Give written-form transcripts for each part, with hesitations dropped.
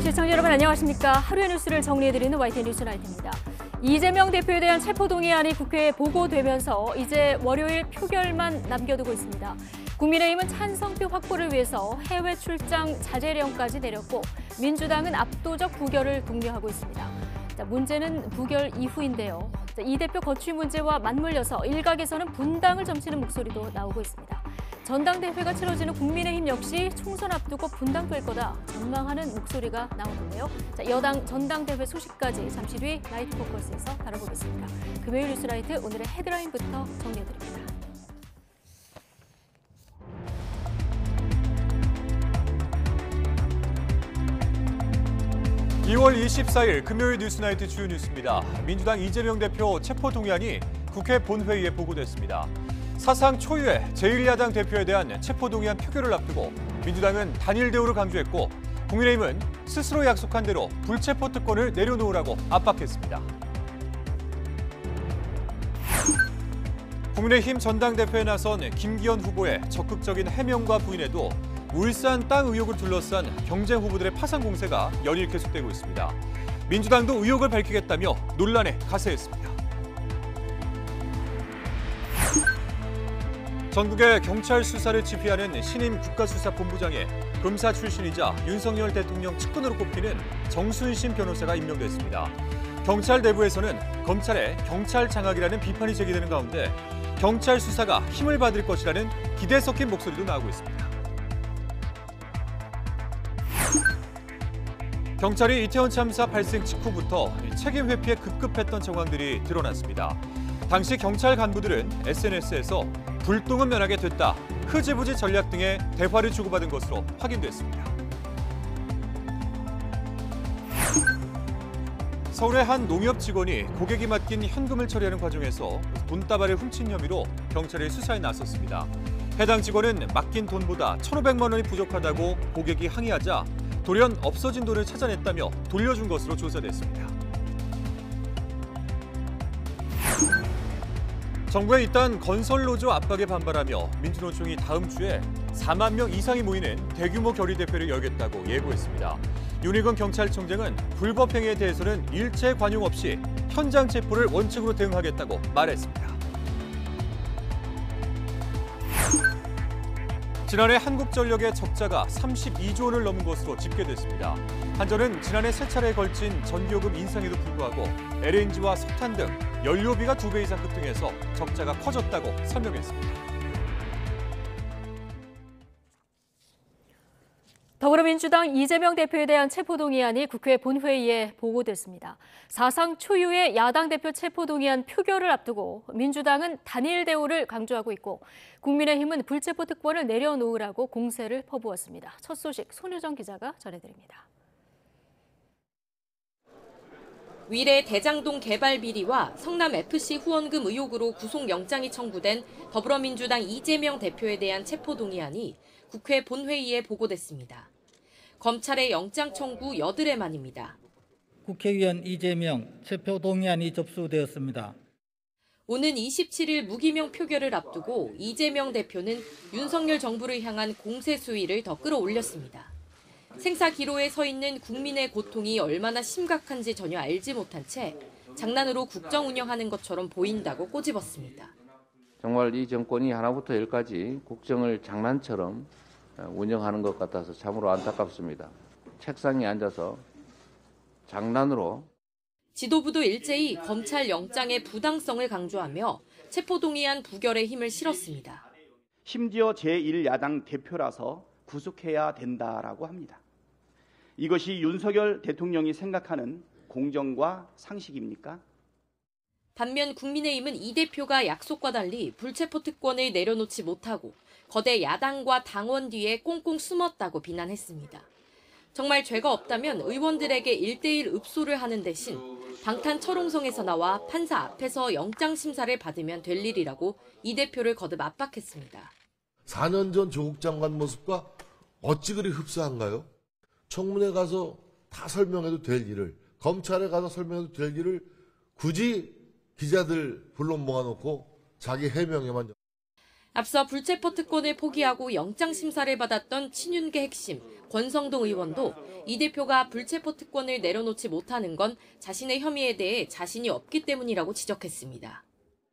시청자 여러분 안녕하십니까. 하루의 뉴스를 정리해드리는 YTN 뉴스나이트입니다. 이재명 대표에 대한 체포동의안이 국회에 보고되면서 이제 월요일 표결만 남겨두고 있습니다. 국민의힘은 찬성표 확보를 위해서 해외 출장 자제령까지 내렸고 민주당은 압도적 부결을 독려하고 있습니다. 문제는 부결 이후인데요. 이 대표 거취 문제와 맞물려서 일각에서는 분당을 점치는 목소리도 나오고 있습니다. 전당대회가 치러지는 국민의힘 역시 총선 앞두고 분당될 거다 전망하는 목소리가 나오는데요. 여당 전당대회 소식까지 잠시 뒤 나이트 포커스에서 다뤄보겠습니다. 금요일 뉴스라이트 오늘의 헤드라인부터 정리해드립니다. (2월 24일) 금요일 뉴스나이트 주요 뉴스입니다. 민주당 이재명 대표 체포동의안이 국회 본회의에 보고됐습니다. 사상 초유의 제1야당 대표에 대한 체포동의안 표결을 앞두고 민주당은 단일 대우를 강조했고 국민의힘은 스스로 약속한 대로 불체포 특권을 내려놓으라고 압박했습니다. 국민의힘 전당대회에 나선 김기현 후보의 적극적인 해명과 부인에도 울산 땅 의혹을 둘러싼 경쟁 후보들의 파상 공세가 연일 계속되고 있습니다. 민주당도 의혹을 밝히겠다며 논란에 가세했습니다. 전국의 경찰 수사를 지휘하는 신임 국가수사본부장에 검사 출신이자 윤석열 대통령 측근으로 꼽히는 정순신 변호사가 임명됐습니다. 경찰 내부에서는 검찰의 경찰 장악이라는 비판이 제기되는 가운데 경찰 수사가 힘을 받을 것이라는 기대 섞인 목소리도 나오고 있습니다. 경찰이 이태원 참사 발생 직후부터 책임 회피에 급급했던 정황들이 드러났습니다. 당시 경찰 간부들은 SNS에서 불똥은 면하게 됐다, 흐지부지 전략 등의 대화를 주고받은 것으로 확인됐습니다. 서울의 한 농협 직원이 고객이 맡긴 현금을 처리하는 과정에서 돈다발을 훔친 혐의로 경찰이 수사에 나섰습니다. 해당 직원은 맡긴 돈보다 1,500만 원이 부족하다고 고객이 항의하자 돌연 없어진 돈을 찾아냈다며 돌려준 것으로 조사됐습니다. 정부의 이딴 건설노조 압박에 반발하며 민주노총이 다음 주에 4만 명 이상이 모이는 대규모 결의대회를 열겠다고 예고했습니다. 윤희근 경찰청장은 불법 행위에 대해서는 일체 관용 없이 현장 체포를 원칙으로 대응하겠다고 말했습니다. 지난해 한국전력의 적자가 32조 원을 넘은 것으로 집계됐습니다. 한전은 지난해 3차례에 걸친 전기요금 인상에도 불구하고 LNG와 석탄 등 연료비가 2배 이상 급등해서 적자가 커졌다고 설명했습니다. 더불어민주당 이재명 대표에 대한 체포동의안이 국회 본회의에 보고됐습니다. 사상 초유의 야당 대표 체포동의안 표결을 앞두고 민주당은 단일 대우를 강조하고 있고 국민의힘은 불체포 특권을 내려놓으라고 공세를 퍼부었습니다. 첫 소식 손유정 기자가 전해드립니다. 위례 대장동 개발 비리와 성남FC 후원금 의혹으로 구속영장이 청구된 더불어민주당 이재명 대표에 대한 체포동의안이 국회 본회의에 보고됐습니다. 검찰의 영장 청구 8일 만입니다. 국회의원 이재명 체포동의안이 접수되었습니다. 오는 27일 무기명 표결을 앞두고 이재명 대표는 윤석열 정부를 향한 공세 수위를 더 끌어올렸습니다. 생사 기로에 서 있는 국민의 고통이 얼마나 심각한지 전혀 알지 못한 채 장난으로 국정 운영하는 것처럼 보인다고 꼬집었습니다. 정말 이 정권이 하나부터 열까지 국정을 장난처럼 운영하는 것 같아서 참으로 안타깝습니다. 책상에 앉아서 장난으로. 지도부도 일제히 검찰 영장의 부당성을 강조하며 체포동의안 부결에 힘을 실었습니다. 심지어 제1야당 대표라서 구속해야 된다라고 합니다. 이것이 윤석열 대통령이 생각하는 공정과 상식입니까? 반면 국민의힘은 이 대표가 약속과 달리 불체포 특권을 내려놓지 못하고 거대 야당과 당원 뒤에 꽁꽁 숨었다고 비난했습니다. 정말 죄가 없다면 의원들에게 1대1 읍소를 하는 대신 방탄 철옹성에서 나와 판사 앞에서 영장 심사를 받으면 될 일이라고 이 대표를 거듭 압박했습니다. 4년 전 조국 장관 모습과 어찌 그리 흡사한가요? 청문회 가서 다 설명해도 될 일을, 검찰에 가서 설명해도 될 일을 굳이 기자들 불러 모아놓고 자기 해명에만. 앞서 불체포 특권을 포기하고 영장 심사를 받았던 친윤계 핵심 권성동 의원도 이 대표가 불체포 특권을 내려놓지 못하는 건 자신의 혐의에 대해 자신이 없기 때문이라고 지적했습니다.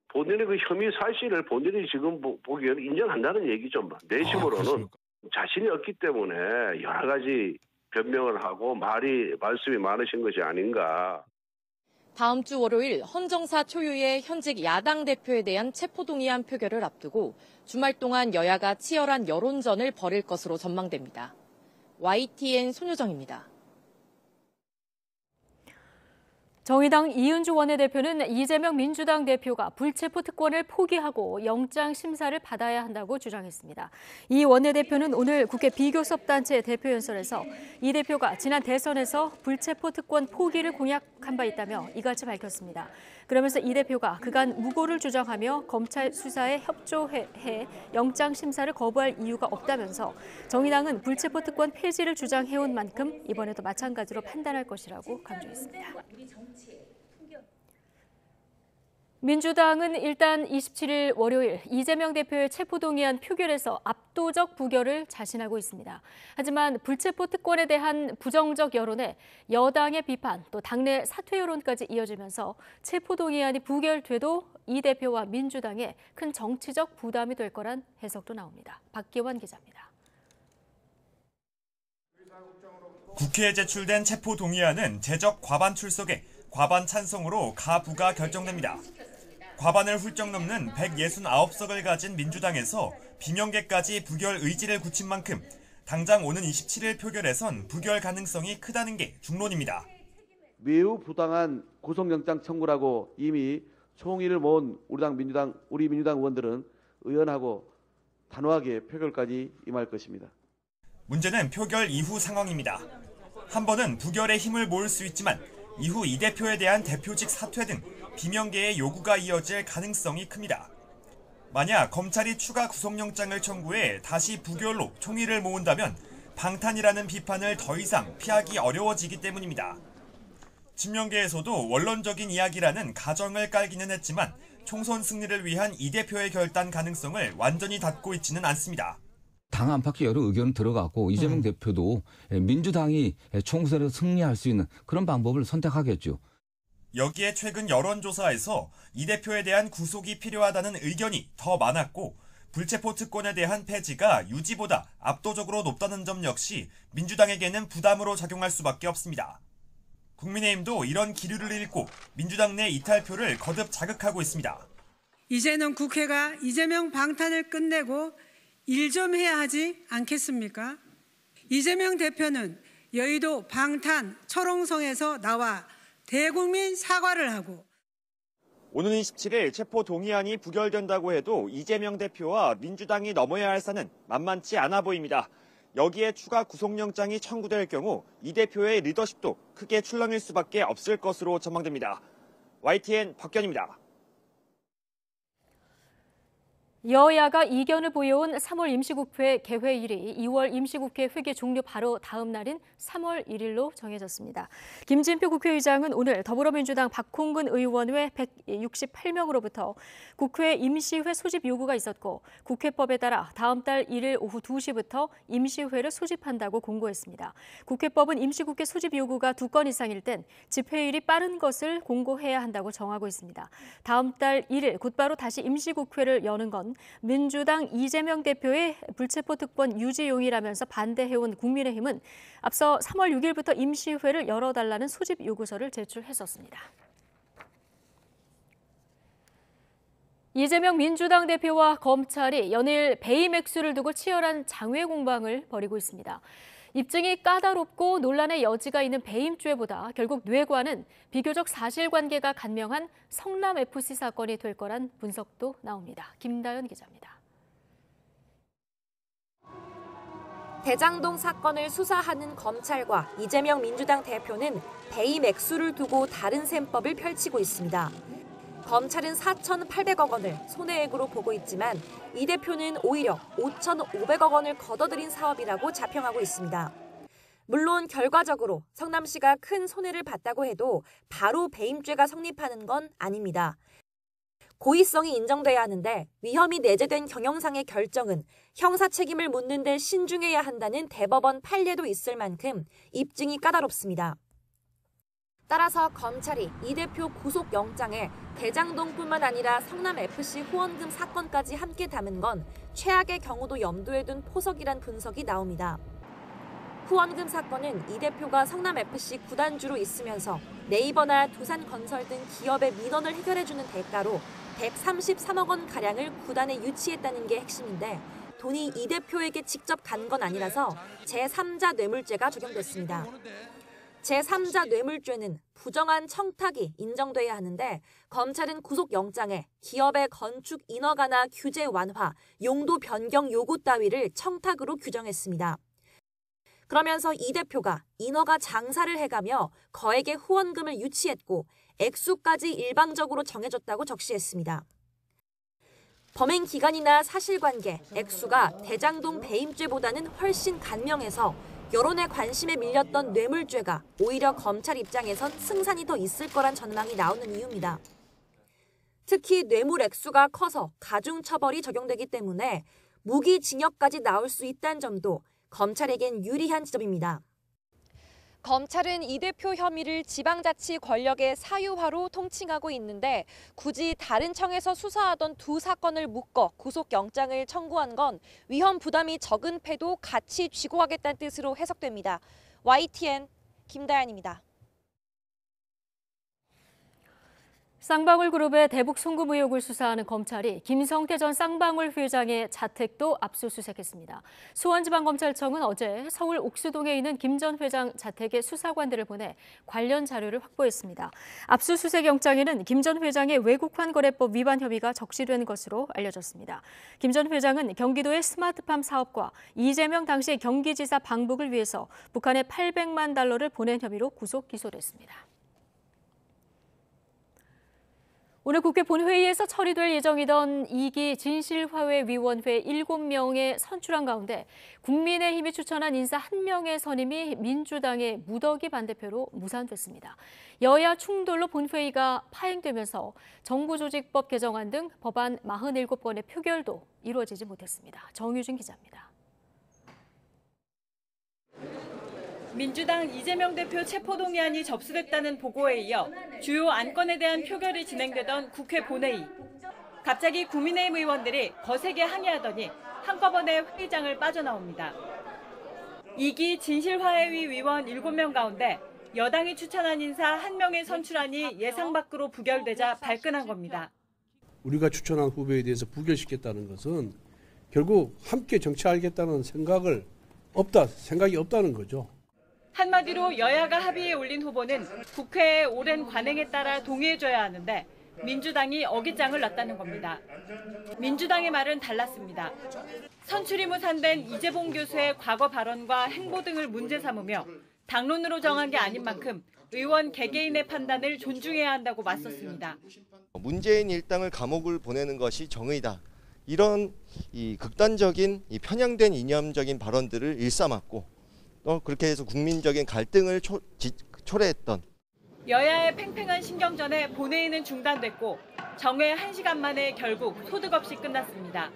본인의 그 혐의 사실을 본인이 지금 보기에는 인정한다는 얘기죠. 내심으로는 자신이 없기 때문에 여러 가지 변명을 하고 말씀이 많으신 것이 아닌가. 다음 주 월요일 헌정사 초유의 현직 야당 대표에 대한 체포동의안 표결을 앞두고 주말 동안 여야가 치열한 여론전을 벌일 것으로 전망됩니다. YTN 손유정입니다. 정의당 이은주 원내대표는 이재명 민주당 대표가 불체포 특권을 포기하고 영장 심사를 받아야 한다고 주장했습니다. 이 원내대표는 오늘 국회 비교섭단체 대표연설에서 이 대표가 지난 대선에서 불체포 특권 포기를 공약한 바 있다며 이같이 밝혔습니다. 그러면서 이 대표가 그간 무고를 주장하며 검찰 수사에 협조해 영장 심사를 거부할 이유가 없다면서 정의당은 불체포 특권 폐지를 주장해온 만큼 이번에도 마찬가지로 판단할 것이라고 강조했습니다. 민주당은 일단 27일 월요일 이재명 대표의 체포동의안 표결에서 압도적 부결을 자신하고 있습니다. 하지만 불체포 특권에 대한 부정적 여론에 여당의 비판 또 당내 사퇴 여론까지 이어지면서 체포동의안이 부결돼도 이 대표와 민주당에 큰 정치적 부담이 될 거란 해석도 나옵니다. 박기환 기자입니다. 국회에 제출된 체포동의안은 제적 과반 출석에 과반 찬성으로 가부가 결정됩니다. 과반을 훌쩍 넘는 169석을 가진 민주당에서 비명계까지 부결 의지를 굳힌 만큼 당장 오는 27일 표결에선 부결 가능성이 크다는 게 중론입니다. 매우 부당한 구속영장 청구라고 이미 총의를 모은 우리 민주당 의원들은 의연하고 단호하게 표결까지 임할 것입니다. 문제는 표결 이후 상황입니다. 한 번은 부결에 힘을 모을 수 있지만 이후 이 대표에 대한 대표직 사퇴 등 비명계의 요구가 이어질 가능성이 큽니다. 만약 검찰이 추가 구속영장을 청구해 다시 부결로 총의를 모은다면 방탄이라는 비판을 더 이상 피하기 어려워지기 때문입니다. 친명계에서도 원론적인 이야기라는 가정을 깔기는 했지만 총선 승리를 위한 이 대표의 결단 가능성을 완전히 닫고 있지는 않습니다. 당 안팎의 여러 의견은 들어가고 이재명 대표도 민주당이 총선에서 승리할 수 있는 그런 방법을 선택하겠죠. 여기에 최근 여론조사에서 이 대표에 대한 구속이 필요하다는 의견이 더 많았고 불체포 특권에 대한 폐지가 유지보다 압도적으로 높다는 점 역시 민주당에게는 부담으로 작용할 수밖에 없습니다. 국민의힘도 이런 기류를 읽고 민주당 내 이탈표를 거듭 자극하고 있습니다. 이제는 국회가 이재명 방탄을 끝내고 일 좀 해야 하지 않겠습니까? 이재명 대표는 여의도 방탄 철옹성에서 나와 대국민 사과를 하고 오는 27일 체포 동의안이 부결된다고 해도 이재명 대표와 민주당이 넘어야 할 산은 만만치 않아 보입니다. 여기에 추가 구속영장이 청구될 경우 이 대표의 리더십도 크게 출렁일 수밖에 없을 것으로 전망됩니다. YTN 박견입니다. 여야가 이견을 보여온 3월 임시국회 개회일이 2월 임시국회 회기 종료 바로 다음 날인 3월 1일로 정해졌습니다. 김진표 국회의장은 오늘 더불어민주당 박홍근 의원 외 168명으로부터 국회 임시회 소집 요구가 있었고 국회법에 따라 다음 달 1일 오후 2시부터 임시회를 소집한다고 공고했습니다. 국회법은 임시국회 소집 요구가 2건 이상일 땐 집회일이 빠른 것을 공고해야 한다고 정하고 있습니다. 다음 달 1일 곧바로 다시 임시국회를 여는 건 민주당 이재명 대표의 불체포 특권 유지 용이라면서 반대해온 국민의힘은 앞서 3월 6일부터 임시회를 열어달라는 소집 요구서를 제출했었습니다. 이재명 민주당 대표와 검찰이 연일 배임 액수를 두고 치열한 장외 공방을 벌이고 있습니다. 입증이 까다롭고 논란의 여지가 있는 배임죄보다 결국 뇌관은 비교적 사실관계가 간명한 성남FC 사건이 될 거란 분석도 나옵니다. 김다연 기자입니다. 대장동 사건을 수사하는 검찰과 이재명 민주당 대표는 배임 액수를 두고 다른 셈법을 펼치고 있습니다. 검찰은 4,800억 원을 손해액으로 보고 있지만 이 대표는 오히려 5,500억 원을 걷어들인 사업이라고 자평하고 있습니다. 물론 결과적으로 성남시가 큰 손해를 봤다고 해도 바로 배임죄가 성립하는 건 아닙니다. 고의성이 인정돼야 하는데 위험이 내재된 경영상의 결정은 형사 책임을 묻는 데 신중해야 한다는 대법원 판례도 있을 만큼 입증이 까다롭습니다. 따라서 검찰이 이 대표 구속영장에 대장동뿐만 아니라 성남FC 후원금 사건까지 함께 담은 건 최악의 경우도 염두에 둔 포석이란 분석이 나옵니다. 후원금 사건은 이 대표가 성남FC 구단주로 있으면서 네이버나 두산건설 등 기업의 민원을 해결해주는 대가로 133억 원가량을 구단에 유치했다는 게 핵심인데 돈이 이 대표에게 직접 간 건 아니라서 제3자 뇌물죄가 적용됐습니다. 제3자 뇌물죄는 부정한 청탁이 인정돼야 하는데 검찰은 구속영장에 기업의 건축 인허가나 규제 완화, 용도 변경 요구 따위를 청탁으로 규정했습니다. 그러면서 이 대표가 인허가 장사를 해가며 거액의 후원금을 유치했고 액수까지 일방적으로 정해졌다고 적시했습니다. 범행 기간이나 사실관계, 액수가 대장동 배임죄보다는 훨씬 간명해서 여론의 관심에 밀렸던 뇌물죄가 오히려 검찰 입장에선 승산이 더 있을 거란 전망이 나오는 이유입니다. 특히 뇌물 액수가 커서 가중처벌이 적용되기 때문에 무기징역까지 나올 수 있다는 점도 검찰에겐 유리한 지점입니다. 검찰은 이 대표 혐의를 지방자치 권력의 사유화로 통칭하고 있는데 굳이 다른 청에서 수사하던 두 사건을 묶어 구속영장을 청구한 건 위험 부담이 적은 패도 같이 쥐고 가겠다는 뜻으로 해석됩니다. YTN 김다연입니다. 쌍방울 그룹의 대북 송금 의혹을 수사하는 검찰이 김성태 전 쌍방울 회장의 자택도 압수수색했습니다. 수원지방검찰청은 어제 서울 옥수동에 있는 김 전 회장 자택에 수사관들을 보내 관련 자료를 확보했습니다. 압수수색 영장에는 김 전 회장의 외국환거래법 위반 혐의가 적시된 것으로 알려졌습니다. 김 전 회장은 경기도의 스마트팜 사업과 이재명 당시 경기지사 방북을 위해서 북한에 800만 달러를 보낸 혐의로 구속 기소됐습니다. 오늘 국회 본회의에서 처리될 예정이던 2기 진실화해위원회 7명의 선출안 가운데 국민의힘이 추천한 인사 1명의 선임이 민주당의 무더기 반대표로 무산됐습니다. 여야 충돌로 본회의가 파행되면서 정부조직법 개정안 등 법안 47건의 표결도 이루어지지 못했습니다. 정유진 기자입니다. 민주당 이재명 대표 체포동의안이 접수됐다는 보고에 이어 주요 안건에 대한 표결이 진행되던 국회 본회의. 갑자기 국민의힘 의원들이 거세게 항의하더니 한꺼번에 회의장을 빠져나옵니다. 2기 진실화해위 위원 7명 가운데 여당이 추천한 인사 1명의 선출안이 예상 밖으로 부결되자 발끈한 겁니다. 우리가 추천한 후보에 대해서 부결시켰다는 것은 결국 함께 정치하겠다는 생각이 없다는 거죠. 한마디로 여야가 합의에 올린 후보는 국회의 오랜 관행에 따라 동의해줘야 하는데 민주당이 어깃장을 놨다는 겁니다. 민주당의 말은 달랐습니다. 선출이 무산된 이재봉 교수의 과거 발언과 행보 등을 문제 삼으며 당론으로 정한 게 아닌 만큼 의원 개개인의 판단을 존중해야 한다고 맞섰습니다. 문재인 일당을 감옥을 보내는 것이 정의다. 이런 극단적인 편향된 이념적인 발언들을 일삼았고 또 그렇게 해서 국민적인 갈등을 초래했던 여야의 팽팽한 신경전에 본회의는 중단됐고 정회 1시간 만에 결국 소득 없이 끝났습니다.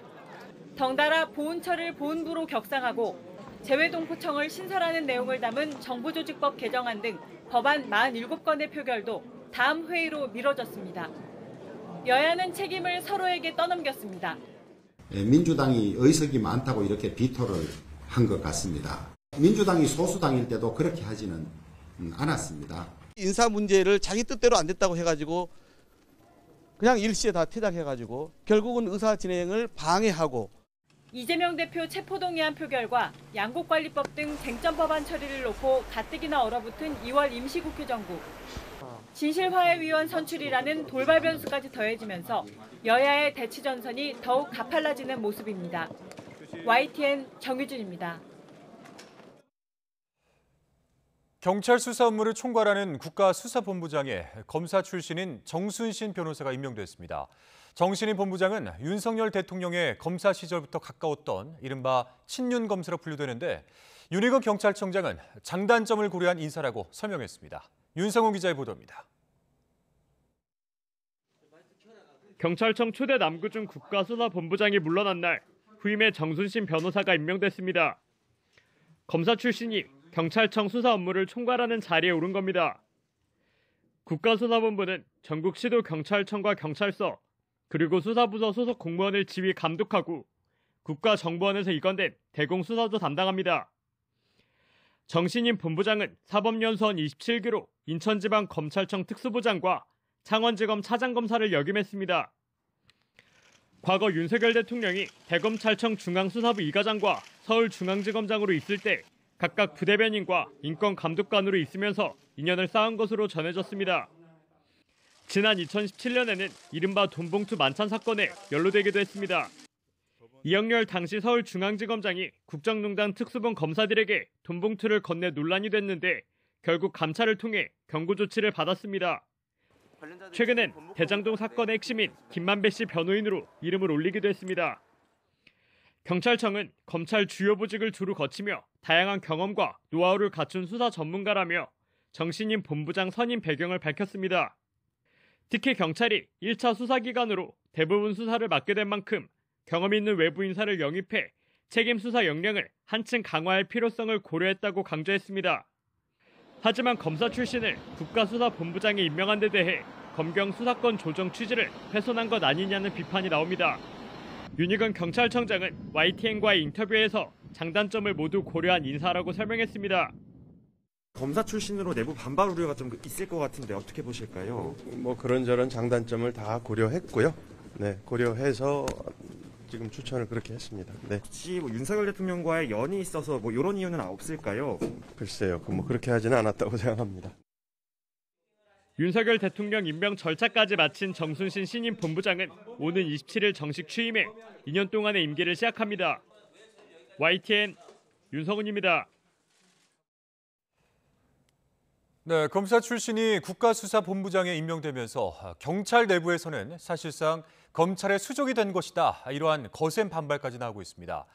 덩달아 보훈처를 보훈부로 격상하고 재외동포청을 신설하는 내용을 담은 정부조직법 개정안 등 법안 47건의 표결도 다음 회의로 미뤄졌습니다. 여야는 책임을 서로에게 떠넘겼습니다. 민주당이 의석이 많다고 이렇게 비토를 한 것 같습니다. 민주당이 소수당일 때도 그렇게 하지는 않았습니다. 인사 문제를 자기 뜻대로 안 됐다고 해가지고 그냥 일시에 다 퇴장해가지고 결국은 의사 진행을 방해하고 이재명 대표 체포동의안 표결과 양곡관리법 등 쟁점 법안 처리를 놓고 가뜩이나 얼어붙은 2월 임시국회 정국. 진실화해위원 선출이라는 돌발 변수까지 더해지면서 여야의 대치 전선이 더욱 가팔라지는 모습입니다. YTN 정유진입니다. 경찰 수사 업무를 총괄하는 국가수사본부장에 검사 출신인 정순신 변호사가 임명됐습니다. 정신인 본부장은 윤석열 대통령의 검사 시절부터 가까웠던 이른바 친윤 검사로 분류되는데 윤희건 경찰청장은 장단점을 고려한 인사라고 설명했습니다. 윤성훈 기자의 보도입니다. 경찰청 초대 남구준 국가수사본부장이 물러난 날 후임의 정순신 변호사가 임명됐습니다. 검사 출신이 경찰청 수사 업무를 총괄하는 자리에 오른 겁니다. 국가수사본부는 전국 시도 경찰청과 경찰서 그리고 수사부서 소속 공무원을 지휘 감독하고 국가정보원에서 이관된 대공수사도 담당합니다. 정신임 본부장은 사법연수원 27기로 인천지방검찰청 특수부장과 창원지검 차장검사를 역임했습니다. 과거 윤석열 대통령이 대검찰청 중앙수사부 2과장과 서울중앙지검장으로 있을 때 각각 부대변인과 인권감독관으로 있으면서 인연을 쌓은 것으로 전해졌습니다. 지난 2017년에는 이른바 돈봉투 만찬 사건에 연루되기도 했습니다. 이영렬 당시 서울중앙지검장이 국정농단 특수본 검사들에게 돈봉투를 건네 논란이 됐는데 결국 감찰을 통해 경고 조치를 받았습니다. 최근엔 대장동 사건의 핵심인 김만배 씨 변호인으로 이름을 올리기도 했습니다. 경찰청은 검찰 주요 보직을 두루 거치며 다양한 경험과 노하우를 갖춘 수사 전문가라며 정신임 본부장 선임 배경을 밝혔습니다. 특히 경찰이 1차 수사기관으로 대부분 수사를 맡게 된 만큼 경험 있는 외부 인사를 영입해 책임 수사 역량을 한층 강화할 필요성을 고려했다고 강조했습니다. 하지만 검사 출신을 국가수사본부장에 임명한 데 대해 검경 수사권 조정 취지를 훼손한 것 아니냐는 비판이 나옵니다. 윤희근 경찰청장은 YTN과의 인터뷰에서 장단점을 모두 고려한 인사라고 설명했습니다. 검사 출신으로 내부 반발 우려가 좀 있을 것 같은데 어떻게 보실까요? 뭐 그런저런 장단점을 다 고려했고요. 네, 고려해서 지금 추천을 그렇게 했습니다. 네. 혹시 뭐 윤석열 대통령과의 연이 있어서 뭐 이런 이유는 없을까요? 글쎄요, 뭐 그렇게 하지는 않았다고 생각합니다. 윤석열 대통령 임명 절차까지 마친 정순신 신임 본부장은 오는 27일 정식 취임해 2년 동안의 임기를 시작합니다. YTN 윤성훈입니다. 네, 검사 출신이 국가수사본부장에 임명되면서 경찰 내부에서는 사실상 검찰의 수족이 된 것이다. 이러한 거센 반발까지 나오고 있습니다.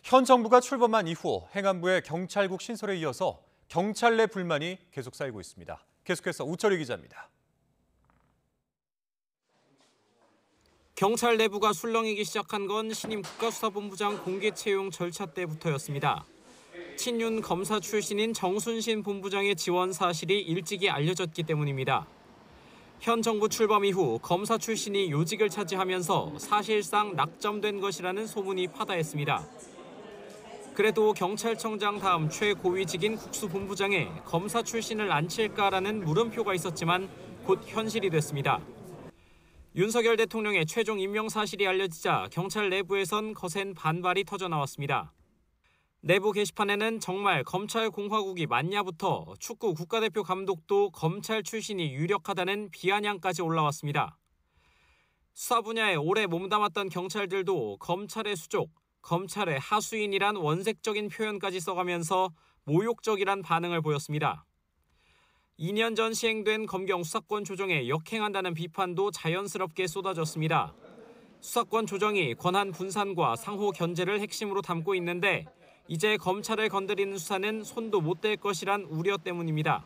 현 정부가 출범한 이후 행안부의 경찰국 신설에 이어서 경찰 내 불만이 계속 쌓이고 있습니다. 계속해서 우철희 기자입니다. 경찰 내부가 술렁이기 시작한 건 신임 국가수사본부장 공개 채용 절차 때부터였습니다. 친윤 검사 출신인 정순신 본부장의 지원 사실이 일찍이 알려졌기 때문입니다. 현 정부 출범 이후 검사 출신이 요직을 차지하면서 사실상 낙점된 것이라는 소문이 파다했습니다. 그래도 경찰청장 다음 최고위직인 국수본부장에 검사 출신을 앉힐까라는 물음표가 있었지만 곧 현실이 됐습니다. 윤석열 대통령의 최종 임명 사실이 알려지자 경찰 내부에선 거센 반발이 터져나왔습니다. 내부 게시판에는 정말 검찰 공화국이 맞냐부터 축구 국가대표 감독도 검찰 출신이 유력하다는 비아냥까지 올라왔습니다. 수사 분야에 오래 몸담았던 경찰들도 검찰의 수족, 검찰의 하수인이란 원색적인 표현까지 써가면서 모욕적이란 반응을 보였습니다. 2년 전 시행된 검경 수사권 조정에 역행한다는 비판도 자연스럽게 쏟아졌습니다. 수사권 조정이 권한 분산과 상호 견제를 핵심으로 담고 있는데 이제 검찰을 건드리는 수사는 손도 못 댈 것이란 우려 때문입니다.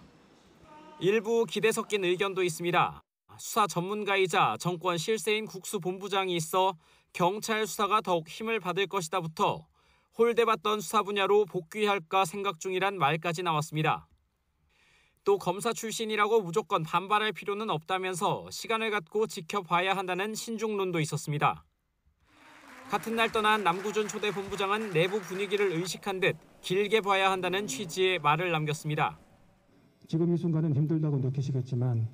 일부 기대 섞인 의견도 있습니다. 수사 전문가이자 정권 실세인 국수본부장이 있어 경찰 수사가 더욱 힘을 받을 것이다부터 홀대받던 수사 분야로 복귀할까 생각 중이란 말까지 나왔습니다. 또 검사 출신이라고 무조건 반발할 필요는 없다면서 시간을 갖고 지켜봐야 한다는 신중론도 있었습니다. 같은 날 떠난 남구준 초대 본부장은 내부 분위기를 의식한 듯 길게 봐야 한다는 취지의 말을 남겼습니다. 지금 이 순간은 힘들다고 느끼시겠지만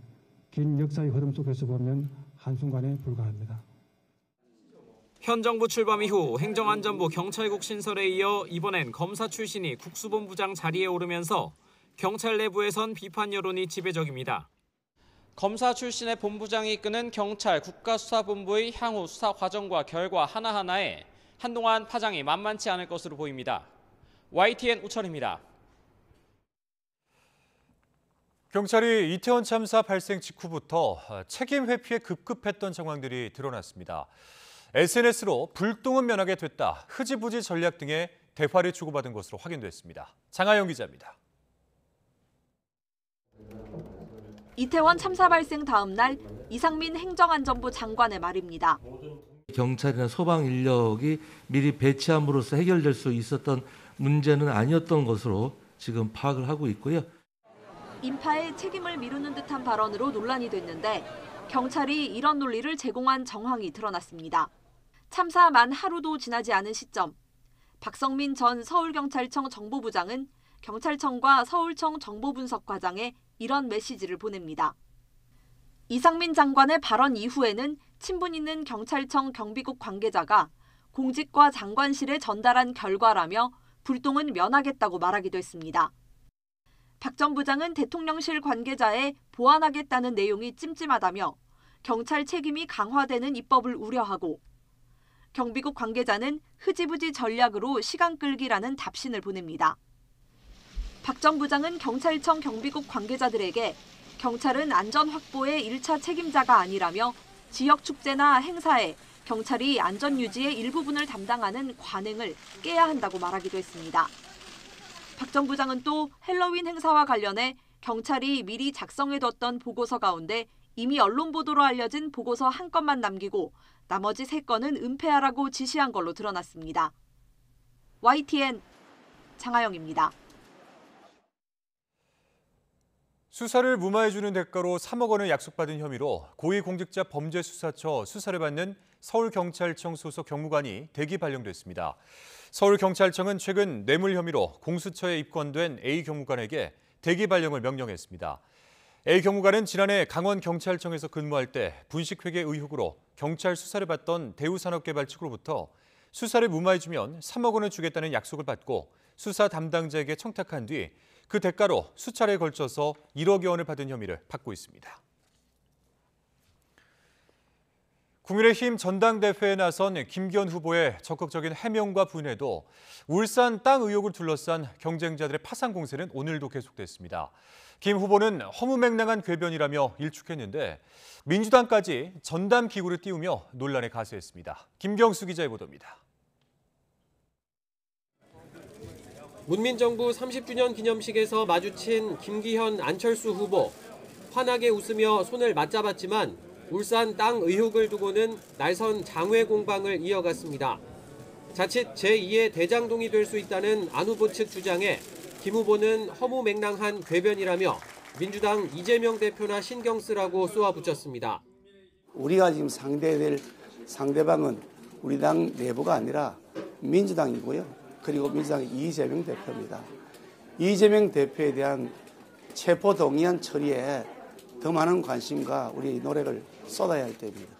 긴 역사의 흐름 속에서 보면 한순간에 불과합니다. 현 정부 출범 이후 행정안전부 경찰국 신설에 이어 이번엔 검사 출신이 국수본부장 자리에 오르면서 경찰 내부에선 비판 여론이 지배적입니다. 검사 출신의 본부장이 이끄는 경찰 국가수사본부의 향후 수사 과정과 결과 하나하나에 한동안 파장이 만만치 않을 것으로 보입니다. YTN 우철입니다. 경찰이 이태원 참사 발생 직후부터 책임 회피에 급급했던 정황들이 드러났습니다. SNS로 불똥은 면하게 됐다, 흐지부지 전략 등의 대화를 주고받은 것으로 확인됐습니다. 장하영 기자입니다. 이태원 참사 발생 다음 날 이상민 행정안전부 장관의 말입니다. 경찰이나 소방 인력이 미리 배치함으로써 해결될 수 있었던 문제는 아니었던 것으로 지금 파악을 하고 있고요. 인파의 책임을 미루는 듯한 발언으로 논란이 됐는데 경찰이 이런 논리를 제공한 정황이 드러났습니다. 참사 만 하루도 지나지 않은 시점, 박성민 전 서울경찰청 정보부장은 경찰청과 서울청 정보분석과장에 이런 메시지를 보냅니다. 이상민 장관의 발언 이후에는 친분 있는 경찰청 경비국 관계자가 공직과 장관실에 전달한 결과라며 불똥은 면하겠다고 말하기도 했습니다. 박 전 부장은 대통령실 관계자에 보완하겠다는 내용이 찜찜하다며 경찰 책임이 강화되는 입법을 우려하고 경비국 관계자는 흐지부지 전략으로 시간 끌기라는 답신을 보냅니다. 박 전 부장은 경찰청 경비국 관계자들에게 경찰은 안전 확보의 1차 책임자가 아니라며 지역 축제나 행사에 경찰이 안전 유지의 일부분을 담당하는 관행을 깨야 한다고 말하기도 했습니다. 박 전 부장은 또 헬로윈 행사와 관련해 경찰이 미리 작성해뒀던 보고서 가운데 이미 언론 보도로 알려진 보고서 한 건만 남기고 나머지 3건은 은폐하라고 지시한 걸로 드러났습니다. YTN 장하영입니다. 수사를 무마해주는 대가로 3억 원을 약속받은 혐의로 고위공직자범죄수사처 수사를 받는 서울경찰청 소속 경무관이 대기 발령됐습니다. 서울경찰청은 최근 뇌물 혐의로 공수처에 입건된 A 경무관에게 대기 발령을 명령했습니다. A 경무관은 지난해 강원경찰청에서 근무할 때 분식회계 의혹으로 경찰 수사를 받던 대우산업개발 측으로부터 수사를 무마해주면 3억 원을 주겠다는 약속을 받고 수사 담당자에게 청탁한 뒤 그 대가로 수차례에 걸쳐서 1억여 원을 받은 혐의를 받고 있습니다. 국민의힘 전당대회에 나선 김기현 후보의 적극적인 해명과 분해도 울산 땅 의혹을 둘러싼 경쟁자들의 파상 공세는 오늘도 계속됐습니다. 김 후보는 허무맹랑한 궤변이라며 일축했는데 민주당까지 전담 기구를 띄우며 논란에 가세했습니다. 김경수 기자의 보도입니다. 문민정부 30주년 기념식에서 마주친 김기현, 안철수 후보. 환하게 웃으며 손을 맞잡았지만 울산 땅 의혹을 두고는 날선 장외 공방을 이어갔습니다. 자칫 제2의 대장동이 될 수 있다는 안 후보 측 주장에 김 후보는 허무맹랑한 궤변이라며 민주당 이재명 대표나 신경 쓰라고 쏘아붙였습니다. 우리가 지금 상대될 상대방은 우리 당 내부가 아니라 민주당이고요. 그리고 민주당의 이재명 대표입니다. 이재명 대표에 대한 체포동의안 처리에 더 많은 관심과 우리 노력을 쏟아야 할 때입니다.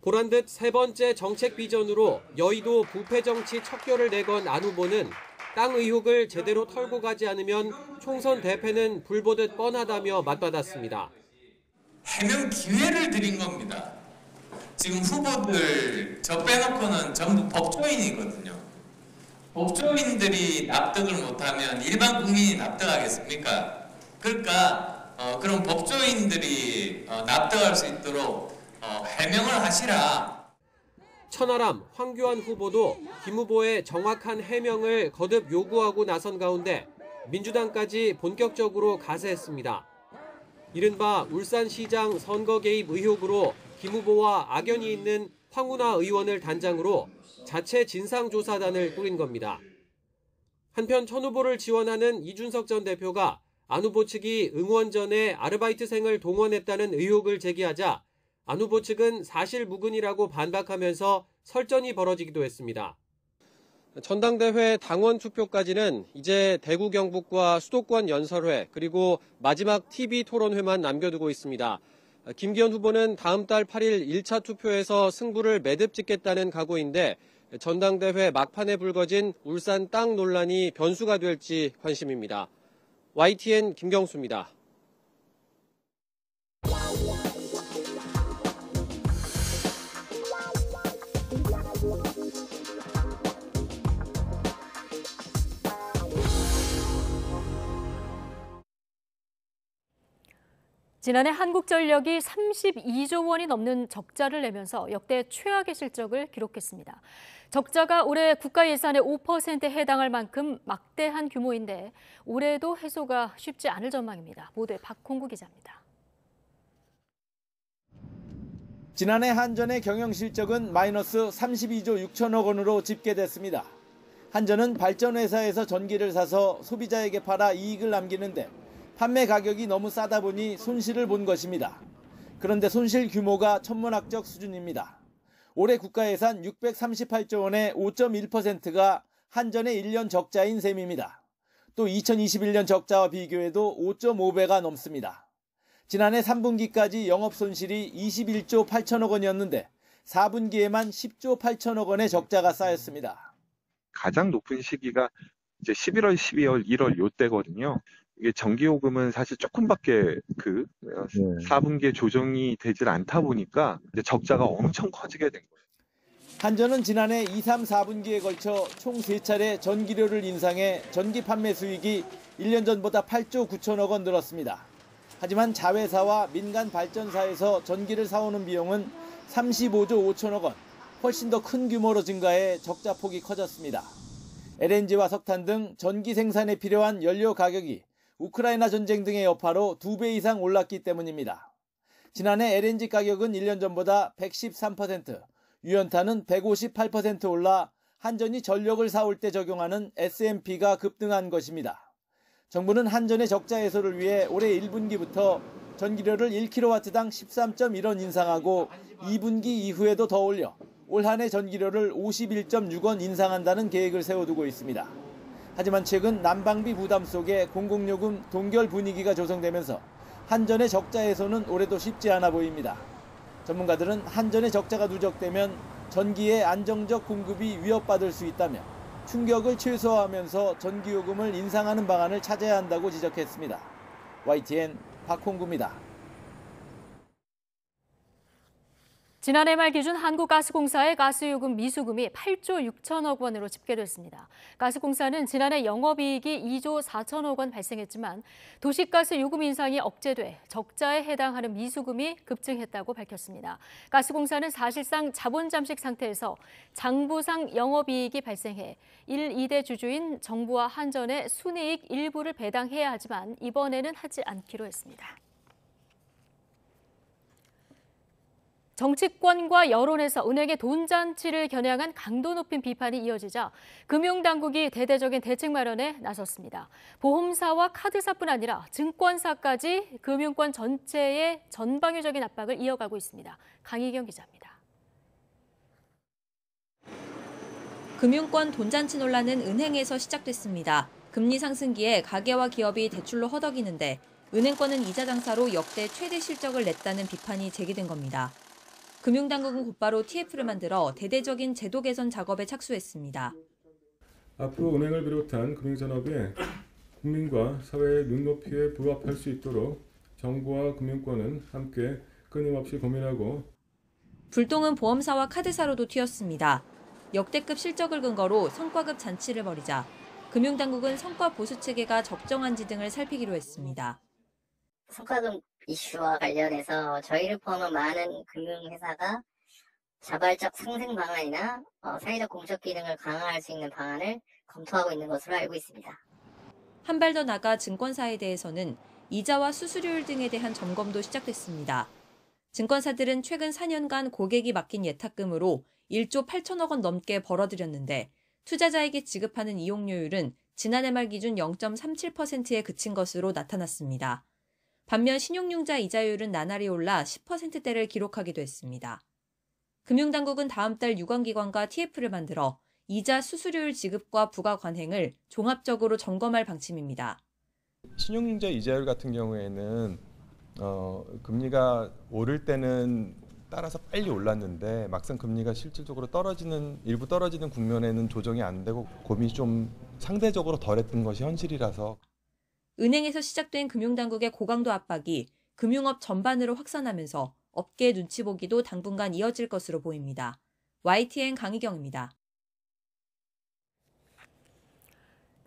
보란듯 세 번째 정책 비전으로 여의도 부패 정치 척결을 내건 안 후보는 땅 의혹을 제대로 털고 가지 않으면 총선 대패는 불보듯 뻔하다며 맞받았습니다. 해명 기회를 드린 겁니다. 지금 후보들 저 빼놓고는 전부 법조인이거든요. 법조인들이 납득을 못하면 일반 국민이 납득하겠습니까? 그러니까 그런 법조인들이 납득할 수 있도록 해명을 하시라. 천하람, 황교안 후보도 김 후보의 정확한 해명을 거듭 요구하고 나선 가운데 민주당까지 본격적으로 가세했습니다. 이른바 울산시장 선거 개입 의혹으로 김 후보와 악연이 있는 황운하 의원을 단장으로 자체 진상조사단을 꾸린 겁니다. 한편 천 후보를 지원하는 이준석 전 대표가 안 후보 측이 응원 전에 아르바이트생을 동원했다는 의혹을 제기하자 안 후보 측은 사실무근이라고 반박하면서 설전이 벌어지기도 했습니다. 전당대회 당원 투표까지는 이제 대구 경북과 수도권 연설회 그리고 마지막 TV 토론회만 남겨두고 있습니다. 김기현 후보는 다음 달 8일 1차 투표에서 승부를 매듭짓겠다는 각오인데 전당대회 막판에 불거진 울산 땅 논란이 변수가 될지 관심입니다. YTN 김경수입니다. 지난해 한국전력이 32조 원이 넘는 적자를 내면서 역대 최악의 실적을 기록했습니다. 적자가 올해 국가 예산의 5%에 해당할 만큼 막대한 규모인데 올해도 해소가 쉽지 않을 전망입니다. 보도에 박홍구 기자입니다. 지난해 한전의 경영 실적은 마이너스 32조 6천억 원으로 집계됐습니다. 한전은 발전회사에서 전기를 사서 소비자에게 팔아 이익을 남기는데 판매 가격이 너무 싸다 보니 손실을 본 것입니다. 그런데 손실 규모가 천문학적 수준입니다. 올해 국가예산 638조 원의 5.1%가 한전의 1년 적자인 셈입니다. 또 2021년 적자와 비교해도 5.5배가 넘습니다. 지난해 3분기까지 영업 손실이 21조 8천억 원이었는데 4분기에만 10조 8천억 원의 적자가 쌓였습니다. 가장 높은 시기가 이제 11월, 12월, 1월 요때거든요. 이게 전기요금은 사실 조금밖에 4분기에 조정이 되질 않다 보니까 이제 적자가 엄청 커지게 된 거예요. 한전은 지난해 2, 3, 4분기에 걸쳐 총 3차례 전기료를 인상해 전기 판매 수익이 1년 전보다 8조 9천억 원 늘었습니다. 하지만 자회사와 민간 발전사에서 전기를 사오는 비용은 35조 5천억 원, 훨씬 더 큰 규모로 증가해 적자 폭이 커졌습니다. LNG와 석탄 등 전기 생산에 필요한 연료 가격이 우크라이나 전쟁 등의 여파로 2배 이상 올랐기 때문입니다. 지난해 LNG 가격은 1년 전보다 113%, 유연탄은 158% 올라 한전이 전력을 사올 때 적용하는 SMP가 급등한 것입니다. 정부는 한전의 적자 해소를 위해 올해 1분기부터 전기료를 1kW당 13.1원 인상하고 2분기 이후에도 더 올려 올 한 해 전기료를 51.6원 인상한다는 계획을 세워두고 있습니다. 하지만 최근 난방비 부담 속에 공공요금 동결 분위기가 조성되면서 한전의 적자 해소는 올해도 쉽지 않아 보입니다. 전문가들은 한전의 적자가 누적되면 전기의 안정적 공급이 위협받을 수 있다며 충격을 최소화하면서 전기요금을 인상하는 방안을 찾아야 한다고 지적했습니다. YTN 박홍구입니다. 지난해 말 기준 한국가스공사의 가스요금 미수금이 8조 6천억 원으로 집계됐습니다. 가스공사는 지난해 영업이익이 2조 4천억 원 발생했지만 도시가스 요금 인상이 억제돼 적자에 해당하는 미수금이 급증했다고 밝혔습니다. 가스공사는 사실상 자본 잠식 상태에서 장부상 영업이익이 발생해 1, 2대 주주인 정부와 한전에 순이익 일부를 배당해야 하지만 이번에는 하지 않기로 했습니다. 정치권과 여론에서 은행의 돈잔치를 겨냥한 강도 높은 비판이 이어지자 금융당국이 대대적인 대책 마련에 나섰습니다. 보험사와 카드사뿐 아니라 증권사까지 금융권 전체의 전방위적인 압박을 이어가고 있습니다. 강희경 기자입니다. 금융권 돈잔치 논란은 은행에서 시작됐습니다. 금리 상승기에 가계와 기업이 대출로 허덕이는데 은행권은 이자 장사로 역대 최대 실적을 냈다는 비판이 제기된 겁니다. 금융당국은 곧바로 TF를 만들어 대대적인 제도 개선 작업에 착수했습니다. 앞으로 은행을 비롯한 금융산업이 국민과 사회의 눈높이에 부합할 수 있도록 정부와 금융권은 함께 끊임없이 고민하고 불똥은 보험사와 카드사로도 튀었습니다. 역대급 실적을 근거로 성과급 잔치를 벌이자 금융당국은 성과 보수 체계가 적정한지 등을 살피기로 했습니다. 성과급 이슈와 관련해서 저희를 포함한 많은 금융회사가 자발적 상생 방안이나 사회적 공적 기능을 강화할 수 있는 방안을 검토하고 있는 것으로 알고 있습니다. 한 발 더 나가 증권사에 대해서는 이자와 수수료율 등에 대한 점검도 시작됐습니다. 증권사들은 최근 4년간 고객이 맡긴 예탁금으로 1조 8천억 원 넘게 벌어들였는데 투자자에게 지급하는 이용료율은 지난해 말 기준 0.37%에 그친 것으로 나타났습니다. 반면 신용융자 이자율은 나날이 올라 10%대를 기록하기도 했습니다. 금융당국은 다음 달 유관기관과 TF를 만들어 이자 수수료율 지급과 부과 관행을 종합적으로 점검할 방침입니다. 신용융자 이자율 같은 경우에는 금리가 오를 때는 따라서 빨리 올랐는데 막상 금리가 실질적으로 일부 떨어지는 국면에는 조정이 안 되고 고민이 좀 상대적으로 덜했던 것이 현실이라서 은행에서 시작된 금융당국의 고강도 압박이 금융업 전반으로 확산하면서 업계 눈치 보기도 당분간 이어질 것으로 보입니다. YTN 강희경입니다.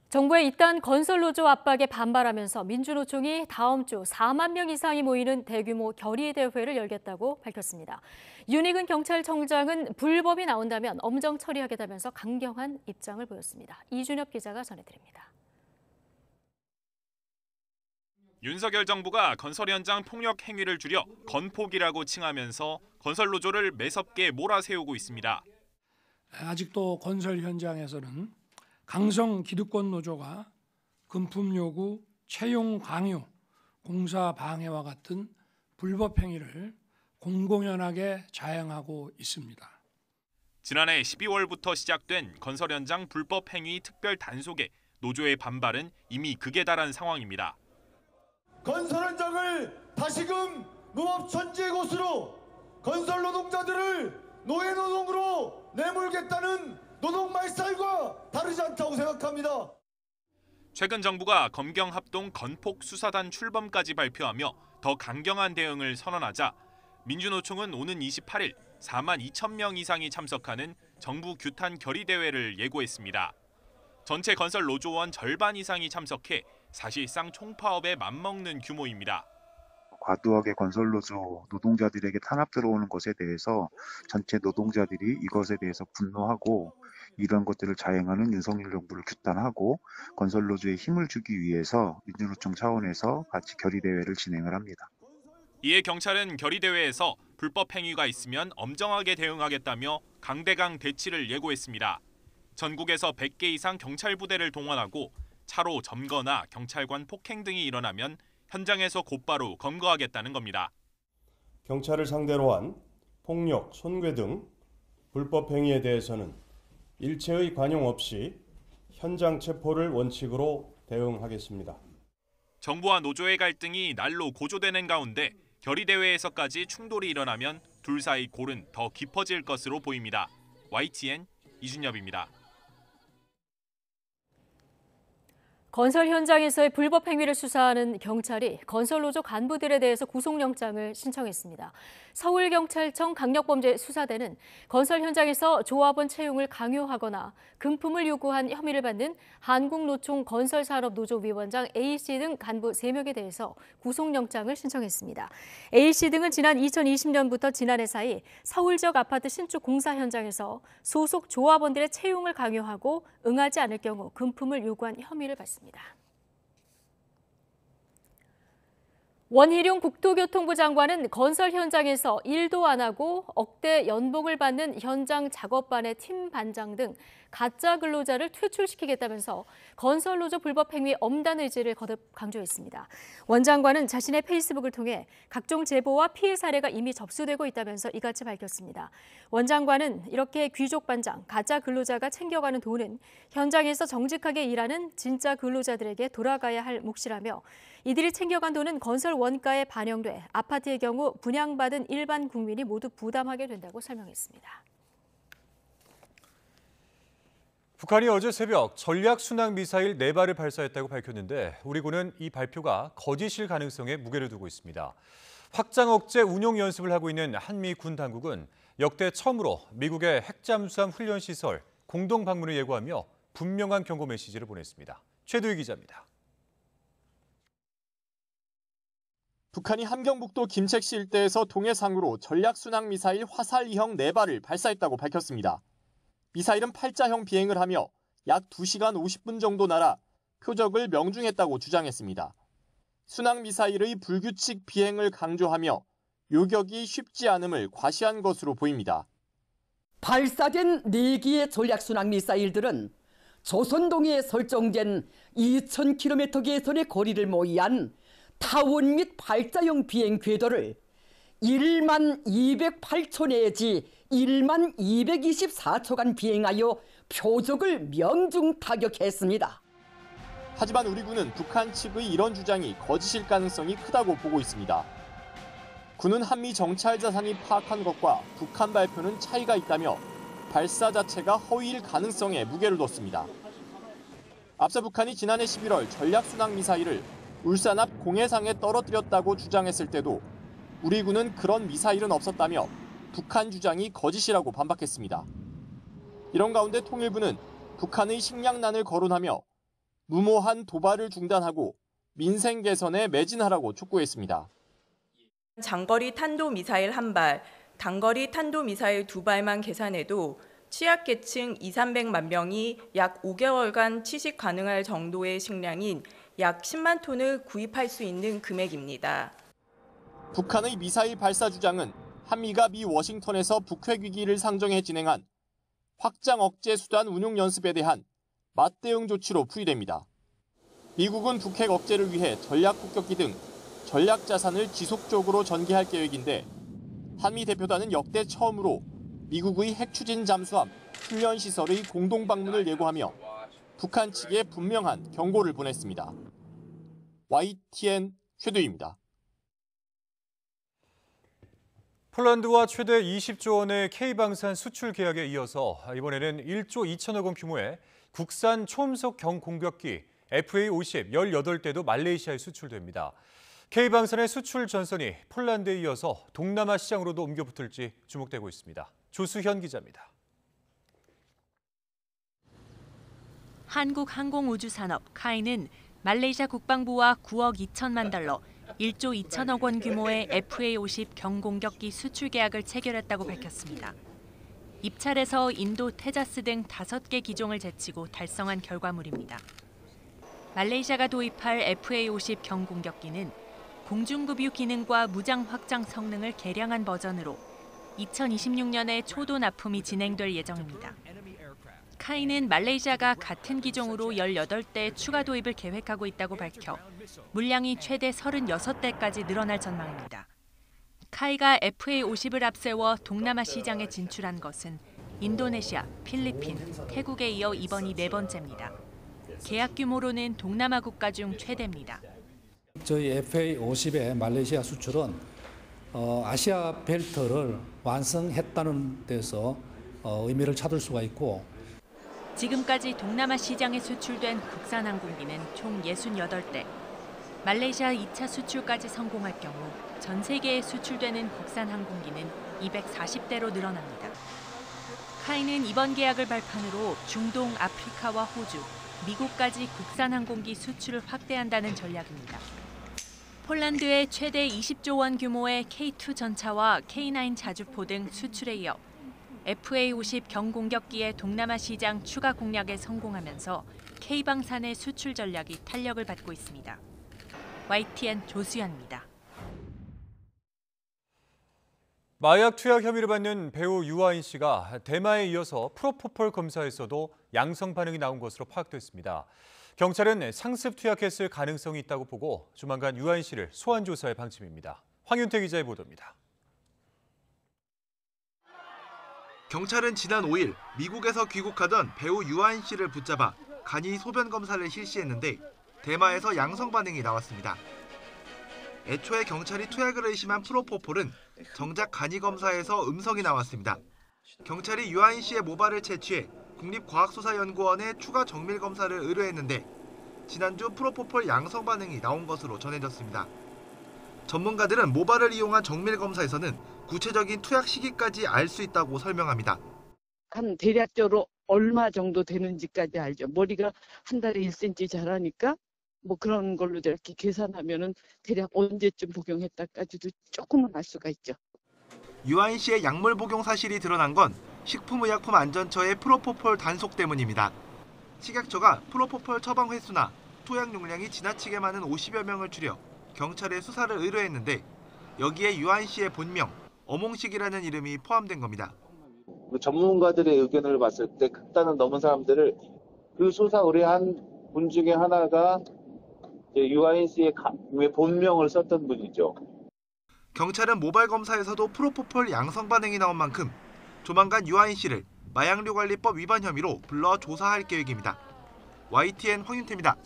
정부의 잇단 건설노조 압박에 반발하면서 민주노총이 다음 주 4만 명 이상이 모이는 대규모 결의대회를 열겠다고 밝혔습니다. 윤익은 경찰청장은 불법이 나온다면 엄정 처리하겠다면서 강경한 입장을 보였습니다. 이준엽 기자가 전해드립니다. 윤석열 정부가 건설 현장 폭력 행위를 줄여 건폭이라고 칭하면서 건설 노조를 매섭게 몰아세우고 있습니다. 아직도 건설 현장에서는 강성 기득권 노조가 금품 요구, 채용 강요, 공사 방해와 같은 불법 행위를 공공연하게 자행하고 있습니다. 지난해 12월부터 시작된 건설 현장 불법 행위 특별 단속에 노조의 반발은 이미 극에 달한 상황입니다. 건설 현장을 다시금 농업천지의 곳으로 건설 노동자들을 노예 노동으로 내몰겠다는 노동 말살과 다르지 않다고 생각합니다. 최근 정부가 검경합동 건폭 수사단 출범까지 발표하며 더 강경한 대응을 선언하자 민주노총은 오는 28일 4만 2천 명 이상이 참석하는 정부 규탄 결의대회를 예고했습니다. 전체 건설 노조원 절반 이상이 참석해 사실상 총파업에 맞먹는 규모입니다. 과도하게 건설 노조 노동자들에게 탄압 들어오는 것에 대해서 전체 노동자들이 이것에 대해서 분노하고 이런 것들을 자행하는 윤석열 정부를 규탄하고 건설 노조에 힘을 주기 위해서 민주노총 차원에서 같이 결의대회를 진행을 합니다. 이에 경찰은 결의대회에서 불법 행위가 있으면 엄정하게 대응하겠다며 강대강 대치를 예고했습니다. 전국에서 100개 이상 경찰 부대를 동원하고 차로 점거나 경찰관 폭행 등이 일어나면 현장에서 곧바로 검거하겠다는 겁니다. 경찰을 상대로 한 폭력, 손괴 등 불법 행위에 대해서는 일체의 관용 없이 현장 체포를 원칙으로 대응하겠습니다. 정부와 노조의 갈등이 날로 고조되는 가운데 결의대회에서까지 충돌이 일어나면 둘 사이 골은 더 깊어질 것으로 보입니다. YTN 이준엽입니다. 건설 현장에서의 불법 행위를 수사하는 경찰이 건설 노조 간부들에 대해서 구속영장을 신청했습니다. 서울경찰청 강력범죄수사대는 건설 현장에서 조합원 채용을 강요하거나 금품을 요구한 혐의를 받는 한국노총 건설산업노조위원장 A씨 등 간부 3명에 대해서 구속영장을 신청했습니다. A씨 등은 지난 2020년부터 지난해 사이 서울 지역 아파트 신축 공사 현장에서 소속 조합원들의 채용을 강요하고 응하지 않을 경우 금품을 요구한 혐의를 받습니다. 원희룡 국토교통부 장관은 건설 현장에서 일도 안 하고 억대 연봉을 받는 현장 작업반의 팀 반장 등 가짜 근로자를 퇴출시키겠다면서 건설 노조 불법 행위 엄단 의지를 거듭 강조했습니다. 원 장관은 자신의 페이스북을 통해 각종 제보와 피해 사례가 이미 접수되고 있다면서 이같이 밝혔습니다. 원 장관은 이렇게 귀족 반장, 가짜 근로자가 챙겨가는 돈은 현장에서 정직하게 일하는 진짜 근로자들에게 돌아가야 할 몫이라며 이들이 챙겨간 돈은 건설 원가에 반영돼 아파트의 경우 분양받은 일반 국민이 모두 부담하게 된다고 설명했습니다. 북한이 어제 새벽 전략 순항 미사일 4발을 발사했다고 밝혔는데 우리 군은 이 발표가 거짓일 가능성에 무게를 두고 있습니다. 확장 억제 운용 연습을 하고 있는 한미 군 당국은 역대 처음으로 미국의 핵잠수함 훈련 시설 공동 방문을 예고하며 분명한 경고 메시지를 보냈습니다. 최두희 기자입니다. 북한이 함경북도 김책시 일대에서 동해상으로 전략순항 미사일 화살 2형 4발을 발사했다고 밝혔습니다. 미사일은 팔자형 비행을 하며 약 2시간 50분 정도 날아 표적을 명중했다고 주장했습니다. 순항 미사일의 불규칙 비행을 강조하며 요격이 쉽지 않음을 과시한 것으로 보입니다. 발사된 4기의 전략순항 미사일들은 조선동해에 설정된 2,000km 계선의 거리를 모의한 타원 및 발자형 비행 궤도를 1만 208초 내지 1만 224초간 비행하여 표적을 명중 타격했습니다. 하지만 우리 군은 북한 측의 이런 주장이 거짓일 가능성이 크다고 보고 있습니다. 군은 한미 정찰 자산이 파악한 것과 북한 발표는 차이가 있다며 발사 자체가 허위일 가능성에 무게를 뒀습니다. 앞서 북한이 지난해 11월 전략순항 미사일을 울산 앞 공해상에 떨어뜨렸다고 주장했을 때도 우리 군은 그런 미사일은 없었다며 북한 주장이 거짓이라고 반박했습니다. 이런 가운데 통일부는 북한의 식량난을 거론하며 무모한 도발을 중단하고 민생 개선에 매진하라고 촉구했습니다. 장거리 탄도미사일 1발, 단거리 탄도미사일 2발만 계산해도 취약계층 2,300만 명이 약 5개월간 취식 가능할 정도의 식량인 약 10만 톤을 구입할 수 있는 금액입니다. 북한의 미사일 발사 주장은 한미가 미 워싱턴에서 북핵 위기를 상정해 진행한 확장 억제 수단 운용 연습에 대한 맞대응 조치로 풀이됩니다. 미국은 북핵 억제를 위해 전략 폭격기 등 전략 자산을 지속적으로 전개할 계획인데 한미 대표단은 역대 처음으로 미국의 핵 추진 잠수함 훈련 시설의 공동 방문을 예고하며 북한 측에 분명한 경고를 보냈습니다. YTN 최두희입니다. 폴란드와 최대 20조 원의 K방산 수출 계약에 이어서 이번에는 1조 2천억 원 규모의 국산 초음속 경공격기 FA-50 18대도 말레이시아에 수출됩니다. K방산의 수출 전선이 폴란드에 이어서 동남아 시장으로도 옮겨 붙을지 주목되고 있습니다. 조수현 기자입니다. 한국항공우주산업 카이는 말레이시아 국방부와 9억 2천만 달러, 1조 2천억 원 규모의 FA-50 경공격기 수출 계약을 체결했다고 밝혔습니다. 입찰에서 인도 테자스 등 5개 기종을 제치고 달성한 결과물입니다. 말레이시아가 도입할 FA-50 경공격기는 공중급유 기능과 무장 확장 성능을 개량한 버전으로 2026년에 초도 납품이 진행될 예정입니다. 카이는 말레이시아가 같은 기종으로 18대 추가 도입을 계획하고 있다고 밝혀 물량이 최대 36대까지 늘어날 전망입니다. 카이가 FA-50을 앞세워 동남아 시장에 진출한 것은 인도네시아, 필리핀, 태국에 이어 이번이 4번째입니다. 계약 규모로는 동남아 국가 중 최대입니다. 저희 FA-50의 말레이시아 수출은 아시아 벨트를 완성했다는 데서 의미를 찾을 수가 있고 지금까지 동남아 시장에 수출된 국산 항공기는 총 68대. 말레이시아 2차 수출까지 성공할 경우 전 세계에 수출되는 국산 항공기는 240대로 늘어납니다. 카이는 이번 계약을 발판으로 중동, 아프리카와 호주, 미국까지 국산 항공기 수출을 확대한다는 전략입니다. 폴란드의 최대 20조 원 규모의 K2 전차와 K9 자주포 등 수출에 이어 FA-50 경공격기의 동남아 시장 추가 공략에 성공하면서 K방산의 수출 전략이 탄력을 받고 있습니다. YTN 조수연입니다. 마약 투약 혐의를 받는 배우 유아인 씨가 대마에 이어서 프로포폴 검사에서도 양성 반응이 나온 것으로 파악됐습니다. 경찰은 상습 투약했을 가능성이 있다고 보고 조만간 유아인 씨를 소환 조사할 방침입니다. 황윤태 기자의 보도입니다. 경찰은 지난 5일 미국에서 귀국하던 배우 유아인 씨를 붙잡아 간이 소변 검사를 실시했는데 대마에서 양성 반응이 나왔습니다. 애초에 경찰이 투약을 의심한 프로포폴은 정작 간이 검사에서 음성이 나왔습니다. 경찰이 유아인 씨의 모발을 채취해 국립과학수사연구원에 추가 정밀 검사를 의뢰했는데 지난주 프로포폴 양성 반응이 나온 것으로 전해졌습니다. 전문가들은 모발을 이용한 정밀 검사에서는 구체적인 투약 시기까지 알 수 있다고 설명합니다. 한 대략적으로 얼마 정도 되는지까지 알죠. 머리가 한 달에 1cm 자라니까 뭐 그런 걸로 이렇게 계산하면은 대략 언제쯤 복용했다까지도 조금은 알 수가 있죠. 유아인 씨의 약물 복용 사실이 드러난 건 식품의약품안전처의 프로포폴 단속 때문입니다. 식약처가 프로포폴 처방 횟수나 투약 용량이 지나치게 많은 50여 명을 추려 경찰에 수사를 의뢰했는데 여기에 유아인 씨의 본명 어몽식이라는 이름이 포함된 겁니다. 전문가들의 의견을 봤을 때 극단을 넘은 사람들을 그 수사 의뢰한 분 중에 하나가 유아인 씨의 본명을 썼던 분이죠. 경찰은 모발 검사에서도 프로포폴 양성 반응이 나온 만큼 조만간 유아인 씨를 마약류관리법 위반 혐의로 불러 조사할 계획입니다. YTN 황윤태입니다.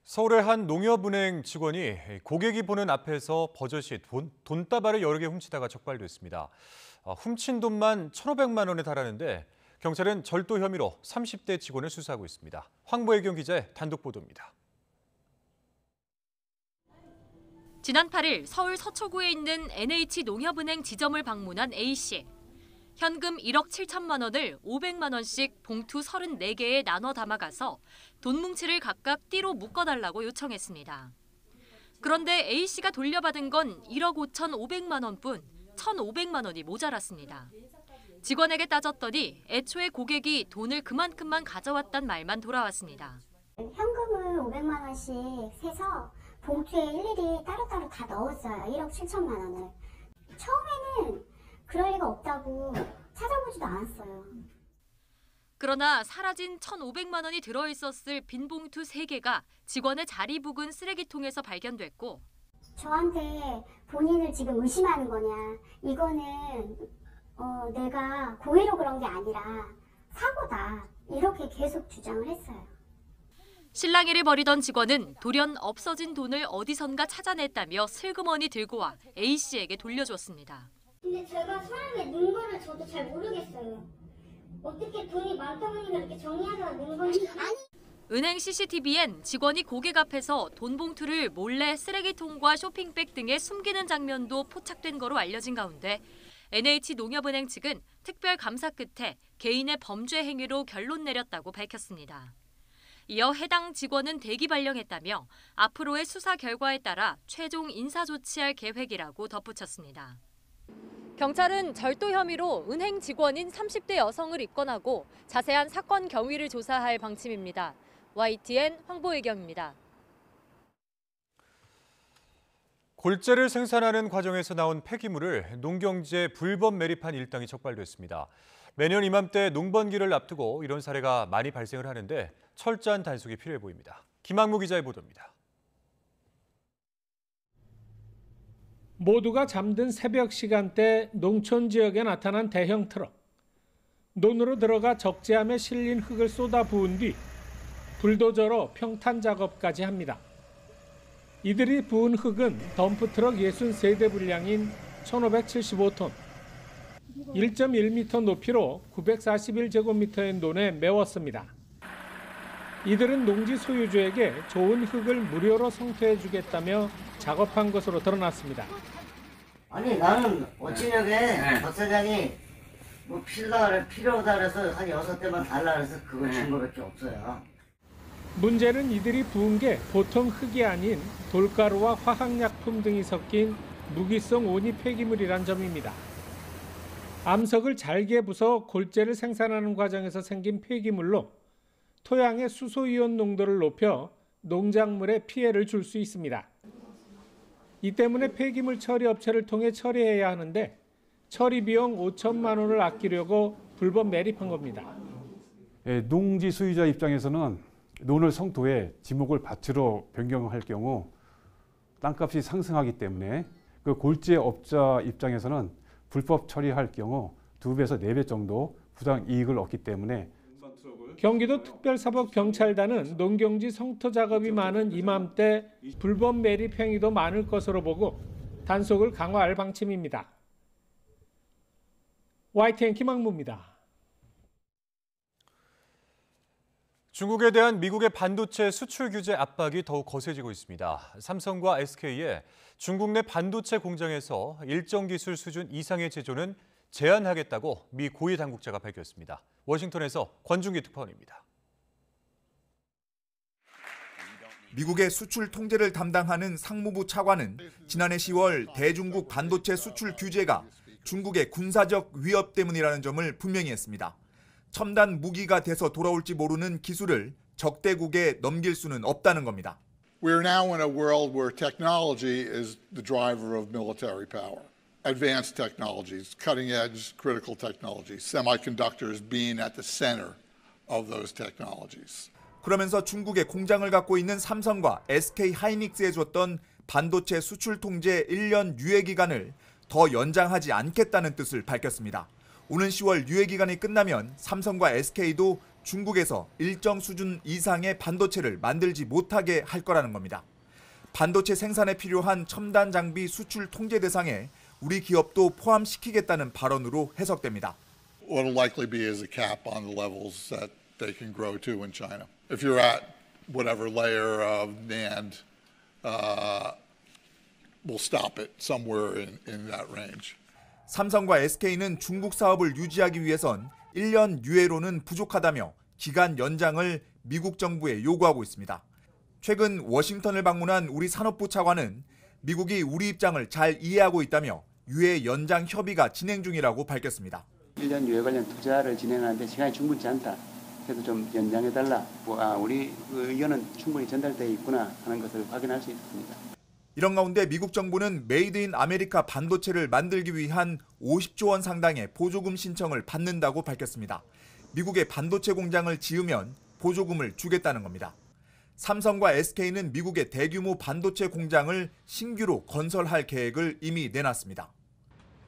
서울의 한 농협은행 직원이 고객이 보는 앞에서 버젓이 돈다발을 여러 개 훔치다가 적발됐습니다. 훔친 돈만 1,500만 원에 달하는데 경찰은 절도 혐의로 30대 직원을 수사하고 있습니다. 황보혜경 기자의 단독 보도입니다. 지난 8일 서울 서초구에 있는 NH농협은행 지점을 방문한 A씨. 현금 1억 7천만 원을 500만 원씩 봉투 34개에 나눠 담아가서 돈 뭉치를 각각 띠로 묶어달라고 요청했습니다. 그런데 A씨가 돌려받은 건 1억 5,500만 원뿐 1,500만 원이 모자랐습니다. 직원에게 따졌더니 애초에 고객이 돈을 그만큼만 가져왔단 말만 돌아왔습니다. 현금을 500만 원씩 세서 봉투에 일일이 따로따로 다 넣었어요. 1억 7천만 원을. 처음에는 그럴 리가 없다고 찾아보지도 않았어요. 그러나 사라진 1,500만 원이 들어있었을 빈 봉투 3개가 직원의 자리 부근 쓰레기통에서 발견됐고 저한테 본인을 지금 의심하는 거냐. 이거는 내가 고의로 그런 게 아니라 사고다. 이렇게 계속 주장을 했어요. 실랑이를 벌이던 직원은 돌연 없어진 돈을 어디선가 찾아냈다며 슬그머니 들고 와 A씨에게 돌려줬습니다. 근데 제가 사람의 넣은 거를 저도 잘 모르겠어요. 어떻게 돈이 많다 보니까 이렇게 정리하다가 넣은 건지. 은행 CCTV엔 직원이 고객 앞에서 돈 봉투를 몰래 쓰레기통과 쇼핑백 등에 숨기는 장면도 포착된 거로 알려진 가운데 NH농협은행 측은 특별 감사 끝에 개인의 범죄 행위로 결론 내렸다고 밝혔습니다. 이어 해당 직원은 대기 발령했다며 앞으로의 수사 결과에 따라 최종 인사 조치할 계획이라고 덧붙였습니다. 경찰은 절도 혐의로 은행 직원인 30대 여성을 입건하고 자세한 사건 경위를 조사할 방침입니다. YTN 황보혜경입니다. 골재를 생산하는 과정에서 나온 폐기물을 농경지에 불법 매립한 일당이 적발됐습니다. 매년 이맘때 농번기를 앞두고 이런 사례가 많이 발생을 하는데 철저한 단속이 필요해 보입니다. 김학무 기자의 보도입니다. 모두가 잠든 새벽 시간대 농촌 지역에 나타난 대형 트럭. 논으로 들어가 적재함에 실린 흙을 쏟아 부은 뒤 불도저로 평탄 작업까지 합니다. 이들이 부은 흙은 덤프트럭 63대 분량인 1,575톤, 1.1m 높이로 941제곱미터의 논에 메웠습니다. 이들은 농지 소유주에게 좋은 흙을 무료로 성토해 주겠다며 작업한 것으로 드러났습니다. 아니 나는 어찌냐게 박 사장이 뭐 필요하다 그래서 한 6대만 달라 그래서 그거 준 거밖에 없어요. 문제는 이들이 부은 게 보통 흙이 아닌 돌가루와 화학약품 등이 섞인 무기성 온이 폐기물이란 점입니다. 암석을 잘게 부숴 골재를 생산하는 과정에서 생긴 폐기물로 토양의 수소이온 농도를 높여 농작물에 피해를 줄 수 있습니다. 이 때문에 폐기물 처리 업체를 통해 처리해야 하는데 처리 비용 5천만 원을 아끼려고 불법 매립한 겁니다. 농지 소유자 입장에서는 논을 성토해 지목을 밭으로 변경할 경우 땅값이 상승하기 때문에 그 골재 업자 입장에서는 불법 처리할 경우 2배에서 4배 정도 부당 이익을 얻기 때문에 경기도 특별사법경찰단은 농경지 성토 작업이 많은 이맘때 불법 매립 행위도 많을 것으로 보고 단속을 강화할 방침입니다. YTN 김학무입니다. 중국에 대한 미국의 반도체 수출 규제 압박이 더욱 거세지고 있습니다. 삼성과 SK의 중국 내 반도체 공장에서 일정 기술 수준 이상의 제조는 제한하겠다고 미 고위 당국자가 밝혔습니다. 워싱턴에서 권중기 특파원입니다. 미국의 수출 통제를 담당하는 상무부 차관은 지난해 10월 대중국 반도체 수출 규제가 중국의 군사적 위협 때문이라는 점을 분명히 했습니다. 첨단 무기가 돼서 돌아올지 모르는 기술을 적대국에 넘길 수는 없다는 겁니다. We're now in a world where technology is the driver of military power. Advanced technologies, cutting-edge critical technologies, semiconductors being at the center of those technologies. 그러면서 중국에 공장을 갖고 있는 삼성과 SK 하이닉스에 줬던 반도체 수출 통제 1년 유예 기간을 더 연장하지 않겠다는 뜻을 밝혔습니다. 오는 10월 유예 기간이 끝나면 삼성과 SK도 중국에서 일정 수준 이상의 반도체를 만들지 못하게 할 거라는 겁니다. 반도체 생산에 필요한 첨단 장비 수출 통제 대상에 우리 기업도 포함시키겠다는 발언으로 해석됩니다. What will likely be is a cap on the levels that they can grow to in China. If you're at whatever layer of NAND, we'll stop it somewhere in that range. 삼성과 SK는 중국 사업을 유지하기 위해선 1년 유예로는 부족하다며 기간 연장을 미국 정부에 요구하고 있습니다. 최근 워싱턴을 방문한 우리 산업부 차관은 미국이 우리 입장을 잘 이해하고 있다며 유예 연장 협의가 진행 중이라고 밝혔습니다. 1년 유예 관련 투자를 진행하는데 시간이 충분치 않다. 그래서 좀 연장해달라. 우리 의견은 충분히 전달되어 있구나 하는 것을 확인할 수 있습니다. 이런 가운데 미국 정부는 메이드 인 아메리카 반도체를 만들기 위한 50조 원 상당의 보조금 신청을 받는다고 밝혔습니다. 미국에 반도체 공장을 지으면 보조금을 주겠다는 겁니다. 삼성과 SK는 미국의 대규모 반도체 공장을 신규로 건설할 계획을 이미 내놨습니다.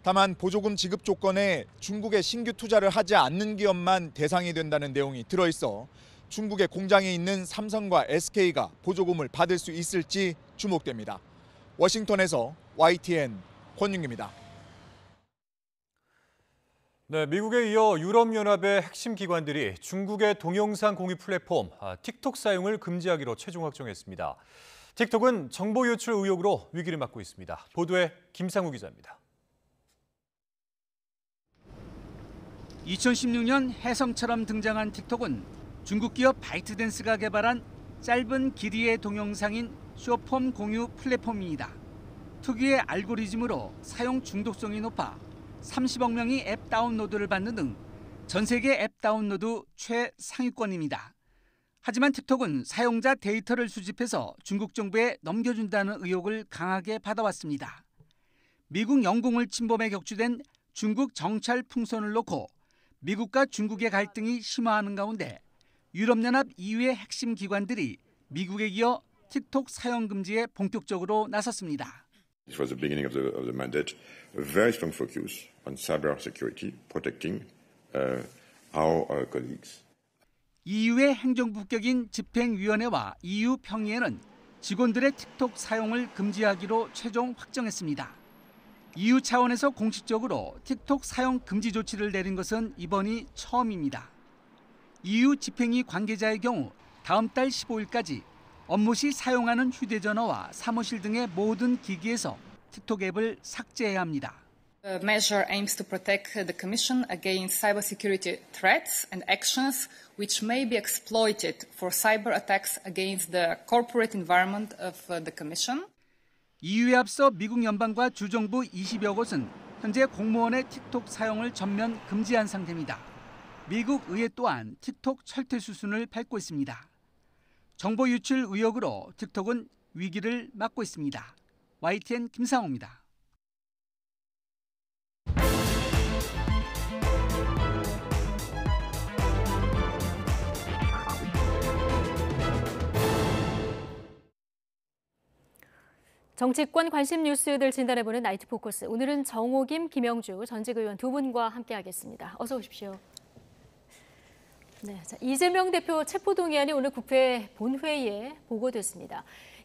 다만 보조금 지급 조건에 중국에 신규 투자를 하지 않는 기업만 대상이 된다는 내용이 들어있어 중국의 공장에 있는 삼성과 SK가 보조금을 받을 수 있을지 주목됩니다. 워싱턴에서 YTN 권윤기입니다. 네, 미국에 이어 유럽연합의 핵심 기관들이 중국의 동영상 공유 플랫폼 틱톡 사용을 금지하기로 최종 확정했습니다. 틱톡은 정보 유출 의혹으로 위기를 맞고 있습니다. 보도에 김상우 기자입니다. 2016년 혜성처럼 등장한 틱톡은 중국 기업 바이트댄스가 개발한 짧은 길이의 동영상인 쇼폼 공유 플랫폼입니다. 특유의 알고리즘으로 사용 중독성이 높아 30억 명이 앱 다운로드를 받는 등 전 세계 앱 다운로드 최상위권입니다. 하지만 틱톡은 사용자 데이터를 수집해서 중국 정부에 넘겨준다는 의혹을 강하게 받아왔습니다. 미국 영공을 침범해 격추된 중국 정찰 풍선을 놓고 미국과 중국의 갈등이 심화하는 가운데 유럽연합 EU의 핵심 기관들이 미국에 이어 틱톡 사용 금지에 본격적으로 나섰습니다. It was the beginning of the mandate, a very strong focus on cyber security, protecting our colleagues. EU의 행정부격인 집행위원회와 EU 평의회는 직원들의 틱톡 사용을 금지하기로 최종 확정했습니다. EU 차원에서 공식적으로 틱톡 사용 금지 조치를 내린 것은 이번이 처음입니다. EU 집행위 관계자의 경우 다음 달 15일까지 업무 시 사용하는 휴대전화와 사무실 등의 모든 기기에서 틱톡 앱을 삭제해야 합니다. The measure aims to protect the Commission against cybersecurity threats and actions which may be exploited for cyber attacks against the corporate environment of the Commission. EU에 앞서 미국 연방과 주정부 20여 곳은 현재 공무원의 틱톡 사용을 전면 금지한 상태입니다. 미국 의회 또한 틱톡 철퇴 수순을 밟고 있습니다. 정보 유출 의혹으로 틱톡은 위기를 맞고 있습니다. YTN 김상호입니다. 정치권 관심 뉴스들 진단해보는 나이트 포커스. 오늘은 정호김, 김영주 전직 의원 두 분과 함께하겠습니다. 어서 오십시오. 네, 자, 이재명 대표 체포동의안이 오늘 국회 본회의에 보고됐습니다.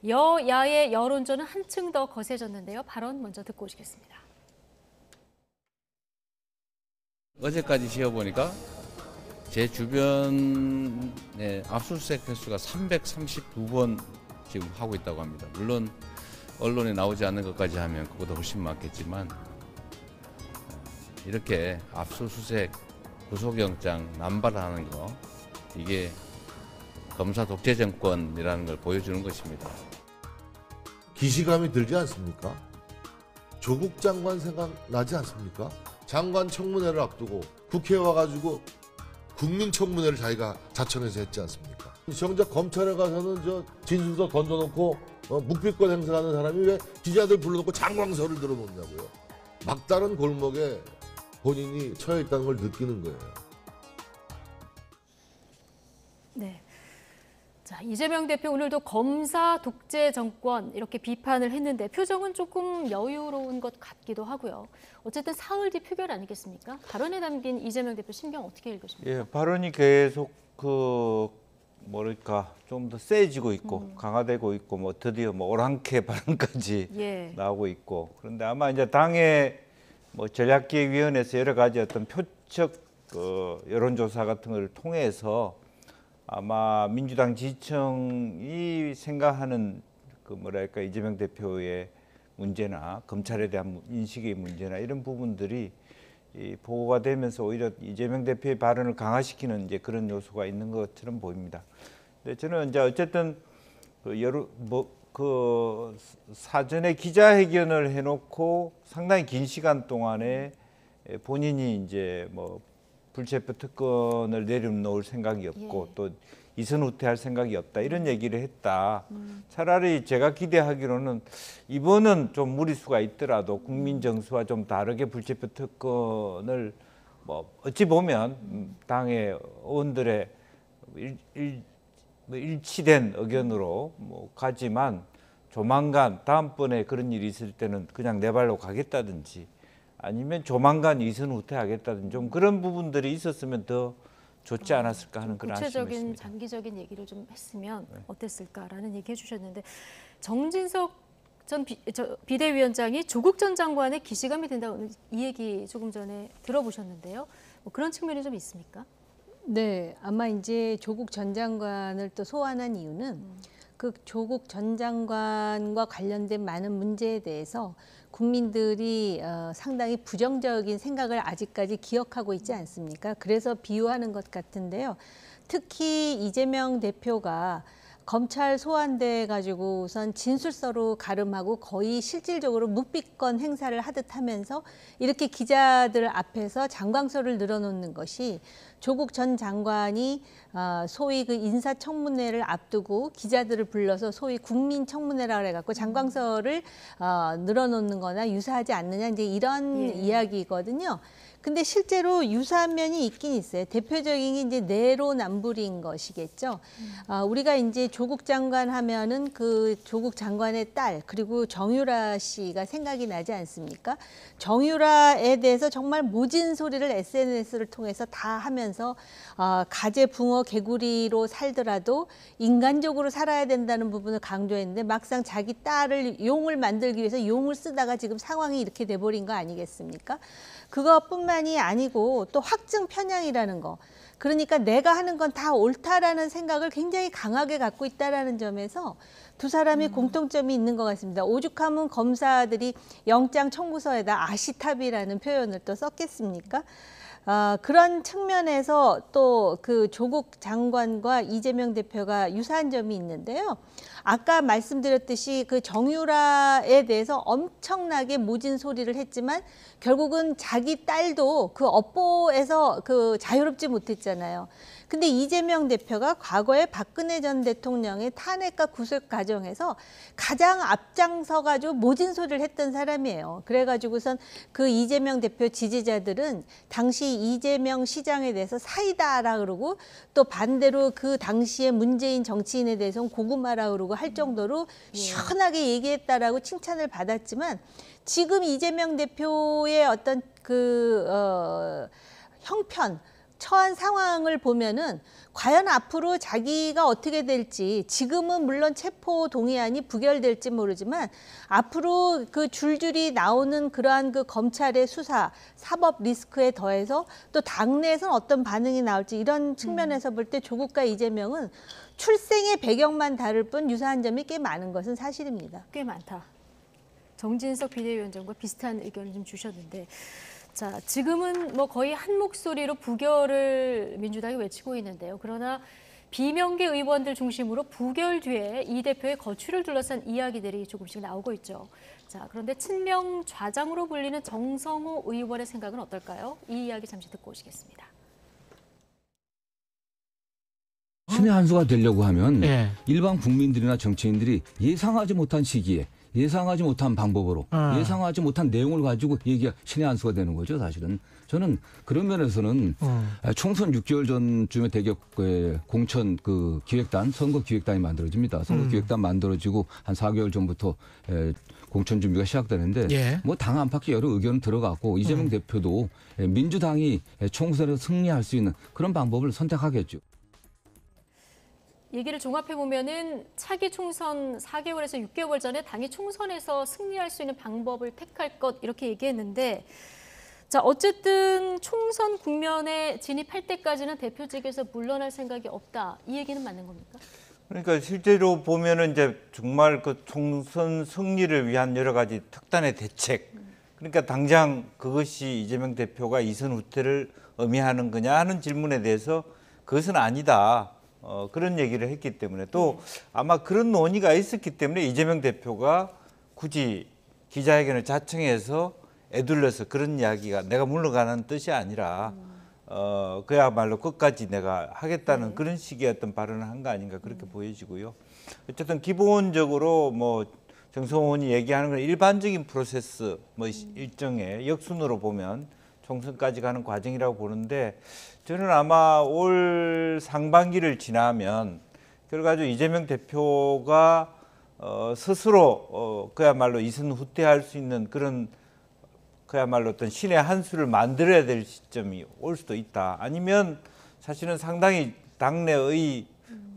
여야의 여론전은 한층 더 거세졌는데요. 발언 먼저 듣고 오시겠습니다. 어제까지 지어보니까 제 주변에 압수수색 횟수가 332번 지금 하고 있다고 합니다. 물론 언론에 나오지 않는 것까지 하면 그보다 훨씬 많겠지만 이렇게 압수수색, 구속영장 남발하는 거 이게 검사 독재 정권이라는 걸 보여주는 것입니다. 기시감이 들지 않습니까? 조국 장관 생각나지 않습니까? 장관 청문회를 앞두고 국회에 와가지고 국민청문회를 자기가 자청해서 했지 않습니까? 정작 검찰에 가서는 저 진술서 던져놓고 묵비권 행사하는 사람이 왜 기자들 불러놓고 장광설을 들어놓냐고요. 막다른 골목에 본인이 처해 있다는 걸 느끼는 거예요. 네. 자, 이재명 대표 오늘도 검사 독재 정권 이렇게 비판을 했는데 표정은 조금 여유로운 것 같기도 하고요. 어쨌든 사흘 뒤 표결 아니겠습니까? 발언에 담긴 이재명 대표 심경 어떻게 읽으십니까? 예, 발언이 계속 좀 더 세지고 있고 강화되고 있고 뭐 드디어 뭐 오랑캐 발언까지 나오고 있고 그런데 아마 이제 당의 뭐 전략기획위원회에서 여러 가지 어떤 표적 여론조사 같은 걸 통해서 아마 민주당 지지층이 생각하는 이재명 대표의 문제나 검찰에 대한 인식의 문제나 이런 부분들이 보고가 되면서 오히려 이재명 대표의 발언을 강화시키는 이제 그런 요소가 있는 것처럼 보입니다. 근데 저는 이제 어쨌든 사전에 기자회견을 해놓고 상당히 긴 시간 동안에 본인이 이제 뭐 불체포 특권을 내려놓을 생각이 없고 또 이선 후퇴할 생각이 없다 이런 얘기를 했다. 차라리 제가 기대하기로는 이번은 좀 무리수가 있더라도 국민 정서와 좀 다르게 불체포 특권을 뭐 어찌 보면 당의 의원들의 일치된 의견으로 뭐 가지만 조만간 다음번에 그런 일이 있을 때는 그냥 내 발로 가겠다든지 아니면 조만간 이선 후퇴하겠다든지 좀 그런 부분들이 있었으면 더 좋지 않았을까 하는 그런 아쉬움이 구체적인 있습니다. 장기적인 얘기를 좀 했으면 어땠을까라는 얘기 해주셨는데 정진석 전 비대위원장이 조국 전 장관의 기시감이 된다는 이 얘기 조금 전에 들어보셨는데요. 뭐 그런 측면이 좀 있습니까? 네, 아마 이제 조국 전 장관을 또 소환한 이유는 그 조국 전 장관과 관련된 많은 문제에 대해서 국민들이 상당히 부정적인 생각을 아직까지 기억하고 있지 않습니까? 그래서 비유하는 것 같은데요. 특히 이재명 대표가 검찰 소환돼 가지고 우선 진술서로 가름하고 거의 실질적으로 묵비권 행사를 하듯 하면서 이렇게 기자들 앞에서 장광소를 늘어놓는 것이 조국 전 장관이 소위 그 인사청문회를 앞두고 기자들을 불러서 소위 국민청문회라 그래갖고 장광소를 늘어놓는 거나 유사하지 않느냐 이제 이런 이야기거든요. 근데 실제로 유사한 면이 있긴 있어요. 대표적인 게 이제 내로남불인 것이겠죠. 우리가 이제 조국 장관 하면은 그 조국 장관의 딸 그리고 정유라 씨가 생각이 나지 않습니까? 정유라에 대해서 정말 모진 소리를 SNS를 통해서 다 하면서 가재 붕어 개구리로 살더라도 인간적으로 살아야 된다는 부분을 강조했는데 막상 자기 딸을 용을 만들기 위해서 용을 쓰다가 지금 상황이 이렇게 돼버린 거 아니겠습니까? 그것뿐만이 아니고 또 확증 편향이라는 거. 그러니까 내가 하는 건 다 옳다라는 생각을 굉장히 강하게 갖고 있다라는 점에서 두 사람이 공통점이 있는 것 같습니다. 오죽하면 검사들이 영장 청구서에다 아시탑이라는 표현을 또 썼겠습니까? 그런 측면에서 또 그 조국 장관과 이재명 대표가 유사한 점이 있는데요. 아까 말씀드렸듯이 그 정유라에 대해서 엄청나게 모진 소리를 했지만 결국은 자기 딸도 그 업보에서 그 자유롭지 못했잖아요. 근데 이재명 대표가 과거에 박근혜 전 대통령의 탄핵과 구속 과정에서 가장 앞장서가지고 모진 소리를 했던 사람이에요. 그래가지고선 그 이재명 대표 지지자들은 당시 이재명 시장에 대해서 사이다라 그러고 또 반대로 그 당시에 문재인 정치인에 대해서는 고구마라 그러고 할 정도로 시원하게 얘기했다라고 칭찬을 받았지만 지금 이재명 대표의 어떤 그 형편 처한 상황을 보면은 과연 앞으로 자기가 어떻게 될지 지금은 물론 체포 동의안이 부결될지 모르지만 앞으로 그 줄줄이 나오는 그러한 그 검찰의 수사 사법 리스크에 더해서 또 당내에서는 어떤 반응이 나올지 이런 측면에서 볼 때 조국과 이재명은 출생의 배경만 다를 뿐 유사한 점이 꽤 많은 것은 사실입니다. 꽤 많다. 정진석 비대위원장과 비슷한 의견을 좀 주셨는데 자, 지금은 뭐 거의 한 목소리로 부결을 민주당이 외치고 있는데요. 그러나 비명계 의원들 중심으로 부결 뒤에 이 대표의 거취를 둘러싼 이야기들이 조금씩 나오고 있죠. 자, 그런데 친명 좌장으로 불리는 정성호 의원의 생각은 어떨까요? 이 이야기 잠시 듣고 오시겠습니다. 신의 한 수가 되려고 하면 일반 국민들이나 정치인들이 예상하지 못한 시기에 예상하지 못한 방법으로 예상하지 못한 내용을 가지고 얘기가 신의 한 수가 되는 거죠. 사실은 저는 그런 면에서는 총선 6개월 전쯤에 대개 공천 그 기획단 선거 기획단이 만들어집니다. 선거 기획단 만들어지고 한 4개월 전부터 공천 준비가 시작되는데 뭐 당 안팎의 여러 의견은 들어갔고 이재명 대표도 민주당이 총선에서 승리할 수 있는 그런 방법을 선택하겠죠. 얘기를 종합해 보면은 차기 총선 4개월에서 6개월 전에 당이 총선에서 승리할 수 있는 방법을 택할 것 이렇게 얘기했는데 자, 어쨌든 총선 국면에 진입할 때까지는 대표직에서 물러날 생각이 없다. 이 얘기는 맞는 겁니까? 그러니까 실제로 보면은 이제 정말 그 총선 승리를 위한 여러 가지 특단의 대책. 그러니까 당장 그것이 이재명 대표가 이선 후퇴를 의미하는 거냐 하는 질문에 대해서 그것은 아니다. 그런 얘기를 했기 때문에 또 아마 그런 논의가 있었기 때문에 이재명 대표가 굳이 기자회견을 자청해서 애둘러서 그런 이야기가 내가 물러가는 뜻이 아니라 그야말로 끝까지 내가 하겠다는 그런 식의 어떤 발언을 한 거 아닌가 그렇게 보여지고요. 어쨌든 기본적으로 뭐 정성호 의원이 얘기하는 건 일반적인 프로세스 뭐 일정의 역순으로 보면 총선까지 가는 과정이라고 보는데 저는 아마 올 상반기를 지나면 그래가지고 이재명 대표가 스스로 그야말로 이선 후퇴할 수 있는 그런 그야말로 어떤 신의 한 수를 만들어야 될 시점이 올 수도 있다. 아니면 사실은 상당히 당내의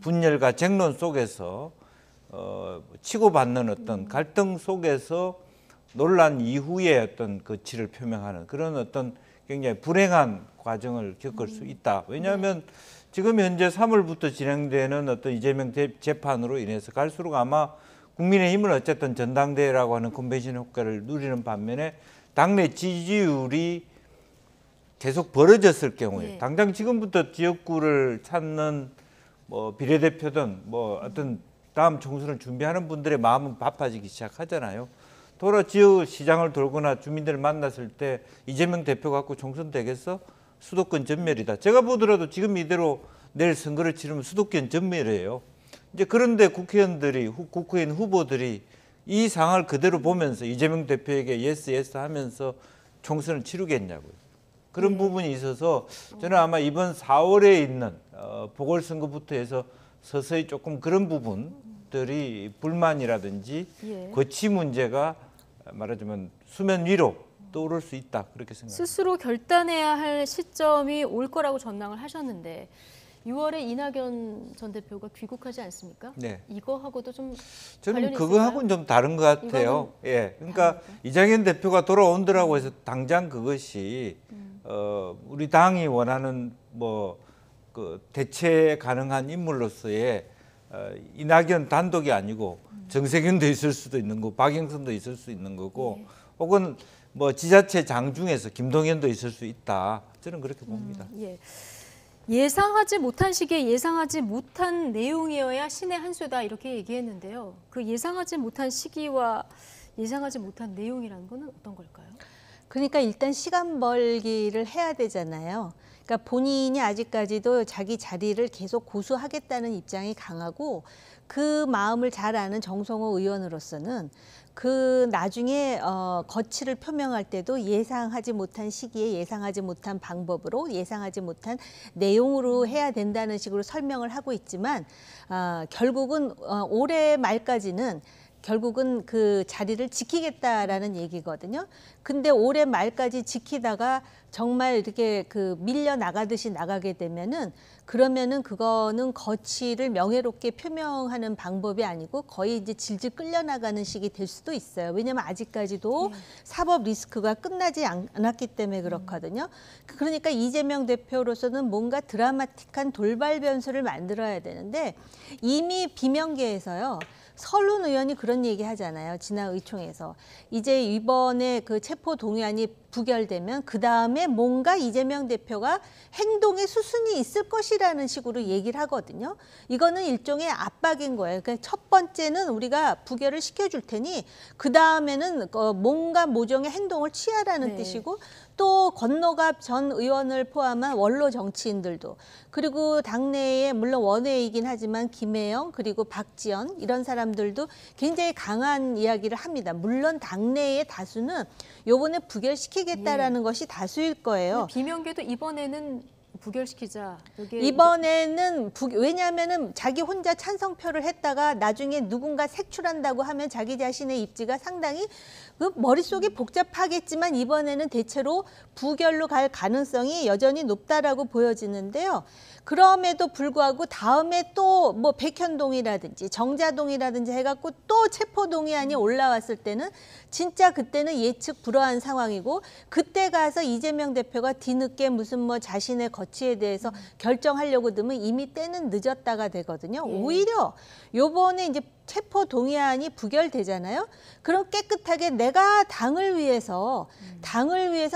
분열과 쟁론 속에서 치고받는 어떤 갈등 속에서 논란 이후에 어떤 거취를 표명하는 그런 어떤 굉장히 불행한 과정을 겪을 수 있다. 왜냐하면 지금 현재 3월부터 진행되는 어떤 이재명 재판으로 인해서 갈수록 아마 국민의힘은 어쨌든 전당대회라고 하는 컨벤션 효과를 누리는 반면에 당내 지지율이 계속 벌어졌을 경우에 당장 지금부터 지역구를 찾는 뭐 비례대표든 뭐 어떤 다음 총선을 준비하는 분들의 마음은 바빠지기 시작하잖아요. 돌아 지역 시장을 돌거나 주민들을 만났을 때 이재명 대표 갖고 총선 되겠어? 수도권 전멸이다. 제가 보더라도 지금 이대로 내일 선거를 치르면 수도권 전멸이에요. 이제 그런데 국회의원 후보들이 이 상황을 그대로 보면서 이재명 대표에게 예스 하면서 총선을 치르겠냐고요. 그런 부분이 있어서 저는 아마 이번 4월에 있는 보궐선거부터 해서 서서히 조금 그런 부분들이 불만이라든지 거취 문제가 말하자면 수면 위로 떠오를 수 있다 그렇게 생각합니다. 스스로 결단해야 할 시점이 올 거라고 전망을 하셨는데 6월에 이낙연 전 대표가 귀국하지 않습니까? 네. 이거하고도 좀 저는 그거하고는 좀 다른 것 같아요. 예, 그러니까 다릅니까? 이낙연 대표가 돌아온다라고 해서 당장 그것이 우리 당이 원하는 뭐 그 대체 가능한 인물로서의 이낙연 단독이 아니고 정세균도 있을 수도 있는 거고 박영선도 있을 수 있는 거고 혹은 뭐 지자체 장 중에서 김동연도 있을 수 있다. 저는 그렇게 봅니다. 예상하지 못한 시기에 예상하지 못한 내용이어야 신의 한 수다 이렇게 얘기했는데요. 그 예상하지 못한 시기와 예상하지 못한 내용이라는 거는 어떤 걸까요? 그러니까 일단 시간 벌기를 해야 되잖아요. 그러니까 본인이 아직까지도 자기 자리를 계속 고수하겠다는 입장이 강하고 그 마음을 잘 아는 정성호 의원으로서는 그 나중에 거취를 표명할 때도 예상하지 못한 시기에 예상하지 못한 방법으로 예상하지 못한 내용으로 해야 된다는 식으로 설명을 하고 있지만 결국은 올해 말까지는 결국은 그 자리를 지키겠다라는 얘기거든요. 근데 올해 말까지 지키다가 정말 이렇게 그 밀려 나가듯이 나가게 되면은 그러면은 그거는 거취를 명예롭게 표명하는 방법이 아니고 거의 이제 질질 끌려나가는 식이 될 수도 있어요. 왜냐하면 아직까지도 사법 리스크가 끝나지 않았기 때문에 그렇거든요. 그러니까 이재명 대표로서는 뭔가 드라마틱한 돌발 변수를 만들어야 되는데 이미 비명계에서요. 설훈 의원이 그런 얘기 하잖아요. 지난 의총에서. 이제 이번에 그 체포동의안이 부결되면 그다음에 뭔가 이재명 대표가 행동의 수순이 있을 것이라는 식으로 얘기를 하거든요. 이거는 일종의 압박인 거예요. 그러니까 첫 번째는 우리가 부결을 시켜줄 테니 그다음에는 뭔가 모종의 행동을 취하라는 뜻이고 또 권노갑 전 의원을 포함한 원로 정치인들도 그리고 당내에 물론 원외이긴 하지만 김혜영 그리고 박지원 이런 사람들도 굉장히 강한 이야기를 합니다. 물론 당내의 다수는 요번에 부결시키겠다라는 것이 다수일 거예요. 비명계도 이번에는 부결시키자. 이번에는 왜냐하면은 자기 혼자 찬성표를 했다가 나중에 누군가 색출한다고 하면 자기 자신의 입지가 상당히 그 머릿속이 복잡하겠지만 이번에는 대체로 부결로 갈 가능성이 여전히 높다라고 보여지는데요. 그럼에도 불구하고 다음에 또 뭐 백현동이라든지 정자동이라든지 해갖고 또 체포동의안이 올라왔을 때는 진짜 그때는 예측 불허한 상황이고 그때 가서 이재명 대표가 뒤늦게 무슨 뭐 자신의 거취에 대해서 결정하려고 들면 이미 때는 늦었다가 되거든요. 오히려 요번에 이제 체포 동의안이 부결되잖아요. 그럼 깨끗하게 내가 당을 위해서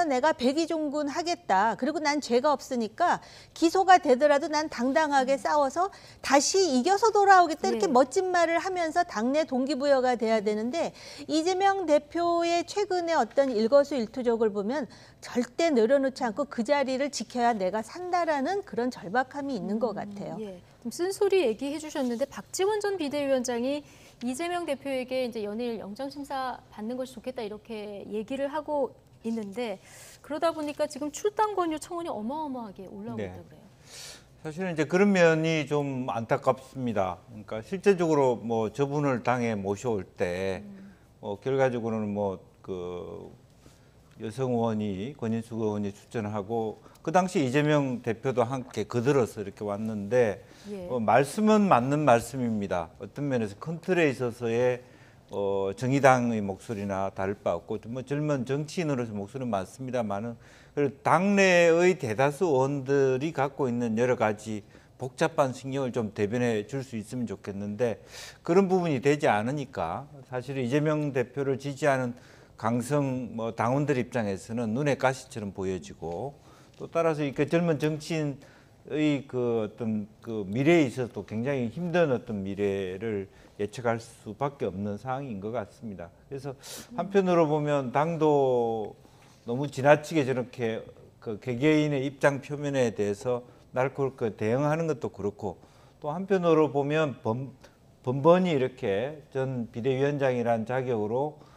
내가 백의종군 하겠다. 그리고 난 죄가 없으니까 기소가 되더라도 난 당당하게 싸워서 다시 이겨서 돌아오겠다. 이렇게 멋진 말을 하면서 당내 동기부여가 돼야 되는데 이재명 대표의 최근에 어떤 일거수일투족을 보면 절대 내려놓지 않고 그 자리를 지켜야 내가 산다라는 그런 절박함이 있는 것 같아요. 예. 좀 쓴소리 얘기해 주셨는데 박지원 전 비대위원장이 이재명 대표에게 이제 연일 영장심사 받는 것이 좋겠다 이렇게 얘기를 하고 있는데 그러다 보니까 지금 출당 권유 청원이 어마어마하게 올라오고 있다고 그래요. 사실은 이제 그런 면이 좀 안타깝습니다. 그러니까 실제적으로 뭐 저분을 당에 모셔올 때 결과적으로는 뭐 그 여성 의원이 권인숙 의원이 추천하고 그 당시 이재명 대표도 함께 거들어서 이렇게 왔는데 말씀은 맞는 말씀입니다. 어떤 면에서 큰 틀에 있어서의 정의당의 목소리나 다를 바 없고 뭐 젊은 정치인으로서 목소리는 많습니다만은 당내의 대다수 의원들이 갖고 있는 여러 가지 복잡한 신경을 좀 대변해 줄 수 있으면 좋겠는데 그런 부분이 되지 않으니까 사실 이재명 대표를 지지하는 강성 뭐 당원들 입장에서는 눈에 가시처럼 보여지고 또 따라서 이 젊은 정치인의 그 어떤 그 미래에 있어서도 굉장히 힘든 어떤 미래를 예측할 수밖에 없는 상황인 것 같습니다. 그래서 한편으로 보면 당도 너무 지나치게 저렇게 그 개개인의 입장 표면에 대해서 날카롭게 대응하는 것도 그렇고 또 한편으로 보면 번번이 이렇게 전 비대위원장이라는 자격으로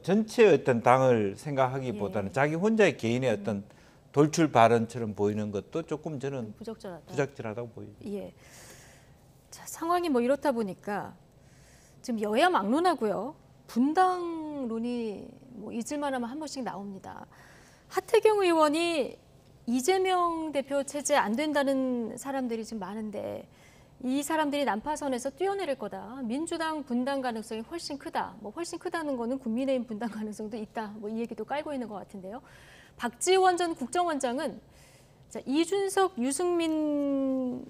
전체 어떤 당을 생각하기보다는 자기 혼자의 개인의 어떤 돌출 발언처럼 보이는 것도 조금 저는 부적절하다고 보입니다. 예. 자, 상황이 뭐 이렇다 보니까 지금 여야 막론하고요. 분당론이 뭐 잊을만하면 한 번씩 나옵니다. 하태경 의원이 이재명 대표 체제 안 된다는 사람들이 지금 많은데 이 사람들이 난파선에서 뛰어내릴 거다. 민주당 분당 가능성이 훨씬 크다. 뭐 훨씬 크다는 거는 국민의힘 분당 가능성도 있다. 뭐 이 얘기도 깔고 있는 것 같은데요. 박지원 전 국정원장은 자, 이준석, 유승민에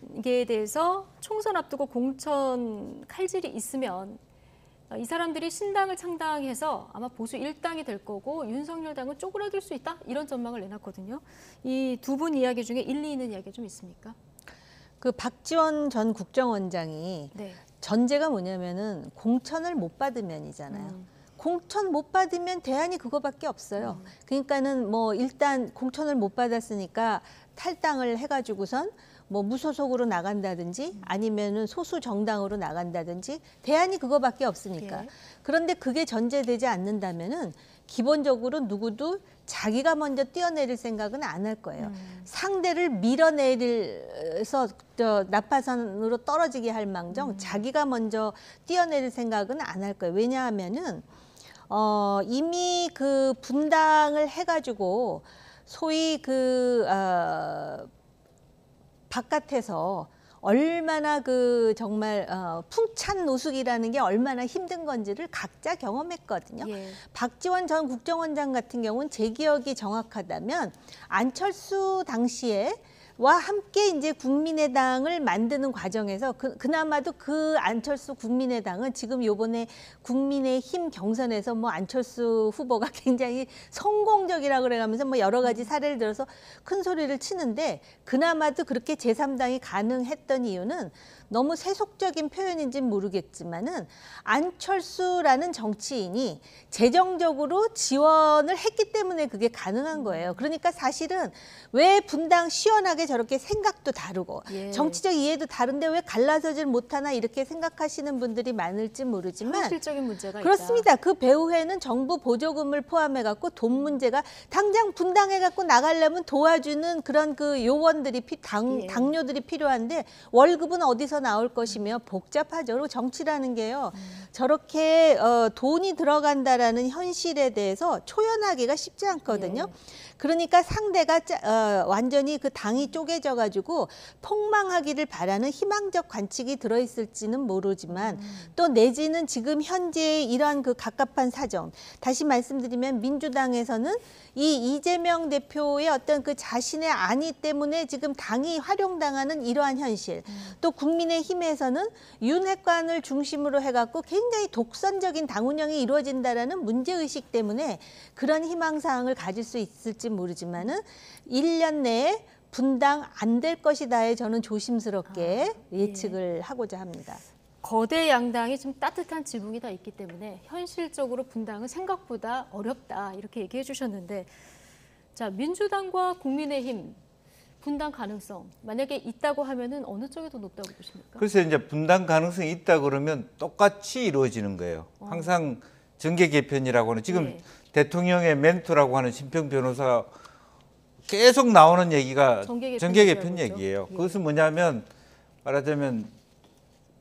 대해서 총선 앞두고 공천 칼질이 있으면 이 사람들이 신당을 창당해서 아마 보수 1당이 될 거고 윤석열 당은 쪼그라들 수 있다. 이런 전망을 내놨거든요. 이 두 분 이야기 중에 일리 있는 이야기 좀 있습니까? 그 박지원 전 국정원장이 전제가 뭐냐면은 공천을 못 받으면이잖아요. 공천 못 받으면 대안이 그거밖에 없어요. 그러니까는 뭐 일단 공천을 못 받았으니까 탈당을 해가지고선 뭐 무소속으로 나간다든지 아니면은 소수 정당으로 나간다든지 대안이 그거밖에 없으니까. 그런데 그게 전제되지 않는다면은 기본적으로 누구도 자기가 먼저 뛰어내릴 생각은 안 할 거예요. 상대를 밀어내려서 나파선으로 떨어지게 할 망정 자기가 먼저 뛰어내릴 생각은 안 할 거예요. 왜냐하면은 이미 그 분당을 해가지고 소위 그 바깥에서 얼마나 그 정말 풍찬 노숙이라는 게 얼마나 힘든 건지를 각자 경험했거든요. 박지원 전 국정원장 같은 경우는 제 기억이 정확하다면 안철수 당시에 와 함께 이제 국민의당을 만드는 과정에서 그나마도 그 안철수 국민의당은 지금 요번에 국민의힘 경선에서 뭐 안철수 후보가 굉장히 성공적이라고 그래가면서 뭐 여러 가지 사례를 들어서 큰 소리를 치는데 그나마도 그렇게 제3당이 가능했던 이유는 너무 세속적인 표현인지는 모르겠지만은 안철수라는 정치인이 재정적으로 지원을 했기 때문에 그게 가능한 거예요. 그러니까 사실은 왜 분당 시원하게 저렇게 생각도 다르고 정치적 이해도 다른데 왜 갈라서질 못하나 이렇게 생각하시는 분들이 많을지 모르지만 현실적인 문제가 그렇습니다. 그 배후에는 정부 보조금을 포함해갖고 돈 문제가 당장 분당해갖고 나가려면 도와주는 그런 그 요원들이 당뇨들이 필요한데 월급은 어디서 나올 것이며 복잡하죠. 그리고 정치라는 게요. 저렇게 돈이 들어간다라는 현실에 대해서 초연하기가 쉽지 않거든요. 그러니까 상대가 완전히 그 당이 쪼개져 가지고 폭망하기를 바라는 희망적 관측이 들어있을지는 모르지만 또 내지는 지금 현재의 이러한 그 갑갑한 사정, 다시 말씀드리면 민주당에서는 이 이재명 대표의 어떤 그 자신의 안위 때문에 지금 당이 활용당하는 이러한 현실, 또 국민의힘에서는 윤핵관을 중심으로 해갖고 굉장히 독선적인 당 운영이 이루어진다라는 문제의식 때문에 그런 희망사항을 가질 수 있을지 모르지만은 1년 내에 분당 안 될 것이다에 저는 조심스럽게 예측을 하고자 합니다. 거대 양당이 좀 따뜻한 지붕이 다 있기 때문에 현실적으로 분당은 생각보다 어렵다 이렇게 얘기해 주셨는데, 자, 민주당과 국민의힘 분당 가능성 만약에 있다고 하면은 어느 쪽이 더 높다고 보십니까? 글쎄 이제 분당 가능성이 있다 그러면 똑같이 이루어지는 거예요. 항상 정계 개편이라고 하는 지금 대통령의 멘토라고 하는 심평 변호사 계속 나오는 얘기가 정계 개편 얘기예요. 그것은 뭐냐면 말하자면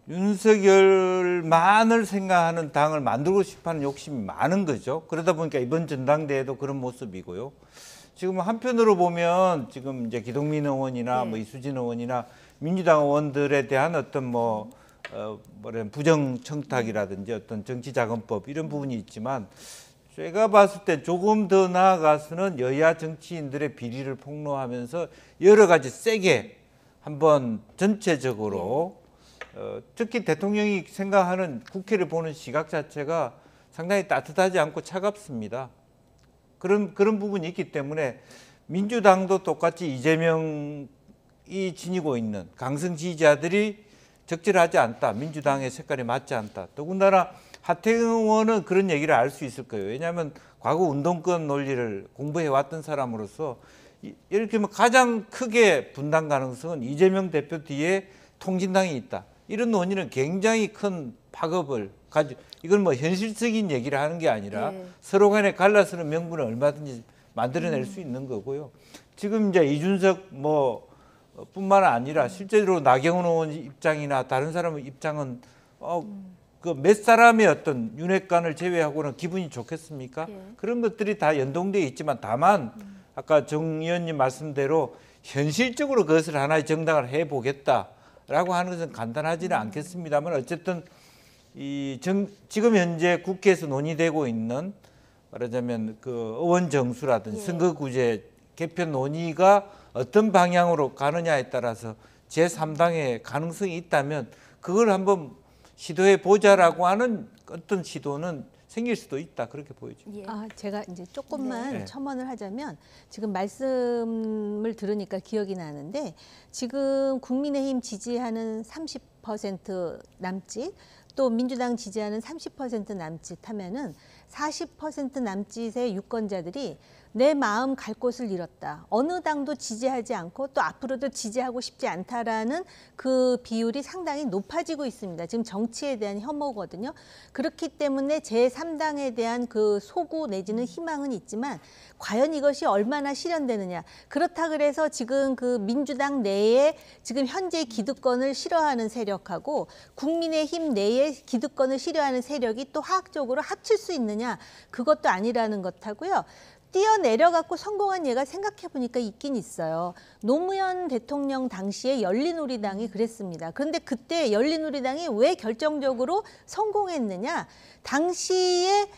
윤석열만을 생각하는 당을 만들고 싶어하는 욕심이 많은 거죠. 그러다 보니까 이번 전당대회도 그런 모습이고요. 지금 한편으로 보면 지금 이제 기동민 의원이나 뭐 이수진 의원이나 민주당 의원들에 대한 어떤 부정 청탁이라든지 어떤 정치자금법 이런 부분이 있지만, 제가 봤을 때 조금 더 나아가서는 여야 정치인들의 비리를 폭로하면서 여러 가지 세게 한번 전체적으로 특히 대통령이 생각하는 국회를 보는 시각 자체가 상당히 따뜻하지 않고 차갑습니다. 그런 부분이 있기 때문에 민주당도 똑같이 이재명이 지니고 있는 강성 지지자들이 적절하지 않다. 민주당의 색깔이 맞지 않다. 더군다나 하태경 의원은 그런 얘기를 알 수 있을 거예요. 왜냐하면 과거 운동권 논리를 공부해왔던 사람으로서 이렇게 가장 크게 분당 가능성은 이재명 대표 뒤에 통진당이 있다. 이런 논의는 굉장히 큰 파급을 가지고, 이건 뭐 현실적인 얘기를 하는 게 아니라 서로 간에 갈라서는 명분을 얼마든지 만들어낼 수 있는 거고요. 지금 이제 이준석 뿐만 아니라 실제로 나경원 의원 입장이나 다른 사람의 입장은 그 몇 사람의 어떤 윤핵관을 제외하고는 기분이 좋겠습니까? 그런 것들이 다 연동되어 있지만 다만 아까 정 의원님 말씀대로 현실적으로 그것을 하나의 정당을 해보겠다라고 하는 것은 간단하지는 않겠습니다만 어쨌든 지금 현재 국회에서 논의되고 있는 말하자면 그 의원 정수라든지 선거구제 개편 논의가 어떤 방향으로 가느냐에 따라서 제3당의 가능성이 있다면 그걸 한번 시도해 보자라고 하는 어떤 시도는 생길 수도 있다, 그렇게 보이죠. 제가 이제 조금만 첨언을 하자면 지금 말씀을 들으니까 기억이 나는데, 지금 국민의힘 지지하는 30% 남짓, 또 민주당 지지하는 30% 남짓 하면은 40% 남짓의 유권자들이 내 마음 갈 곳을 잃었다. 어느 당도 지지하지 않고 또 앞으로도 지지하고 싶지 않다라는 그 비율이 상당히 높아지고 있습니다. 지금 정치에 대한 혐오거든요. 그렇기 때문에 제3당에 대한 그 소구 내지는 희망은 있지만 과연 이것이 얼마나 실현되느냐. 그렇다 그래서 지금 그 민주당 내에 지금 현재 기득권을 싫어하는 세력하고 국민의힘 내에 기득권을 싫어하는 세력이 또 화학적으로 합칠 수 있느냐. 그것도 아니라는 것하고요. 뛰어내려갖고 성공한 예가 생각해보니까 있긴 있어요. 노무현 대통령 당시에 열린우리당이 그랬습니다. 그런데 그때 열린우리당이 왜 결정적으로 성공했느냐. 당시에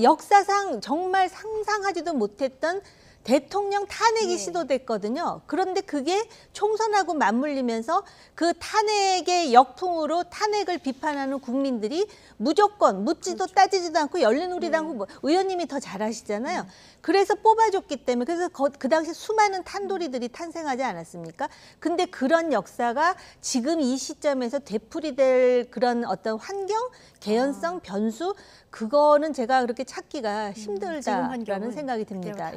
역사상 정말 상상하지도 못했던 대통령 탄핵이 시도됐거든요. 그런데 그게 총선하고 맞물리면서 그 탄핵의 역풍으로 탄핵을 비판하는 국민들이 무조건 묻지도 따지지도 않고 열린우리당 후보, 의원님이 더 잘하시잖아요. 그래서 뽑아줬기 때문에, 그래서 그 당시 수많은 탄도리들이 탄생하지 않았습니까? 근데 그런 역사가 지금 이 시점에서 되풀이될 그런 어떤 환경, 개연성, 변수, 그거는 제가 그렇게 찾기가 힘들다라는 생각이 듭니다.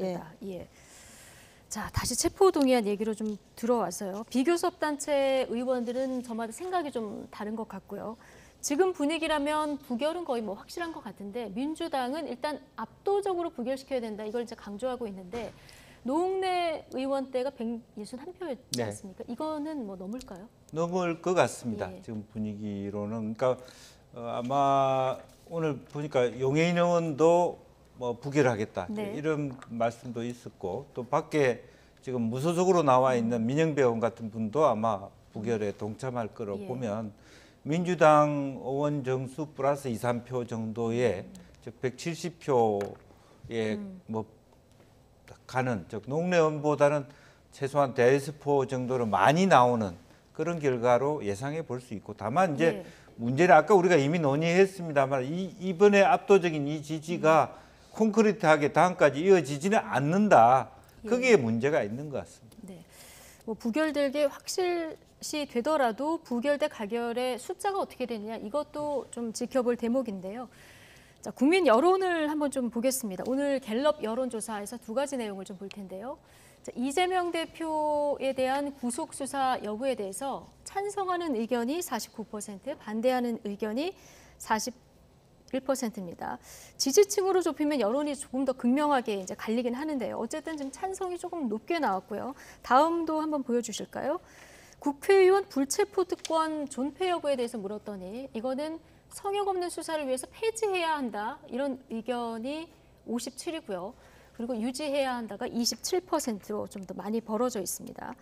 자, 다시 체포동의안 얘기로 좀 들어와서요. 비교섭단체 의원들은 저마다 생각이 좀 다른 것 같고요. 지금 분위기라면 부결은 거의 뭐 확실한 것 같은데 민주당은 일단 압도적으로 부결시켜야 된다. 이걸 이제 강조하고 있는데 노웅래 의원 때가 161표였지 않습니까? 이거는 뭐 넘을까요? 넘을 것 같습니다. 지금 분위기로는. 그러니까 아마 오늘 보니까 용해인 의원도 뭐 부결하겠다 이런 말씀도 있었고, 또 밖에 지금 무소속으로 나와 있는 민영배 의원 같은 분도 아마 부결에 동참할 거로 보면 민주당 의원 정수 플러스 2, 3표 정도의 즉 170표에 뭐 가는 즉 농내원보다는 최소한 대스포 정도로 많이 나오는 그런 결과로 예상해 볼 수 있고 다만 이제 문제는 아까 우리가 이미 논의했습니다만 이번에 압도적인 이 지지가 콘크리트하게 다음까지 이어지지는 않는다. 거기에 문제가 있는 것 같습니다. 네. 뭐 부결되게 확실시 되더라도 부결 대 가결의 숫자가 어떻게 되느냐 이것도 좀 지켜볼 대목인데요. 자, 국민 여론을 한번 좀 보겠습니다. 오늘 갤럽 여론조사에서 두 가지 내용을 좀 볼 텐데요. 자, 이재명 대표에 대한 구속 수사 여부에 대해서 찬성하는 의견이 49%, 반대하는 의견이 41%입니다. 지지층으로 좁히면 여론이 조금 더 극명하게 이제 갈리긴 하는데요. 어쨌든 지금 찬성이 조금 높게 나왔고요. 다음도 한번 보여주실까요? 국회의원 불체포 특권 존폐 여부에 대해서 물었더니 이거는 성역 없는 수사를 위해서 폐지해야 한다. 이런 의견이 57이고요. 그리고 유지해야 한다가 27%로 좀 더 많이 벌어져 있습니다.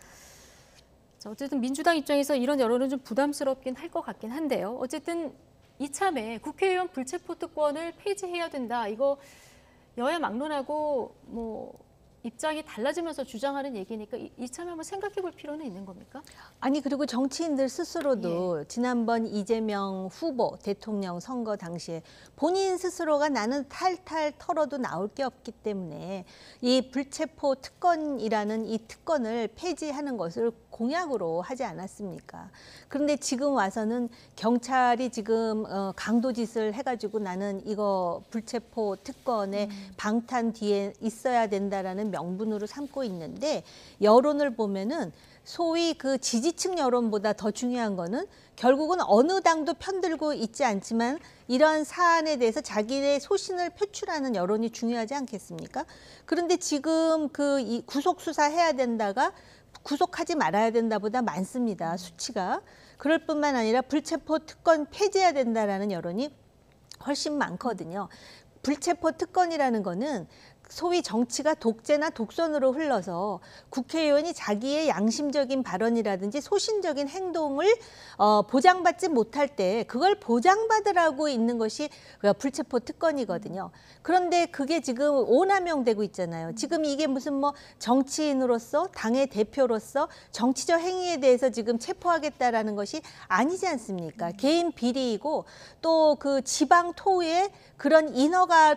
자, 어쨌든 민주당 입장에서 이런 여론은 좀 부담스럽긴 할 것 같긴 한데요. 어쨌든 이참에 국회의원 불체포 특권을 폐지해야 된다. 이거 여야 막론하고 뭐 입장이 달라지면서 주장하는 얘기니까 이참에 한번 생각해 볼 필요는 있는 겁니까? 아니 그리고 정치인들 스스로도 지난번 이재명 후보 대통령 선거 당시에 본인 스스로가 나는 탈탈 털어도 나올 게 없기 때문에 이 불체포 특권이라는 이 특권을 폐지하는 것을 공약으로 하지 않았습니까? 그런데 지금 와서는 경찰이 지금 강도짓을 해가지고 나는 이거 불체포 특권의 방탄 뒤에 있어야 된다라는 명분으로 삼고 있는데 여론을 보면은 소위 그 지지층 여론보다 더 중요한 거는 결국은 어느 당도 편들고 있지 않지만 이런 사안에 대해서 자기의 소신을 표출하는 여론이 중요하지 않겠습니까? 그런데 지금 그 구속 수사해야 된다가 구속하지 말아야 된다보다 많습니다. 수치가. 그럴 뿐만 아니라 불체포 특권 폐지해야 된다라는 여론이 훨씬 많거든요. 불체포 특권이라는 거는 소위 정치가 독재나 독선으로 흘러서 국회의원이 자기의 양심적인 발언이라든지 소신적인 행동을 보장받지 못할 때 그걸 보장받으라고 있는 것이 불체포 특권이거든요. 그런데 그게 지금 오남용되고 있잖아요. 지금 이게 무슨 뭐 정치인으로서 당의 대표로서 정치적 행위에 대해서 지금 체포하겠다라는 것이 아니지 않습니까? 개인 비리이고 또 그 지방 토의 그런 인허가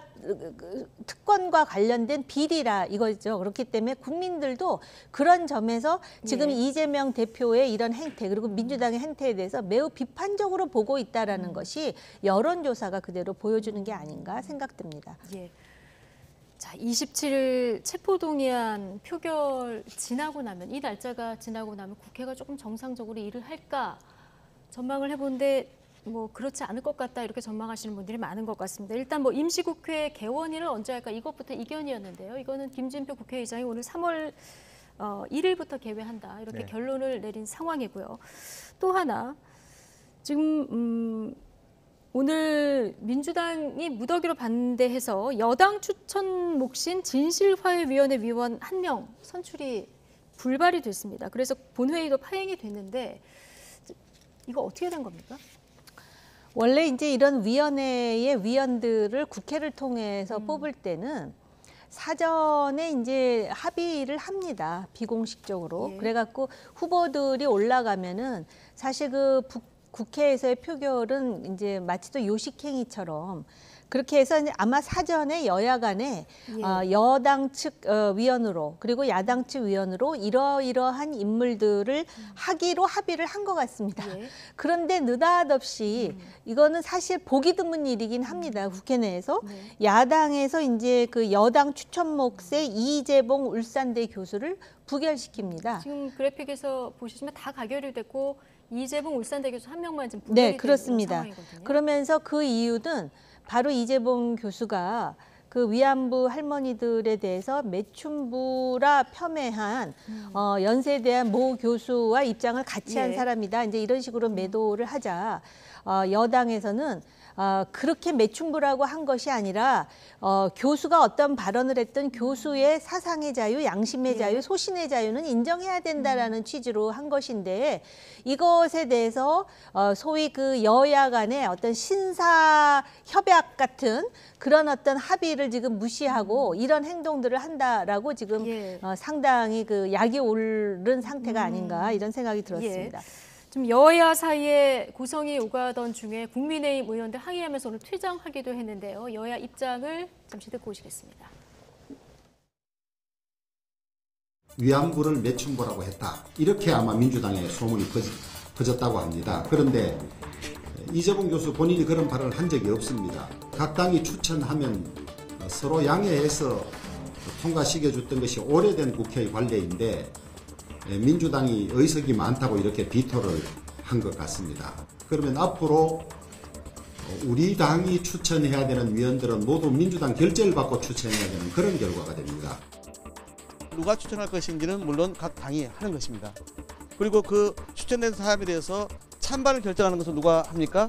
특권과 관련된 비리라 이거죠. 그렇기 때문에 국민들도 그런 점에서 지금 이재명 대표의 이런 행태 그리고 민주당의 행태에 대해서 매우 비판적으로 보고 있다라는 것이 여론조사가 그대로 보여주는 게 아닌가 생각됩니다. 자, 27일 체포동의안 표결 지나고 나면 이 날짜가 지나고 나면 국회가 조금 정상적으로 일을 할까 전망을 해본데 뭐 그렇지 않을 것 같다 이렇게 전망하시는 분들이 많은 것 같습니다. 일단 뭐 임시국회 개원일을 언제 할까 이것부터 이견이었는데요. 이거는 김진표 국회의장이 오늘 3월 1일부터 개회한다 이렇게 결론을 내린 상황이고요. 또 하나 지금 오늘 민주당이 무더기로 반대해서 여당 추천 몫인 진실화해위원회 위원 1명 선출이 불발이 됐습니다. 그래서 본회의도 파행이 됐는데 이거 어떻게 된 겁니까? 원래 이제 이런 위원회의 위원들을 국회를 통해서 뽑을 때는 사전에 이제 합의를 합니다. 비공식적으로. 그래갖고 후보들이 올라가면은 사실 그 국회에서의 표결은 이제 마치 또 요식행위처럼 그렇게 해서 이제 아마 사전에 여야 간에 여당 측 위원으로 그리고 야당 측 위원으로 이러이러한 인물들을 하기로 합의를 한 것 같습니다. 그런데 느닷없이 이거는 사실 보기 드문 일이긴 합니다. 국회 내에서 야당에서 이제 그 여당 추천 몫의 이재봉 울산대 교수를 부결시킵니다. 지금 그래픽에서 보시면 다 가결이 됐고 이재봉 울산대 교수 1명만 지금 부결이 된 상황이거든요. 그러면서 그 이유는 바로 이재봉 교수가 그 위안부 할머니들에 대해서 매춘부라 폄훼한 연세대한 모 교수와 입장을 같이 한 사람이다. 이제 이런 식으로 매도를 하자 여당에서는 그렇게 매춘부라고 한 것이 아니라 교수가 어떤 발언을 했던 교수의 사상의 자유, 양심의 자유, 소신의 자유는 인정해야 된다라는 취지로 한 것인데 이것에 대해서 소위 그 여야 간의 어떤 신사 협약 같은 그런 어떤 합의를 지금 무시하고 이런 행동들을 한다라고 지금 상당히 그 약이 오른 상태가 아닌가 이런 생각이 들었습니다. 좀 여야 사이에 고성이 오가던 중에 국민의힘 의원들 항의하면서 오늘 퇴장하기도 했는데요. 여야 입장을 잠시 듣고 오시겠습니다. 위안부를 매춘부라고 했다. 이렇게 아마 민주당의 소문이 퍼졌다고 합니다. 그런데 이재봉 교수 본인이 그런 발언을 한 적이 없습니다. 각 당이 추천하면 서로 양해해서 통과시켜줬던 것이 오래된 국회의 관례인데 민주당이 의석이 많다고 이렇게 비토를 한 것 같습니다. 그러면 앞으로 우리 당이 추천해야 되는 위원들은 모두 민주당 결재를 받고 추천해야 되는 그런 결과가 됩니다. 누가 추천할 것인지는 물론 각 당이 하는 것입니다. 그리고 그 추천된 사람에 대해서 찬반을 결정하는 것은 누가 합니까?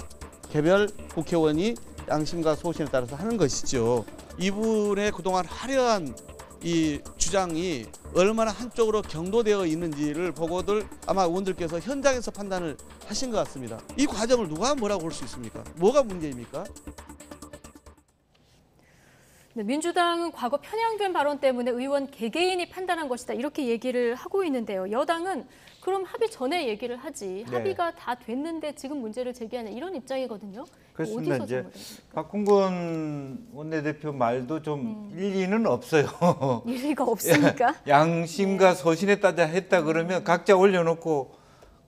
개별 국회의원이 양심과 소신에 따라서 하는 것이죠. 이분의 그동안 화려한 이 주장이 얼마나 한쪽으로 경도되어 있는지를 보고들 아마 의원들께서 현장에서 판단을 하신 것 같습니다. 이 과정을 누가 뭐라고 할 수 있습니까? 뭐가 문제입니까? 네, 민주당은 과거 편향된 발언 때문에 의원 개개인이 판단한 것이다 이렇게 얘기를 하고 있는데요. 여당은 그럼 합의 전에 얘기를 하지 합의가 다 됐는데 지금 문제를 제기하는 이런 입장이거든요. 그렇습니다. 이제 박홍근 원내대표 말도 좀 일리는 없어요. 일리가 없습니까? 양심과 소신에 따라 했다 그러면 각자 올려놓고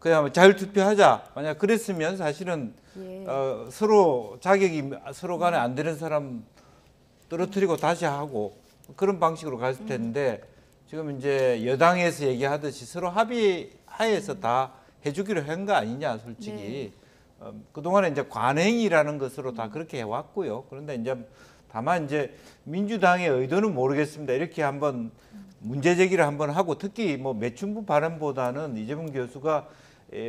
그냥 자율투표하자. 만약 그랬으면 사실은 서로 자격이 서로 간에 안 되는 사람 떨어뜨리고 다시 하고 그런 방식으로 갔을 텐데 지금 이제 여당에서 얘기하듯이 서로 합의하에서 다 해주기로 한 거 아니냐 솔직히. 그동안에 이제 관행이라는 것으로 다 그렇게 해왔고요. 그런데 이제 다만 이제 민주당의 의도는 모르겠습니다. 이렇게 한번 문제 제기를 한번 하고 특히 뭐 매춘부 발언보다는 이재명 교수가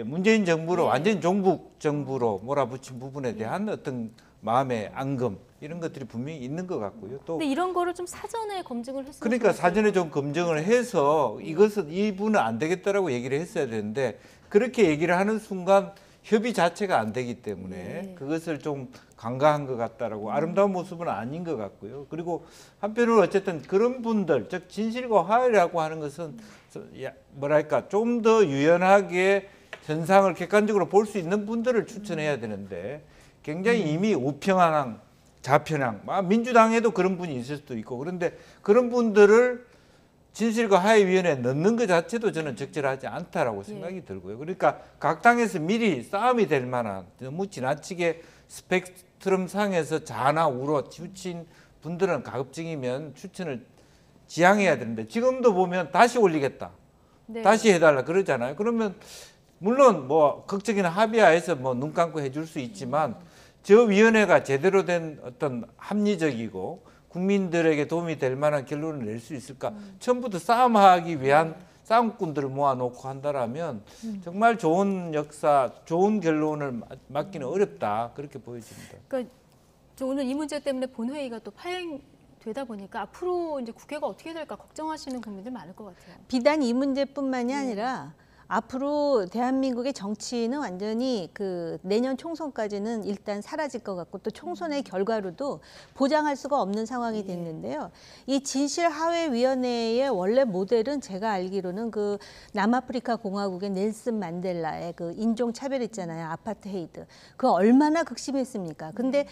문재인 정부로 완전히 종북 정부로 몰아붙인 부분에 대한 어떤 마음의 앙금 이런 것들이 분명히 있는 것 같고요. 또 근데 이런 거를 좀 사전에 검증을 했으면 그러니까 사전에 좀 검증을 해서 이것은 이분은 안 되겠다라고 얘기를 했어야 되는데 그렇게 얘기를 하는 순간 협의 자체가 안 되기 때문에 그것을 좀 간과한 것 같다라고 아름다운 모습은 아닌 것 같고요. 그리고 한편으로 어쨌든 그런 분들, 즉 진실과 화해라고 하는 것은 뭐랄까 좀 더 유연하게 현상을 객관적으로 볼 수 있는 분들을 추천해야 되는데 굉장히 이미 우평향, 좌편향, 민주당에도 그런 분이 있을 수도 있고 그런데 그런 분들을 진실과 화해위원회에 넣는 것 자체도 저는 적절하지 않다라고 생각이 들고요. 그러니까 각 당에서 미리 싸움이 될 만한 너무 지나치게 스펙트럼 상에서 좌나 우로 치우친 분들은 가급적이면 추천을 지양해야 되는데 지금도 보면 다시 올리겠다. 다시 해달라 그러잖아요. 그러면 물론 뭐 극적인 합의하에서 뭐 눈 감고 해줄 수 있지만 저 위원회가 제대로 된 어떤 합리적이고 국민들에게 도움이 될 만한 결론을 낼 수 있을까? 처음부터 싸움하기 위한 싸움꾼들을 모아놓고 한다라면 정말 좋은 역사, 좋은 결론을 맞기는 어렵다. 그렇게 보여집니다. 그러니까 오늘 이 문제 때문에 본회의가 또 파행되다 보니까 앞으로 이제 국회가 어떻게 될까 걱정하시는 국민들 많을 것 같아요. 비단 이 문제뿐만이 아니라 앞으로 대한민국의 정치는 완전히 그 내년 총선까지는 일단 사라질 것 같고 또 총선의 결과로도 보장할 수가 없는 상황이 됐는데요. 이 진실화해위원회의 원래 모델은 제가 알기로는 그 남아프리카 공화국의 넬슨 만델라의 그 인종차별 있잖아요. 아파트헤이드. 그 얼마나 극심했습니까? 근데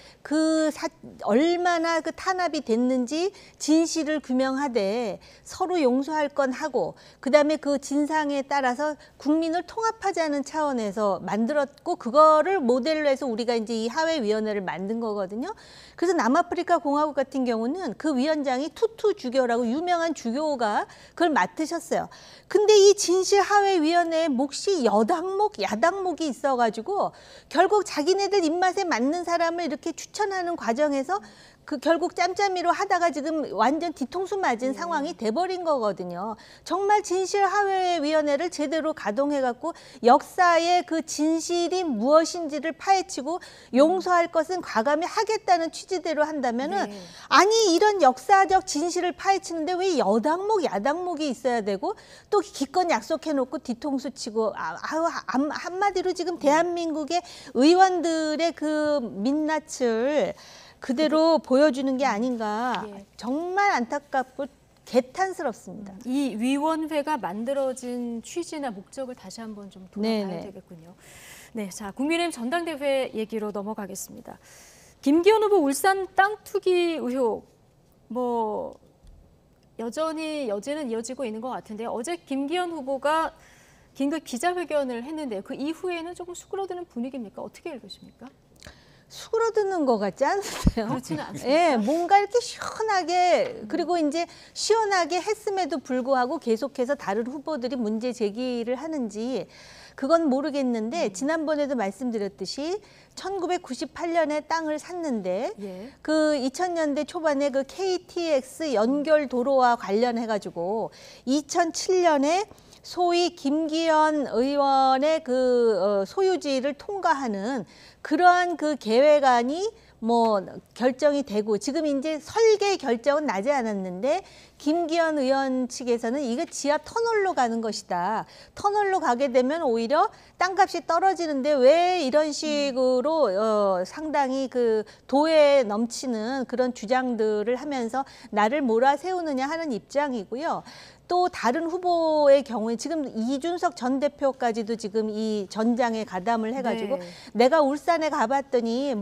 얼마나 그 탄압이 됐는지 진실을 규명하되 서로 용서할 건 하고 그다음에 그 진상에 따라서 국민을 통합하자는 차원에서 만들었고 그거를 모델로 해서 우리가 이제 이 하회위원회를 만든 거거든요. 그래서 남아프리카 공화국 같은 경우는 그 위원장이 투투 주교라고 유명한 주교가 그걸 맡으셨어요. 근데 이 진실하회위원회에 몫이 여당목, 야당목이 있어가지고 결국 자기네들 입맛에 맞는 사람을 이렇게 추천하는 과정에서 그 결국 짬짬이로 하다가 지금 완전 뒤통수 맞은 상황이 돼버린 거거든요. 정말 진실화해위원회를 제대로 제대로 가동해갖고 역사의 그 진실이 무엇인지를 파헤치고 용서할 것은 과감히 하겠다는 취지대로 한다면은 네. 아니 이런 역사적 진실을 파헤치는데 왜 여당목 야당목이 있어야 되고 또 기껏 약속해놓고 뒤통수 치고 한마디로 지금 대한민국의 의원들의 그 민낯을 그대로 보여주는 게 아닌가. 정말 안타깝고 개탄스럽습니다. 이 위원회가 만들어진 취지나 목적을 다시 한번 좀 돌아봐야 네네. 되겠군요. 네, 자 국민의힘 전당대회 얘기로 넘어가겠습니다. 김기현 후보 울산 땅 투기 의혹 뭐 여전히 이어지고 있는 것 같은데요. 어제 김기현 후보가 긴급 기자회견을 했는데요. 그 이후에는 조금 수그러드는 분위기입니까? 어떻게 읽으십니까? 수그러드는 것 같지 않으세요? 그렇지는 않습니다. 예, 뭔가 이렇게 시원하게 그리고 이제 시원하게 했음에도 불구하고 계속해서 다른 후보들이 문제 제기를 하는지 그건 모르겠는데 지난번에도 말씀드렸듯이 1998년에 땅을 샀는데 그 2000년대 초반에 그 KTX 연결 도로와 관련해 가지고 2007년에 소위 김기현 의원의 그 소유지를 통과하는 그러한 그 계획안이 뭐 결정이 되고 지금 이제 설계 결정은 나지 않았는데 김기현 의원 측에서는 이거 지하 터널로 가는 것이다. 터널로 가게 되면 오히려 땅값이 떨어지는데 왜 이런 식으로 상당히 그 도에 넘치는 그런 주장들을 하면서 나를 몰아세우느냐 하는 입장이고요. 또 다른 후보의 경우에 지금 이준석 전 대표까지도 지금 이 전장에 가담을 해가지고 내가 울산에 가봤더니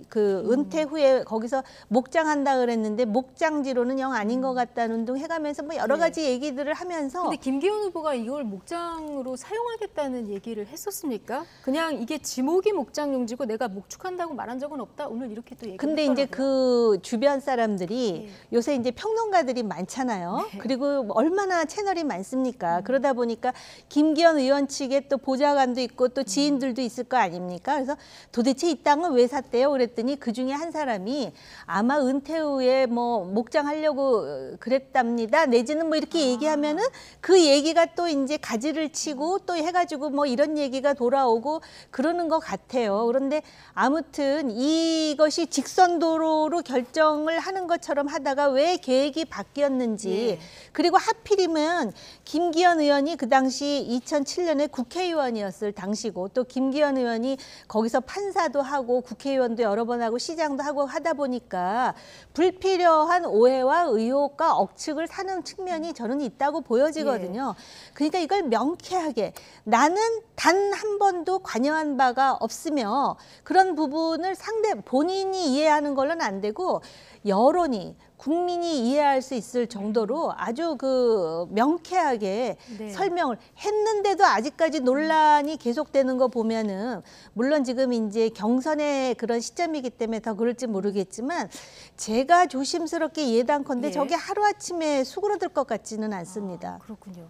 그 은퇴 후에 거기서 목장한다 그랬는데 목장지로는 영 아닌 것 같다는 등 해가면서 뭐 여러 가지 얘기들을 하면서. 근데 김기현 후보가 이걸 목장으로 사용하겠다는 얘기를 했었습니까? 그냥 이게 지목이 목장 용지고 내가 목축한다고 말한 적은 없다. 오늘 이렇게 또 얘기를 근데 했더라고요. 이제 그 주변 사람들이 요새 이제 평론가들이 많잖아요. 그리고 얼마나 채널이 많습니까? 그러다 보니까 김기현 의원 측에 또 보좌관도 있고 또 지인들도 있을 거 아닙니까? 그래서 도대체 이 땅을 왜 샀대요? 그랬더니 그 중에 한 사람이 아마 은퇴 후에 뭐 목장하려고 그랬답니다. 내지는 뭐 이렇게 얘기하면은 그 얘기가 또 이제 가지를 치고 또 해가지고 뭐 이런 얘기가 돌아오고 그러는 것 같아요. 그런데 아무튼 이것이 직선도로로 결정을 하는 것처럼 하다가 왜 계획이 바뀌었는지 그리고 하필이면 김기현 의원이 그 당시 2007년에 국회의원이었을 당시고 또 김기현 의원이 거기서 판사도 하고 국회의원도 여러 번 하고 시장도 하고 하다 보니까 불필요한 오해와 의혹과 억측을 사는 측면이 저는 있다고 보여지거든요. 그러니까 이걸 명쾌하게 나는 단 한 번도 관여한 바가 없으며 그런 부분을 본인이 이해하는 걸로는 안 되고 여론이 국민이 이해할 수 있을 정도로 아주 그 명쾌하게 설명을 했는데도 아직까지 논란이 계속되는 거 보면은 물론 지금 이제 경선의 그런 시점이기 때문에 더 그럴지 모르겠지만 제가 조심스럽게 예단컨대 저게 하루아침에 수그러들 것 같지는 않습니다. 그렇군요.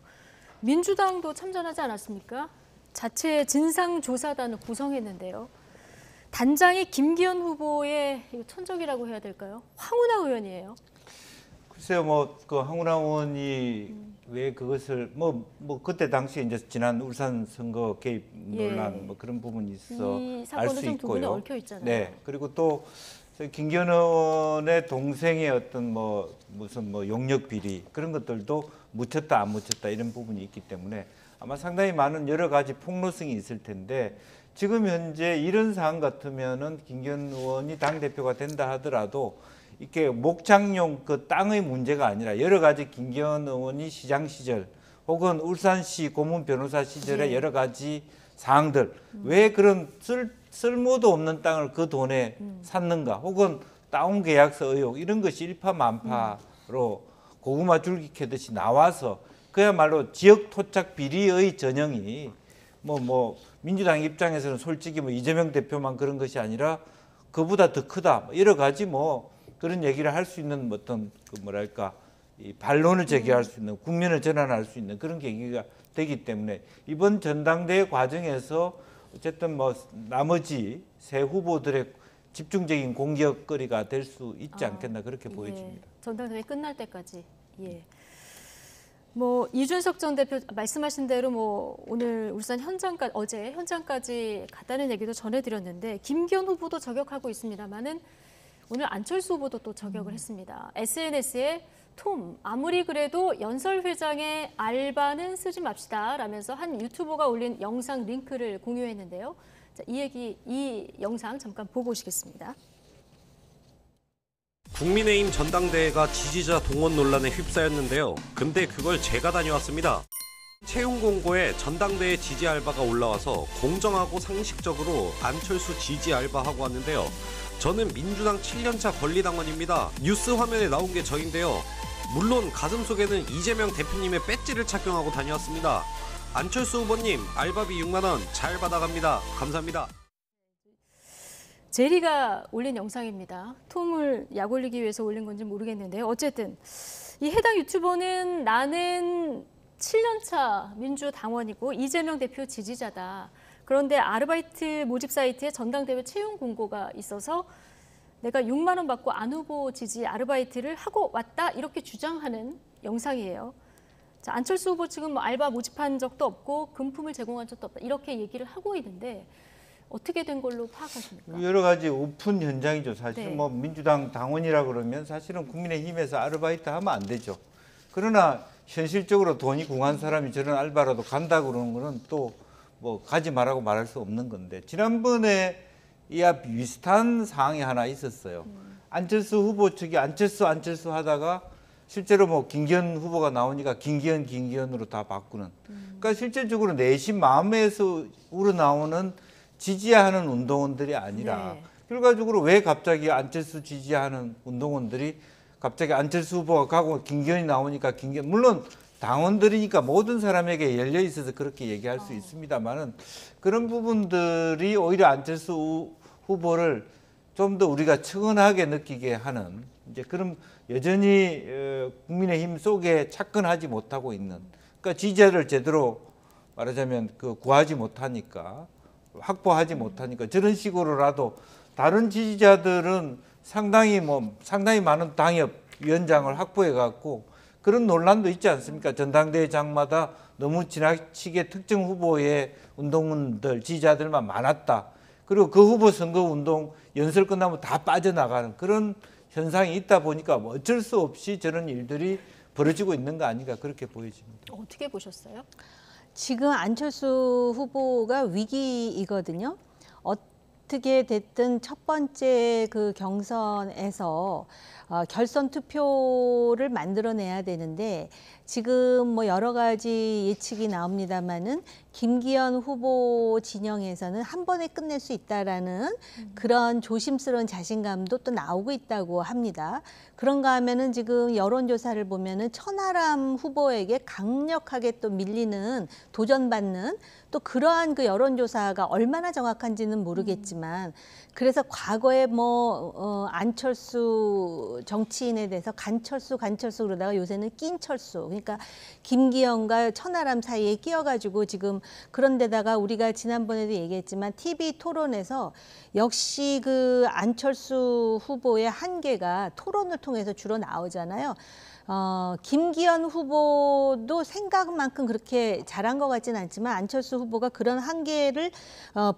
민주당도 참전하지 않았습니까? 자체 진상조사단을 구성했는데요. 단장이 김기현 후보의 천적이라고 해야 될까요? 황운하 의원이에요. 글쎄요, 뭐 그 황운하 의원이 왜 그것을 뭐 그때 당시에 이제 지난 울산 선거 개입 논란 뭐 그런 부분이 있어 알 수 있고요. 두 분이 얽혀 있잖아요. 네, 그리고 또 김기현 의원의 동생의 어떤 무슨 용역 비리 그런 것들도 묻혔다 안 묻혔다 이런 부분이 있기 때문에 아마 상당히 많은 여러 가지 폭로성이 있을 텐데. 지금 현재 이런 상황 같으면은 김기현 의원이 당대표가 된다 하더라도 이렇게 목장용 그 땅의 문제가 아니라 여러 가지 김기현 의원이 시장 시절 혹은 울산시 고문 변호사 시절의 여러 가지 사항들 왜 그런 쓸모도 없는 땅을 그 돈에 샀는가 혹은 다운 계약서 의혹 이런 것이 일파만파로 고구마 줄기 캐듯이 나와서 그야말로 지역 토착 비리의 전형이 민주당 입장에서는 솔직히 이재명 대표만 그런 것이 아니라 그보다 더 크다. 여러 가지 그런 얘기를 할 수 있는 어떤 이 반론을 제기할 수 있는 국면을 전환할 수 있는 그런 계기가 되기 때문에 이번 전당대회 과정에서 어쨌든 나머지 새 후보들의 집중적인 공격거리가 될 수 있지 않겠나 그렇게 보여집니다. 전당대회 끝날 때까지. 뭐 이준석 전 대표 말씀하신 대로 뭐 오늘 울산 현장까지 어제 현장까지 갔다는 얘기도 전해드렸는데 김기현 후보도 저격하고 있습니다만은 오늘 안철수 후보도 또 저격을 했습니다. SNS에 톰 아무리 그래도 연설 회장의 알바는 쓰지 맙시다 라면서 한 유튜버가 올린 영상 링크를 공유했는데요. 자, 이 영상 잠깐 보고 오시겠습니다. 국민의힘 전당대회가 지지자 동원 논란에 휩싸였는데요. 근데 그걸 제가 다녀왔습니다. 채용 공고에 전당대회 지지 알바가 올라와서 공정하고 상식적으로 안철수 지지 알바하고 왔는데요. 저는 민주당 7년차 권리당원입니다. 뉴스 화면에 나온 게 저인데요. 물론 가슴속에는 이재명 대표님의 배지를 착용하고 다녀왔습니다. 안철수 후보님 알바비 6만 원 잘 받아갑니다. 감사합니다. 제리가 올린 영상입니다. 톰을 약 올리기 위해서 올린 건지 모르겠는데요. 어쨌든 이 해당 유튜버는 나는 7년차 민주당원이고 이재명 대표 지지자다. 그런데 아르바이트 모집 사이트에 전당대회 채용 공고가 있어서 내가 6만 원 받고 안 후보 지지 아르바이트를 하고 왔다 이렇게 주장하는 영상이에요. 자, 안철수 후보 측은 뭐 알바 모집한 적도 없고 금품을 제공한 적도 없다 이렇게 얘기를 하고 있는데 어떻게 된 걸로 파악하십니까? 여러 가지 오픈 현장이죠. 사실 네. 뭐 민주당 당원이라 그러면 사실은 국민의힘에서 아르바이트 하면 안 되죠. 그러나 현실적으로 돈이 궁한 사람이 저런 알바라도 간다 그러는 거는 또 뭐 가지 말라고 말할 수 없는 건데 지난번에 이와 비슷한 상황이 하나 있었어요. 안철수 후보 측이 안철수 하다가 실제로 뭐 김기현 후보가 나오니까 김기현으로 다 바꾸는. 그러니까 실질적으로 내심 마음에서 우러나오는 지지하는 운동원들이 아니라 네. 결과적으로 왜 갑자기 안철수 지지하는 운동원들이 갑자기 안철수 후보가 가고 김기현이 나오니까 김기현 물론 당원들이니까 모든 사람에게 열려 있어서 그렇게 얘기할 수 있습니다만은 그런 부분들이 오히려 안철수 후보를 좀 더 우리가 측은하게 느끼게 하는 이제 그런 여전히 국민의힘 속에 착근하지 못하고 있는 그러니까 지지자를 제대로 말하자면 구하지 못하니까 확보하지 못하니까 저런 식으로라도 다른 지지자들은 상당히 많은 당협 위원장을 확보해 갖고 그런 논란도 있지 않습니까? 전당대회장마다 너무 지나치게 특정 후보의 운동원들 지지자들만 많았다. 그리고 그 후보 선거 운동 연설 끝나면 다 빠져나가는 그런 현상이 있다 보니까 어쩔 수 없이 저런 일들이 벌어지고 있는 거 아닌가 그렇게 보여집니다. 어떻게 보셨어요? 지금 안철수 후보가 위기이거든요. 어떻게 됐든 첫 번째 그 경선에서 결선 투표를 만들어내야 되는데 지금 뭐 여러 가지 예측이 나옵니다만은 김기현 후보 진영에서는 한 번에 끝낼 수 있다라는 그런 조심스러운 자신감도 또 나오고 있다고 합니다. 그런가 하면은 지금 여론조사를 보면은 천하람 후보에게 강력하게 또 밀리는 도전받는 또 그러한 그 여론조사가 얼마나 정확한지는 모르겠지만 그래서 과거에 뭐 안철수 정치인에 대해서 간철수 그러다가 요새는 낀철수 그러니까 김기현과 천하람 사이에 끼어가지고 지금 그런 데다가 우리가 지난번에도 얘기했지만 TV 토론에서 역시 그 안철수 후보의 한계가 토론을 통해서 주로 나오잖아요. 김기현 후보도 생각만큼 그렇게 잘한 것 같지는 않지만 안철수 후보가 그런 한계를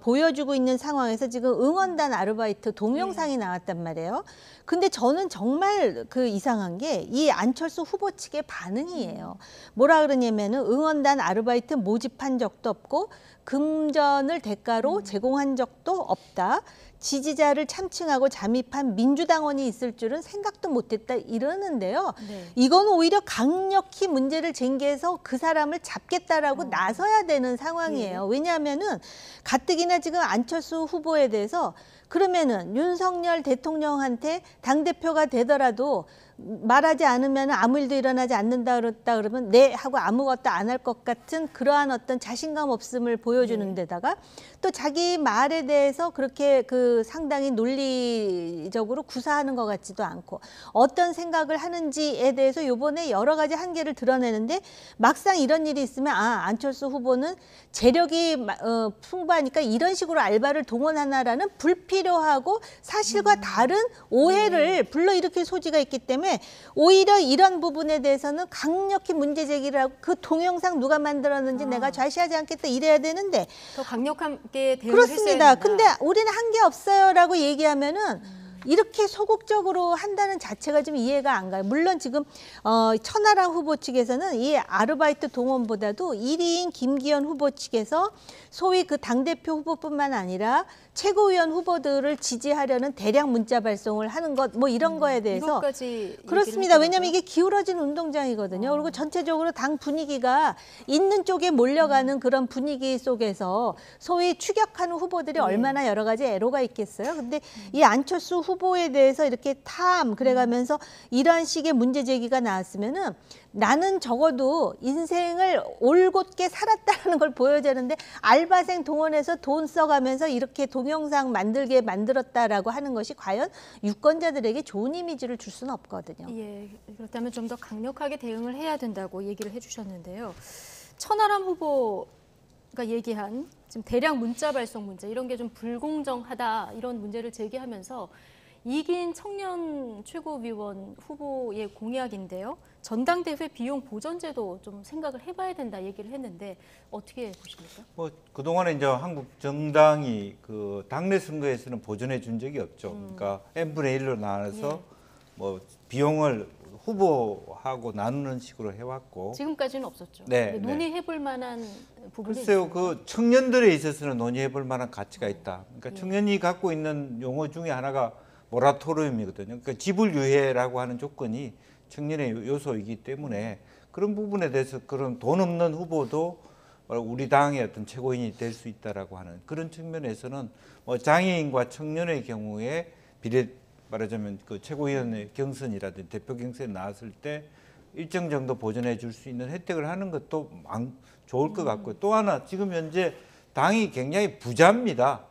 보여주고 있는 상황에서 지금 응원단 아르바이트 동영상이 나왔단 말이에요. 근데 저는 정말 그 이상한 게 이 안철수 후보 측의 반응이에요. 뭐라 그러냐면은 응원단 아르바이트 모집한 적도 없고 금전을 대가로 제공한 적도 없다. 지지자를 참칭하고 잠입한 민주당원이 있을 줄은 생각도 못했다 이러는데요. 네. 이건 오히려 강력히 문제를 제기해서 그 사람을 잡겠다라고 나서야 되는 상황이에요. 네. 왜냐하면은 가뜩이나 지금 안철수 후보에 대해서 그러면은 윤석열 대통령한테 당대표가 되더라도 말하지 않으면 아무 일도 일어나지 않는다 그러면 네 하고 아무것도 안 할 것 같은 그러한 어떤 자신감 없음을 보여주는 데다가 또 자기 말에 대해서 그렇게 그 상당히 논리적으로 구사하는 것 같지도 않고 어떤 생각을 하는지에 대해서 이번에 여러 가지 한계를 드러내는데 막상 이런 일이 있으면 안철수 후보는 재력이 풍부하니까 이런 식으로 알바를 동원하나라는 불필요한 불필요하고 사실과 다른 오해를 불러일으킬 소지가 있기 때문에 오히려 이런 부분에 대해서는 강력히 문제 제기를 하고 그 동영상 누가 만들었는지 내가 좌시하지 않겠다 이래야 되는데 더 강력하게 대응을 그렇습니다. 했어야 된다. 근데 우리는 한 게 없어요라고 얘기하면은 이렇게 소극적으로 한다는 자체가 좀 이해가 안 가요. 물론 지금 천하람 후보 측에서는 이 아르바이트 동원보다도 1위인 김기현 후보 측에서 소위 그 당대표 후보뿐만 아니라 최고위원 후보들을 지지하려는 대량 문자 발송을 하는 것 뭐 이런 거에 대해서 그렇습니다. 왜냐하면 이게 기울어진 운동장이거든요. 그리고 전체적으로 당 분위기가 있는 쪽에 몰려가는 그런 분위기 속에서 소위 추격하는 후보들이 얼마나 여러 가지 애로가 있겠어요. 근데 이 안철수 후보에 대해서 이렇게 그래가면서 이런 식의 문제 제기가 나왔으면은 나는 적어도 인생을 올곧게 살았다는 걸 보여야 되는데 알바생 동원해서 돈 써가면서 이렇게 동영상 만들게 만들었다라고 하는 것이 과연 유권자들에게 좋은 이미지를 줄 수는 없거든요. 예, 그렇다면 좀 더 강력하게 대응을 해야 된다고 얘기를 해주셨는데요. 천하람 후보가 얘기한 지금 대량 문자 발송 문제 이런 게 좀 불공정하다 이런 문제를 제기하면서 이긴 청년 최고위원 후보의 공약인데요. 전당대회 비용 보전제도 좀 생각을 해봐야 된다 얘기를 했는데 어떻게 보십니까? 뭐 그동안에 이제 한국 정당이 그 당내 선거에서는 보전해 준 적이 없죠. 그러니까 n분의 1로 나눠서 뭐 비용을 후보하고 나누는 식으로 해왔고 지금까지는 없었죠. 네, 논의해볼 만한 부분이 글쎄요, 있습니다. 그 청년들에 있어서는 논의해볼 만한 가치가 있다. 그러니까 청년이 갖고 있는 용어 중에 하나가 모라토리움이거든요. 그러니까 지불유예라고 하는 조건이 청년의 요소이기 때문에 그런 부분에 대해서 그런 돈 없는 후보도 우리 당의 어떤 최고인이 될 수 있다라고 하는 그런 측면에서는 뭐 장애인과 청년의 경우에 비례 말하자면 그 최고위원의 경선이라든지 대표 경선에 나왔을 때 일정 정도 보전해 줄 수 있는 혜택을 하는 것도 좋을 것 같고요. 또 하나 지금 현재 당이 굉장히 부자입니다.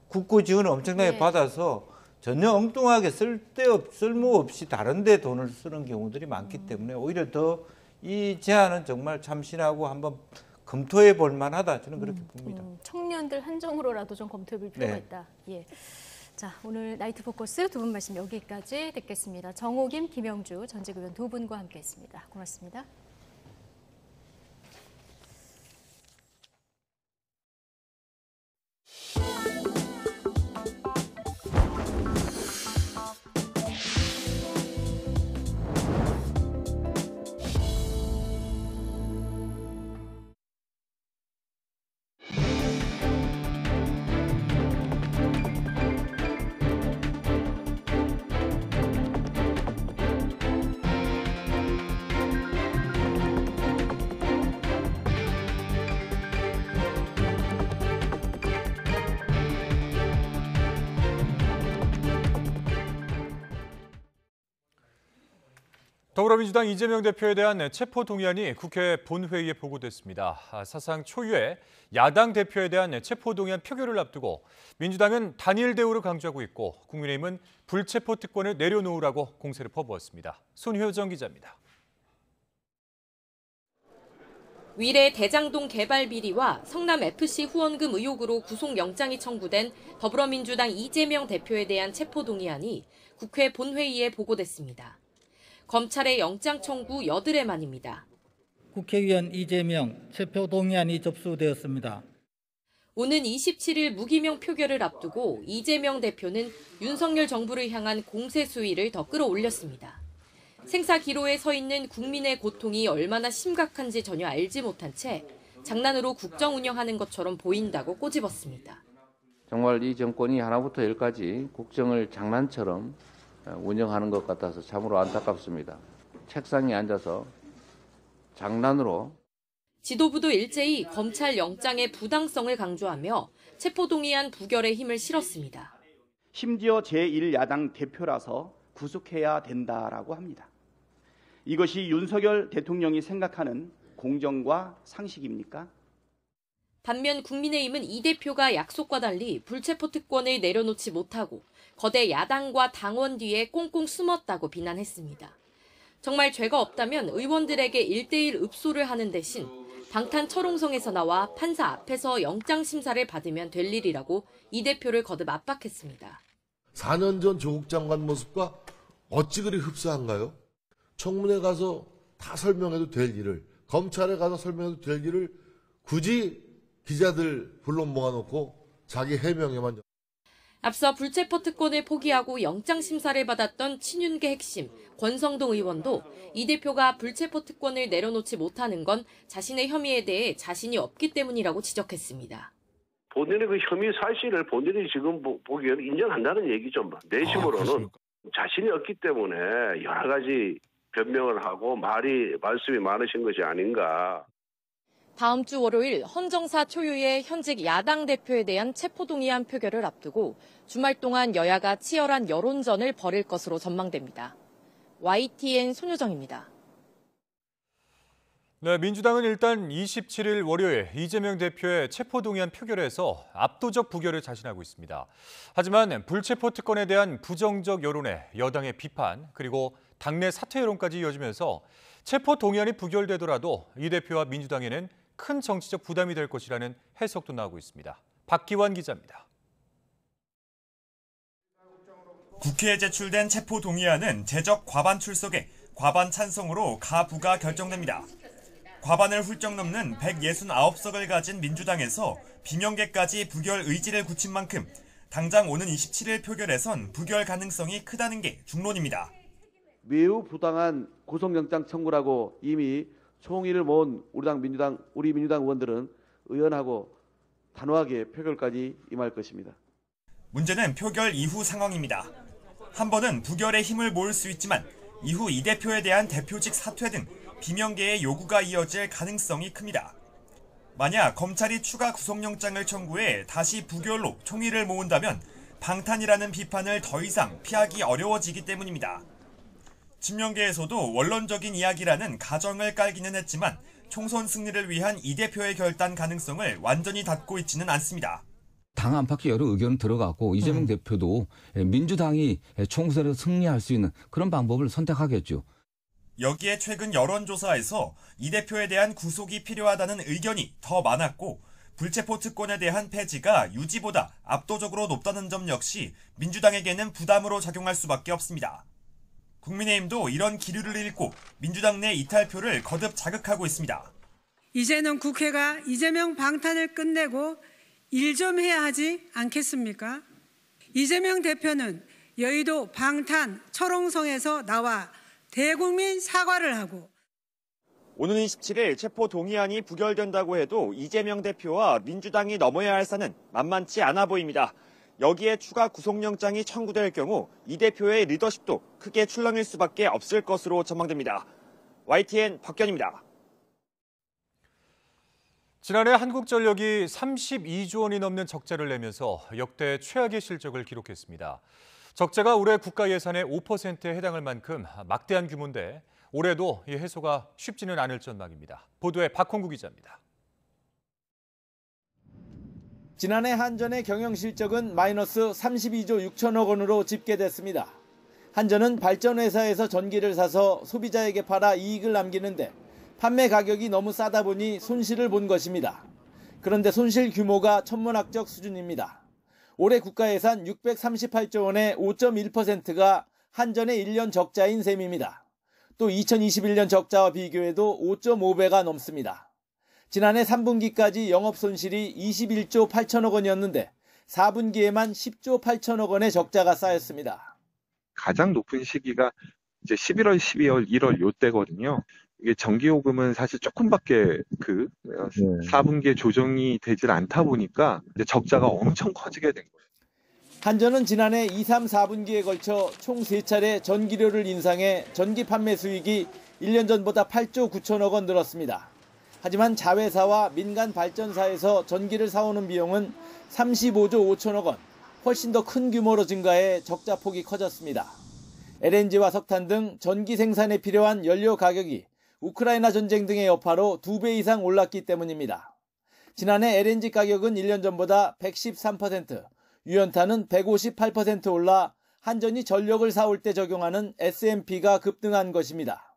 국고 지원을 엄청나게 받아서 전혀 엉뚱하게 쓸모없이 다른 데 돈을 쓰는 경우들이 많기 때문에 오히려 더 이 제안은 정말 참신하고 한번 검토해 볼 만하다. 저는 그렇게 봅니다. 청년들 한정으로라도 좀 검토해 볼 필요가 있다. 예. 자, 오늘 나이트 포커스 두 분 말씀 여기까지 듣겠습니다. 정호김, 김영주 전직 의원 두 분과 함께했습니다. 고맙습니다. 더불어민주당 이재명 대표에 대한 체포 동의안이 국회 본회의에 보고됐습니다. 사상 초유의 야당 대표에 대한 체포 동의안 표결을 앞두고 민주당은 단일 대우를 강조하고 있고 국민의힘은 불체포 특권을 내려놓으라고 공세를 퍼부었습니다. 손효정 기자입니다. 위례 대장동 개발 비리와 성남 FC 후원금 의혹으로 구속영장이 청구된 더불어민주당 이재명 대표에 대한 체포 동의안이 국회 본회의에 보고됐습니다. 검찰의 영장 청구 8회 만입니다. 국회의원 이재명 체포 동의안이 접수되었습니다. 오는 27일 무기명 표결을 앞두고 이재명 대표는 윤석열 정부를 향한 공세 수위를 더 끌어올렸습니다. 생사 기로에 서 있는 국민의 고통이 얼마나 심각한지 전혀 알지 못한 채 장난으로 국정 운영하는 것처럼 보인다고 꼬집었습니다. 정말 이 정권이 하나부터 열까지 국정을 장난처럼 운영하는 것 같아서 참으로 안타깝습니다. 책상에 앉아서 장난으로. 지도부도 일제히 검찰 영장의 부당성을 강조하며 체포동의안 부결에 힘을 실었습니다. 심지어 제1야당 대표라서 구속해야 된다라고 합니다. 이것이 윤석열 대통령이 생각하는 공정과 상식입니까? 반면 국민의힘은 이 대표가 약속과 달리 불체포 특권을 내려놓지 못하고 거대 야당과 당원 뒤에 꽁꽁 숨었다고 비난했습니다. 정말 죄가 없다면 의원들에게 1:1 읍소를 하는 대신 방탄 철옹성에서 나와 판사 앞에서 영장 심사를 받으면 될 일이라고 이 대표를 거듭 압박했습니다. 4년 전 조국 장관 모습과 어찌 그리 흡사한가요? 청문회 가서 다 설명해도 될 일을, 검찰에 가서 설명해도 될 일을 굳이 기자들 불러 모아놓고 자기 해명에만. 앞서 불체포 특권을 포기하고 영장 심사를 받았던 친윤계 핵심 권성동 의원도 이 대표가 불체포 특권을 내려놓지 못하는 건 자신의 혐의에 대해 자신이 없기 때문이라고 지적했습니다. 본인의 그 혐의 사실을 본인이 지금 보기에는 인정한다는 얘기죠. 내심으로는 자신이 없기 때문에 여러 가지 변명을 하고 말씀이 많으신 것이 아닌가. 다음 주 월요일 헌정사 초유의 현직 야당 대표에 대한 체포동의안 표결을 앞두고 주말 동안 여야가 치열한 여론전을 벌일 것으로 전망됩니다. YTN 손효정입니다. 네, 민주당은 일단 27일 월요일 이재명 대표의 체포동의안 표결에서 압도적 부결을 자신하고 있습니다. 하지만 불체포 특권에 대한 부정적 여론에 여당의 비판, 그리고 당내 사퇴 여론까지 이어지면서 체포동의안이 부결되더라도 이 대표와 민주당에는 큰 정치적 부담이 될 것이라는 해석도 나오고 있습니다. 박기환 기자입니다. 국회에 제출된 체포동의안은 제적 과반 출석에 과반 찬성으로 가부가 결정됩니다. 과반을 훌쩍 넘는 169석을 가진 민주당에서 비명계까지 부결 의지를 굳힌 만큼 당장 오는 27일 표결에선 부결 가능성이 크다는 게 중론입니다. 매우 부당한 구속영장 청구라고 이미 총의를 모은 우리 민주당 의원들은 의연하고 단호하게 표결까지 임할 것입니다. 문제는 표결 이후 상황입니다. 한 번은 부결에 힘을 모을 수 있지만 이후 이 대표에 대한 대표직 사퇴 등 비명계의 요구가 이어질 가능성이 큽니다. 만약 검찰이 추가 구속영장을 청구해 다시 부결로 총의를 모은다면 방탄이라는 비판을 더 이상 피하기 어려워지기 때문입니다. 친명계에서도 원론적인 이야기라는 가정을 깔기는 했지만 총선 승리를 위한 이 대표의 결단 가능성을 완전히 닫고 있지는 않습니다. 당 안팎의 여러 의견은 들어갔고 이재명 대표도 민주당이 총선에서 승리할 수 있는 그런 방법을 선택하겠죠. 여기에 최근 여론조사에서 이 대표에 대한 구속이 필요하다는 의견이 더 많았고 불체포 특권에 대한 폐지가 유지보다 압도적으로 높다는 점 역시 민주당에게는 부담으로 작용할 수밖에 없습니다. 국민의힘도 이런 기류를 읽고 민주당 내 이탈표를 거듭 자극하고 있습니다. 이제는 국회가 이재명 방탄을 끝내고 일 좀 해야 하지 않겠습니까? 이재명 대표는 여의도 방탄 철옹성에서 나와 대국민 사과를 하고 오는 27일 체포 동의안이 부결된다고 해도 이재명 대표와 민주당이 넘어야 할 산은 만만치 않아 보입니다. 여기에 추가 구속영장이 청구될 경우 이 대표의 리더십도 크게 출렁일 수밖에 없을 것으로 전망됩니다. YTN 박견입니다. 지난해 한국전력이 32조 원이 넘는 적자를 내면서 역대 최악의 실적을 기록했습니다. 적자가 올해 국가 예산의 5%에 해당할 만큼 막대한 규모인데 올해도 이 해소가 쉽지는 않을 전망입니다. 보도에 박홍구 기자입니다. 지난해 한전의 경영 실적은 마이너스 32조 6천억 원으로 집계됐습니다. 한전은 발전회사에서 전기를 사서 소비자에게 팔아 이익을 남기는데 판매 가격이 너무 싸다 보니 손실을 본 것입니다. 그런데 손실 규모가 천문학적 수준입니다. 올해 국가예산 638조 원의 5.1%가 한전의 1년 적자인 셈입니다. 또 2021년 적자와 비교해도 5.5배가 넘습니다. 지난해 3분기까지 영업손실이 21조 8천억 원이었는데 4분기에만 10조 8천억 원의 적자가 쌓였습니다. 가장 높은 시기가 이제 11월, 12월, 1월 요때거든요. 이게 전기요금은 사실 조금밖에 4분기에 조정이 되질 않다 보니까 이제 적자가 엄청 커지게 된 거예요. 한전은 지난해 2, 3, 4분기에 걸쳐 총 3차례 전기료를 인상해 전기 판매 수익이 1년 전보다 8조 9천억 원 늘었습니다. 하지만 자회사와 민간 발전사에서 전기를 사오는 비용은 35조 5천억 원, 훨씬 더 큰 규모로 증가해 적자 폭이 커졌습니다. LNG와 석탄 등 전기 생산에 필요한 연료 가격이 우크라이나 전쟁 등의 여파로 2배 이상 올랐기 때문입니다. 지난해 LNG 가격은 1년 전보다 113%, 유연탄은 158% 올라 한전이 전력을 사올 때 적용하는 S&P가 급등한 것입니다.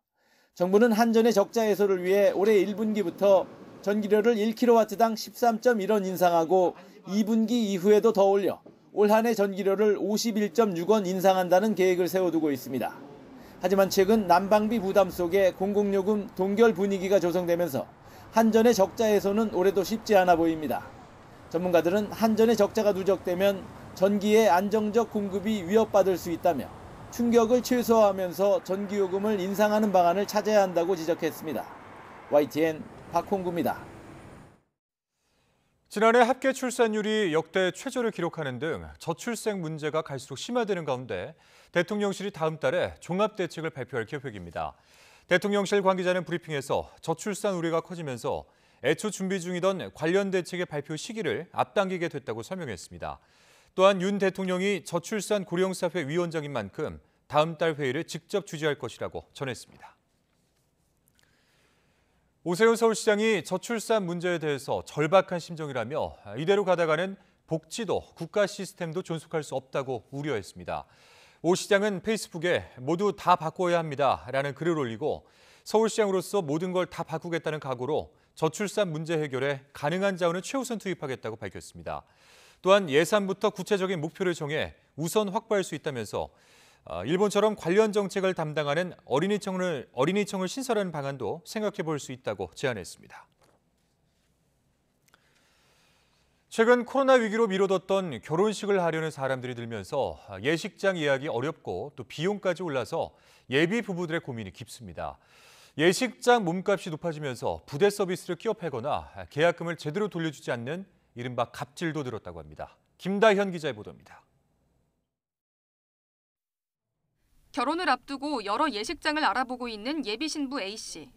정부는 한전의 적자 해소를 위해 올해 1분기부터 전기료를 1kW당 13.1원 인상하고 2분기 이후에도 더 올려 올 한 해 전기료를 51.6원 인상한다는 계획을 세워두고 있습니다. 하지만 최근 난방비 부담 속에 공공요금 동결 분위기가 조성되면서 한전의 적자 해소는 올해도 쉽지 않아 보입니다. 전문가들은 한전의 적자가 누적되면 전기의 안정적 공급이 위협받을 수 있다며 충격을 최소화하면서 전기요금을 인상하는 방안을 찾아야 한다고 지적했습니다. YTN 박홍구입니다. 지난해 합계 출산율이 역대 최저를 기록하는 등 저출생 문제가 갈수록 심화되는 가운데 대통령실이 다음 달에 종합대책을 발표할 계획입니다. 대통령실 관계자는 브리핑에서 저출산 우려가 커지면서 애초 준비 중이던 관련 대책의 발표 시기를 앞당기게 됐다고 설명했습니다. 또한 윤 대통령이 저출산 고령사회 위원장인 만큼 다음 달 회의를 직접 주재할 것이라고 전했습니다. 오세훈 서울시장이 저출산 문제에 대해서 절박한 심정이라며 이대로 가다가는 복지도 국가 시스템도 존속할 수 없다고 우려했습니다. 오 시장은 페이스북에 모두 다 바꿔야 합니다라는 글을 올리고 서울시장으로서 모든 걸 다 바꾸겠다는 각오로 저출산 문제 해결에 가능한 자원을 최우선 투입하겠다고 밝혔습니다. 또한 예산부터 구체적인 목표를 정해 우선 확보할 수 있다면서 일본처럼 관련 정책을 담당하는 어린이청을 신설하는 방안도 생각해 볼 수 있다고 제안했습니다. 최근 코로나 위기로 미뤄뒀던 결혼식을 하려는 사람들이 늘면서 예식장 예약이 어렵고 또 비용까지 올라서 예비 부부들의 고민이 깊습니다. 예식장 몸값이 높아지면서 부대 서비스를 끼워 팔거나 계약금을 제대로 돌려주지 않는 이른바 갑질도 늘었다고 합니다. 김다현 기자의 보도입니다. 결혼을 앞두고 여러 예식장을 알아보고 있는 예비 신부 A씨.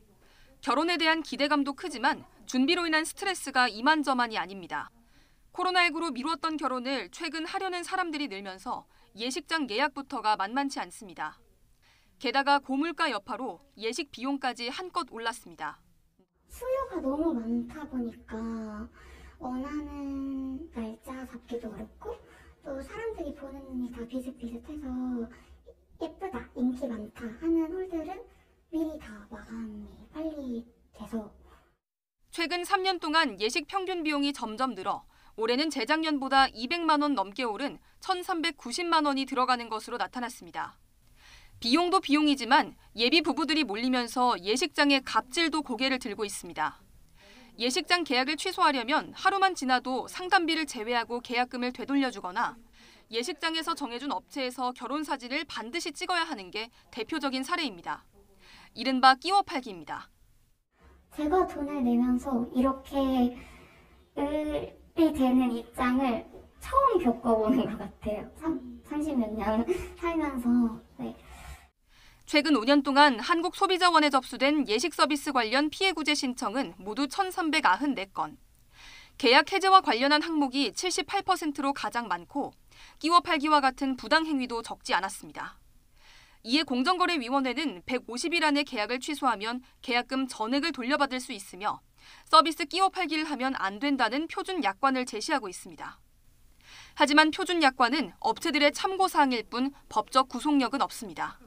결혼에 대한 기대감도 크지만 준비로 인한 스트레스가 이만저만이 아닙니다. 코로나19로 미뤘던 결혼을 최근 하려는 사람들이 늘면서 예식장 예약부터가 만만치 않습니다. 게다가 고물가 여파로 예식 비용까지 한껏 올랐습니다. 수요가 너무 많다 보니까 원하는 날짜 잡기도 어렵고 또 사람들이 보는 눈이 다 비슷비슷해서 예쁘다, 인기 많다 하는 홀들은 미리 다 마감이 빨리 돼서. 최근 3년 동안 예식 평균 비용이 점점 늘어 올해는 재작년보다 200만 원 넘게 오른 1,390만 원이 들어가는 것으로 나타났습니다. 비용도 비용이지만 예비 부부들이 몰리면서 예식장의 갑질도 고개를 들고 있습니다. 예식장 계약을 취소하려면 하루만 지나도 상담비를 제외하고 계약금을 되돌려주거나 예식장에서 정해준 업체에서 결혼 사진을 반드시 찍어야 하는 게 대표적인 사례입니다. 이른바 끼워 팔기입니다. 제가 돈을 내면서 이렇게 을이 되는 입장을 처음 겪어보는 것 같아요. 30몇 년 살면서. 네. 최근 5년 동안 한국소비자원에 접수된 예식 서비스 관련 피해 구제 신청은 모두 1,394건. 계약 해제와 관련한 항목이 78%로 가장 많고 끼워 팔기와 같은 부당 행위도 적지 않았습니다. 이에 공정거래위원회는 150일 안에 계약을 취소하면 계약금 전액을 돌려받을 수 있으며 서비스 끼워 팔기를 하면 안 된다는 표준 약관을 제시하고 있습니다. 하지만 표준 약관은 업체들의 참고사항일 뿐 법적 구속력은 없습니다.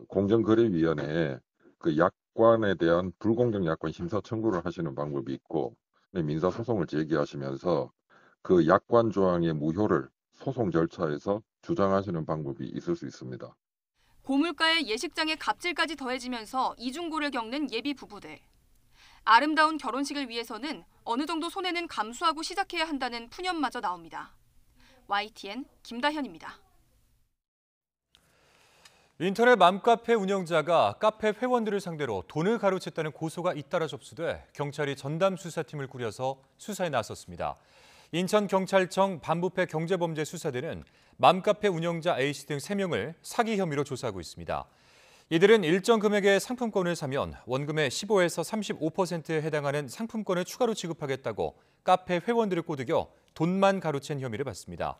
공정거래위원회에 그 약관에 대한 불공정 약관 심사 청구를 하시는 방법이 있고 민사소송을 제기하시면서 그 약관 조항의 무효를 소송 절차에서 주장하시는 방법이 있을 수 있습니다. 고물가의 예식장의 갑질까지 더해지면서 이중고를 겪는 예비 부부들. 아름다운 결혼식을 위해서는 어느 정도 손해는 감수하고 시작해야 한다는 푸념마저 나옵니다. YTN 김다현입니다. 인터넷 맘카페 운영자가 카페 회원들을 상대로 돈을 가로챘다는 고소가 잇따라 접수돼 경찰이 전담 수사팀을 꾸려서 수사에 나섰습니다. 인천경찰청 반부패 경제범죄수사대는 맘카페 운영자 A씨 등 3명을 사기 혐의로 조사하고 있습니다. 이들은 일정 금액의 상품권을 사면 원금의 15에서 35%에 해당하는 상품권을 추가로 지급하겠다고 카페 회원들을 꼬드겨 돈만 가로챈 혐의를 받습니다.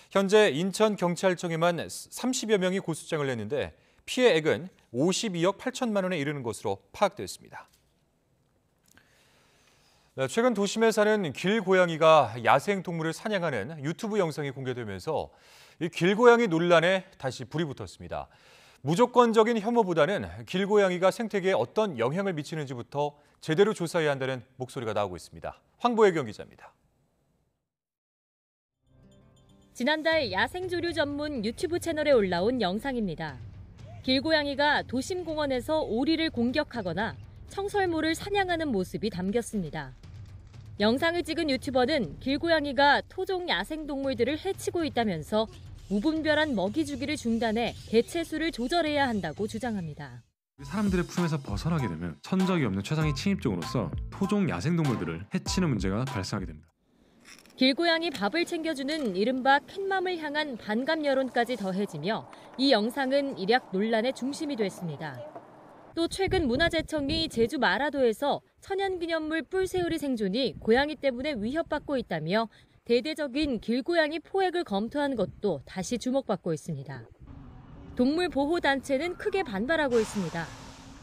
현재 인천경찰청에만 30여 명이 고소장을 냈는데 피해액은 52억 8천만 원에 이르는 것으로 파악됐습니다. 최근 도심에 사는 길고양이가 야생동물을 사냥하는 유튜브 영상이 공개되면서 이 길고양이 논란에 다시 불이 붙었습니다. 무조건적인 혐오보다는 길고양이가 생태계에 어떤 영향을 미치는지부터 제대로 조사해야 한다는 목소리가 나오고 있습니다. 황보혜경 기자입니다. 지난달 야생조류 전문 유튜브 채널에 올라온 영상입니다. 길고양이가 도심공원에서 오리를 공격하거나 청설모를 사냥하는 모습이 담겼습니다. 영상을 찍은 유튜버는 길고양이가 토종 야생동물들을 해치고 있다면서 무분별한 먹이 주기를 중단해 개체수를 조절해야 한다고 주장합니다. 사람들의 품에서 벗어나게 되면 천적이 없는 최상위 침입종으로서 토종 야생동물들을 해치는 문제가 발생하게 됩니다. 길고양이 밥을 챙겨주는 이른바 캣맘을 향한 반감 여론까지 더해지며 이 영상은 일약 논란의 중심이 됐습니다. 또 최근 문화재청이 제주 마라도에서 천연기념물 뿔새우리 생존이 고양이 때문에 위협받고 있다며 대대적인 길고양이 포획을 검토한 것도 다시 주목받고 있습니다. 동물보호단체는 크게 반발하고 있습니다.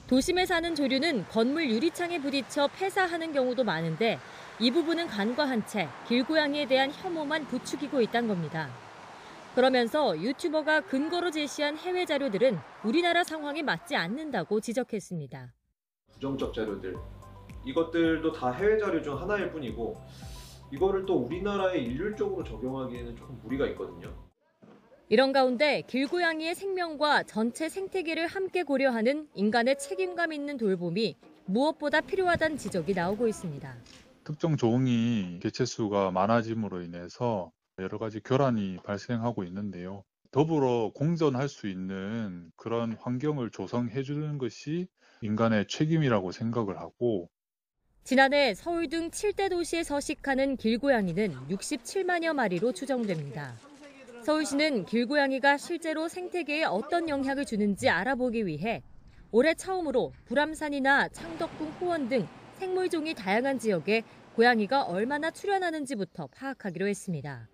도심에 사는 조류는 건물 유리창에 부딪혀 폐사하는 경우도 많은데 이 부분은 간과한 채 길고양이에 대한 혐오만 부추기고 있다는 겁니다. 그러면서 유튜버가 근거로 제시한 해외 자료들은 우리나라 상황에 맞지 않는다고 지적했습니다. 부정적 자료들, 이것들도 다 해외 자료 중 하나일 뿐이고 이거를 또 우리나라에 일률적으로 적용하기에는 조금 무리가 있거든요. 이런 가운데 길고양이의 생명과 전체 생태계를 함께 고려하는 인간의 책임감 있는 돌봄이 무엇보다 필요하다는 지적이 나오고 있습니다. 특정 종이 개체수가 많아짐으로 인해서 여러 가지 교란이 발생하고 있는데요. 더불어 공존할 수 있는 그런 환경을 조성해 주는 것이 인간의 책임이라고 생각을 하고, 지난해 서울 등 7대 도시에 서식하는 길고양이는 67만여 마리로 추정됩니다. 서울시는 길고양이가 실제로 생태계에 어떤 영향을 주는지 알아보기 위해 올해 처음으로 불암산이나 창덕궁 호원 등 생물종이 다양한 지역에 고양이가 얼마나 출현하는지부터 파악하기로 했습니다.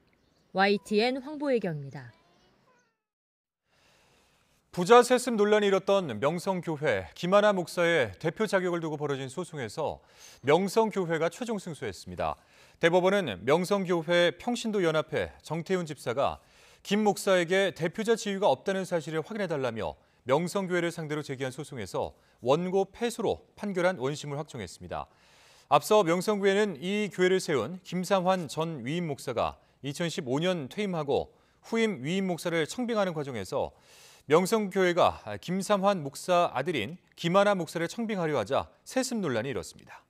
YTN 황보혜경입니다. 부자 세습 논란이 일었던 명성교회 김하나 목사의 대표 자격을 두고 벌어진 소송에서 명성교회가 최종 승소했습니다. 대법원은 명성교회 평신도연합회 정태훈 집사가 김 목사에게 대표자 지위가 없다는 사실을 확인해달라며 명성교회를 상대로 제기한 소송에서 원고 패소로 판결한 원심을 확정했습니다. 앞서 명성교회는 이 교회를 세운 김상환 전 위임 목사가 2015년 퇴임하고 후임 위임 목사를 청빙하는 과정에서 명성교회가 김삼환 목사 아들인 김하나 목사를 청빙하려 하자 세습 논란이 일었습니다.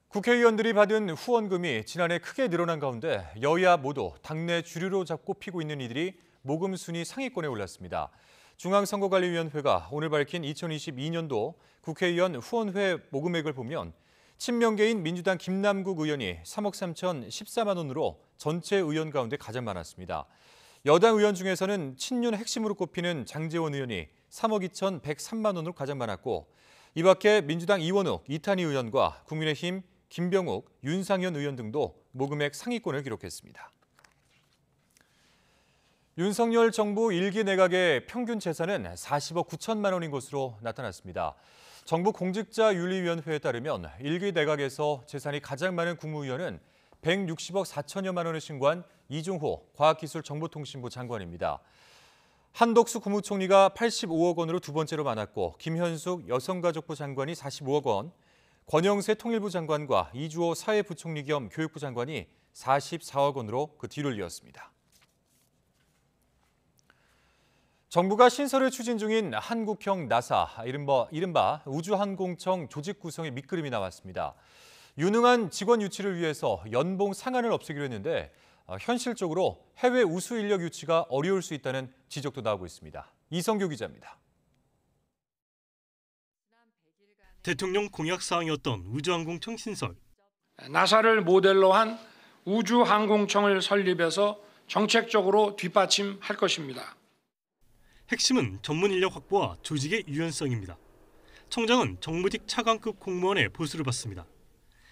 국회의원들이 받은 후원금이 지난해 크게 늘어난 가운데 여야 모두 당내 주류로 잡고 피고 있는 이들이 모금 순위 상위권에 올랐습니다. 중앙선거관리위원회가 오늘 밝힌 2022년도 국회의원 후원회 모금액을 보면 친명계인 민주당 김남국 의원이 3억 3,014만 원으로 전체 의원 가운데 가장 많았습니다. 여당 의원 중에서는 친윤 핵심으로 꼽히는 장제원 의원이 3억 2,103만 원으로 가장 많았고, 이 밖에 민주당 이원욱, 이탄희 의원과 국민의힘 김병욱, 윤상현 의원 등도 모금액 상위권을 기록했습니다. 윤석열 정부 1기 내각의 평균 재산은 40억 9천만 원인 것으로 나타났습니다. 정부 공직자윤리위원회에 따르면 1기 내각에서 재산이 가장 많은 국무위원은 160억 4천여만 원을 신고한 이종호 과학기술정보통신부 장관입니다. 한덕수 국무총리가 85억 원으로 두 번째로 많았고, 김현숙 여성가족부 장관이 45억 원, 권영세 통일부 장관과 이주호 사회부총리 겸 교육부 장관이 44억 원으로 그 뒤를 이었습니다. 정부가 신설을 추진 중인 한국형 나사, 이른바 우주항공청 조직 구성의 밑그림이 나왔습니다. 유능한 직원 유치를 위해서 연봉 상한을 없애기로 했는데 현실적으로 해외 우수 인력 유치가 어려울 수 있다는 지적도 나오고 있습니다. 이성규 기자입니다. 대통령 공약 사항이었던 우주항공청 신설. 나사를 모델로 한 우주항공청을 설립해서 정책적으로 뒷받침할 것입니다. 핵심은 전문 인력 확보와 조직의 유연성입니다. 청장은 정무직 차관급 공무원의 보수를 받습니다.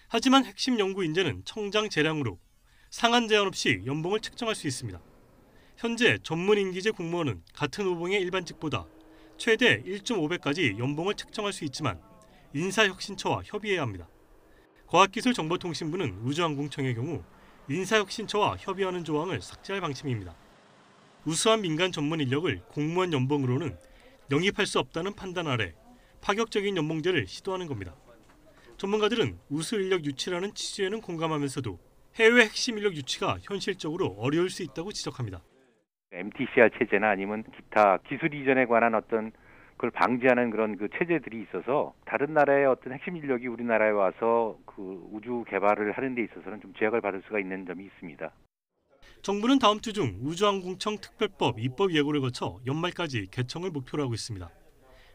하지만 핵심 연구 인재는 청장 재량으로 상한 제한 없이 연봉을 책정할 수 있습니다. 현재 전문 인기제 공무원은 같은 호봉의 일반직보다 최대 1.5배까지 연봉을 책정할 수 있지만 인사혁신처와 협의해야 합니다. 과학기술정보통신부는 우주항공청의 경우 인사혁신처와 협의하는 조항을 삭제할 방침입니다. 우수한 민간 전문 인력을 공무원 연봉으로는 영입할 수 없다는 판단 아래 파격적인 연봉제를 시도하는 겁니다. 전문가들은 우수 인력 유치라는 취지에는 공감하면서도 해외 핵심 인력 유치가 현실적으로 어려울 수 있다고 지적합니다. MTCR 체제나 아니면 기타 기술 이전에 관한 어떤 그걸 방지하는 그런 그 체제들이 있어서 다른 나라의 어떤 핵심 인력이 우리나라에 와서 그 우주 개발을 하는 데 있어서는 좀 제약을 받을 수가 있는 점이 있습니다. 정부는 다음 주 중 우주항공청 특별법 입법 예고를 거쳐 연말까지 개청을 목표로 하고 있습니다.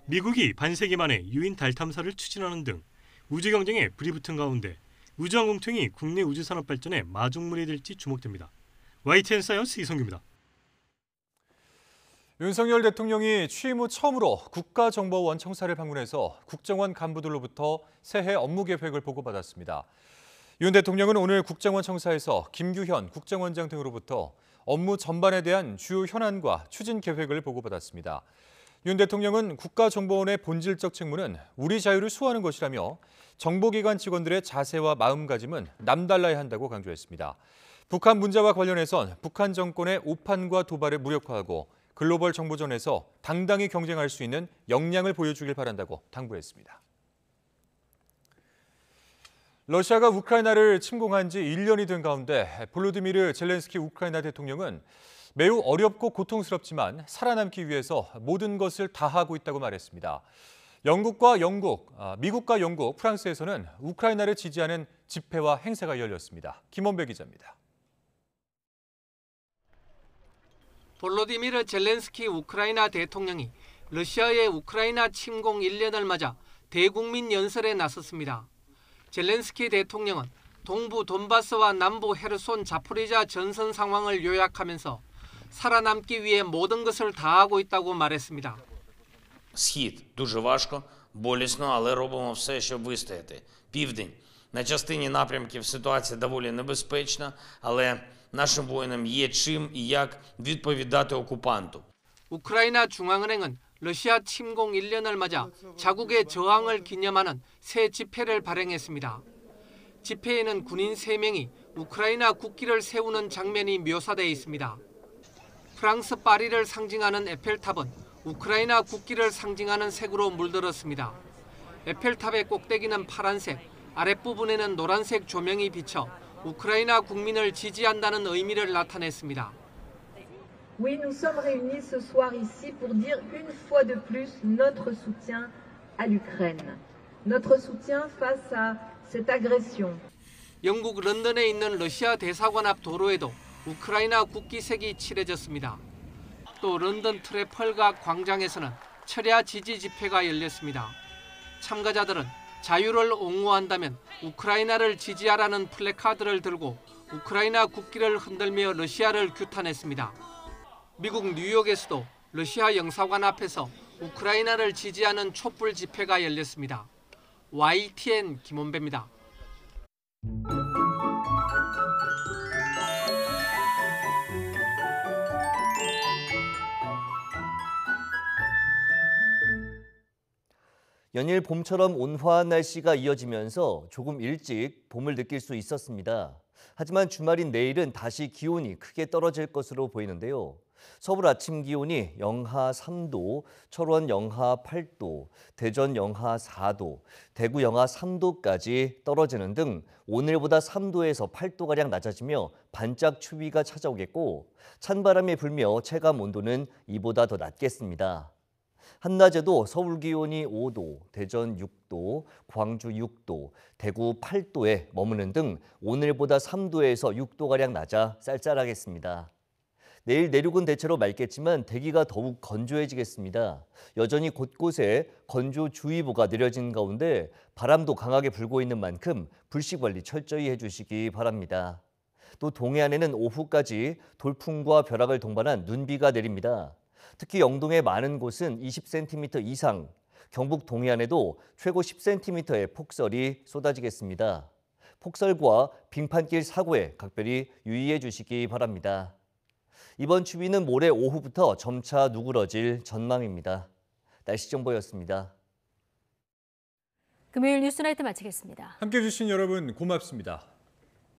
미국이 반세기 만에 유인 달 탐사를 추진하는 등 우주 경쟁에 불이 붙은 가운데 우주항공청이 국내 우주산업 발전에 마중물이 될지 주목됩니다. YTN 사이언스 이성규입니다. 윤석열 대통령이 취임 후 처음으로 국가정보원 청사를 방문해서 국정원 간부들로부터 새해 업무 계획을 보고받았습니다. 윤 대통령은 오늘 국정원 청사에서 김규현 국정원장 등으로부터 업무 전반에 대한 주요 현안과 추진 계획을 보고받았습니다. 윤 대통령은 국가정보원의 본질적 책무는 우리 자유를 수호하는 것이라며 정보기관 직원들의 자세와 마음가짐은 남달라야 한다고 강조했습니다. 북한 문제와 관련해선 북한 정권의 오판과 도발을 무력화하고 글로벌 정보전에서 당당히 경쟁할 수 있는 역량을 보여주길 바란다고 당부했습니다. 러시아가 우크라이나를 침공한 지 1년이 된 가운데 볼로디미르 젤렌스키 우크라이나 대통령은 매우 어렵고 고통스럽지만 살아남기 위해서 모든 것을 다하고 있다고 말했습니다. 미국과 영국, 프랑스에서는 우크라이나를 지지하는 집회와 행사가 열렸습니다. 김원배 기자입니다. 볼로디미르 젤렌스키 우크라이나 대통령이 러시아의 우크라이나 침공 1년을 맞아 대국민 연설에 나섰습니다. 젤렌스키 대통령은 동부 돈바스와 남부 헤르손 자포리자 전선 상황을 요약하면서 살아남기 위해 모든 것을 다하고 있다고 말했습니다. Схід дуже важко, болісно, але робимо все, щоб вистояти. Південь. На частині напрямків ситуація доволі небезпечна, але нашим воїнам є чим і як відповідати окупанту. 우크라이나 중앙은행은 러시아 침공 1년을 맞아 자국의 저항을 기념하는 새 지폐를 발행했습니다. 지폐에는 군인 3명이 우크라이나 국기를 세우는 장면이 묘사되어 있습니다. 프랑스 파리를 상징하는 에펠탑은 우크라이나 국기를 상징하는 색으로 물들었습니다. 에펠탑의 꼭대기는 파란색, 아랫부분에는 노란색 조명이 비쳐 우크라이나 국민을 지지한다는 의미를 나타냈습니다. Oui, nous sommes réunis ce soir ici pour dire une fois de plus notre soutien à l'Ukraine. Notre soutien face à cette agression. 영국 런던에 있는 러시아 대사관 앞 도로에도 우크라이나 국기색이 칠해졌습니다. 또 런던 트래펄가 광장에서는 철야 지지 집회가 열렸습니다. 참가자들은 자유를 옹호한다면 우크라이나를 지지하라는 플래카드를 들고 우크라이나 국기를 흔들며 러시아를 규탄했습니다. 미국 뉴욕에서도 러시아 영사관 앞에서 우크라이나를 지지하는 촛불 집회가 열렸습니다. YTN 김원배입니다. 연일 봄처럼 온화한 날씨가 이어지면서 조금 일찍 봄을 느낄 수 있었습니다. 하지만 주말인 내일은 다시 기온이 크게 떨어질 것으로 보이는데요. 서울 아침 기온이 영하 3도, 철원 영하 8도, 대전 영하 4도, 대구 영하 3도까지 떨어지는 등 오늘보다 3도에서 8도가량 낮아지며 반짝 추위가 찾아오겠고 찬바람이 불며 체감 온도는 이보다 더 낮겠습니다. 한낮에도 서울 기온이 5도, 대전 6도, 광주 6도, 대구 8도에 머무는 등 오늘보다 3도에서 6도가량 낮아 쌀쌀하겠습니다. 내일 내륙은 대체로 맑겠지만 대기가 더욱 건조해지겠습니다. 여전히 곳곳에 건조주의보가 내려진 가운데 바람도 강하게 불고 있는 만큼 불씨 관리 철저히 해주시기 바랍니다. 또 동해안에는 오후까지 돌풍과 벼락을 동반한 눈비가 내립니다. 특히 영동의 많은 곳은 20cm 이상, 경북 동해안에도 최고 10cm의 폭설이 쏟아지겠습니다. 폭설과 빙판길 사고에 각별히 유의해 주시기 바랍니다. 이번 추위는 모레 오후부터 점차 누그러질 전망입니다. 날씨 정보였습니다. 금요일 뉴스나이트 마치겠습니다. 함께해 주신 여러분 고맙습니다.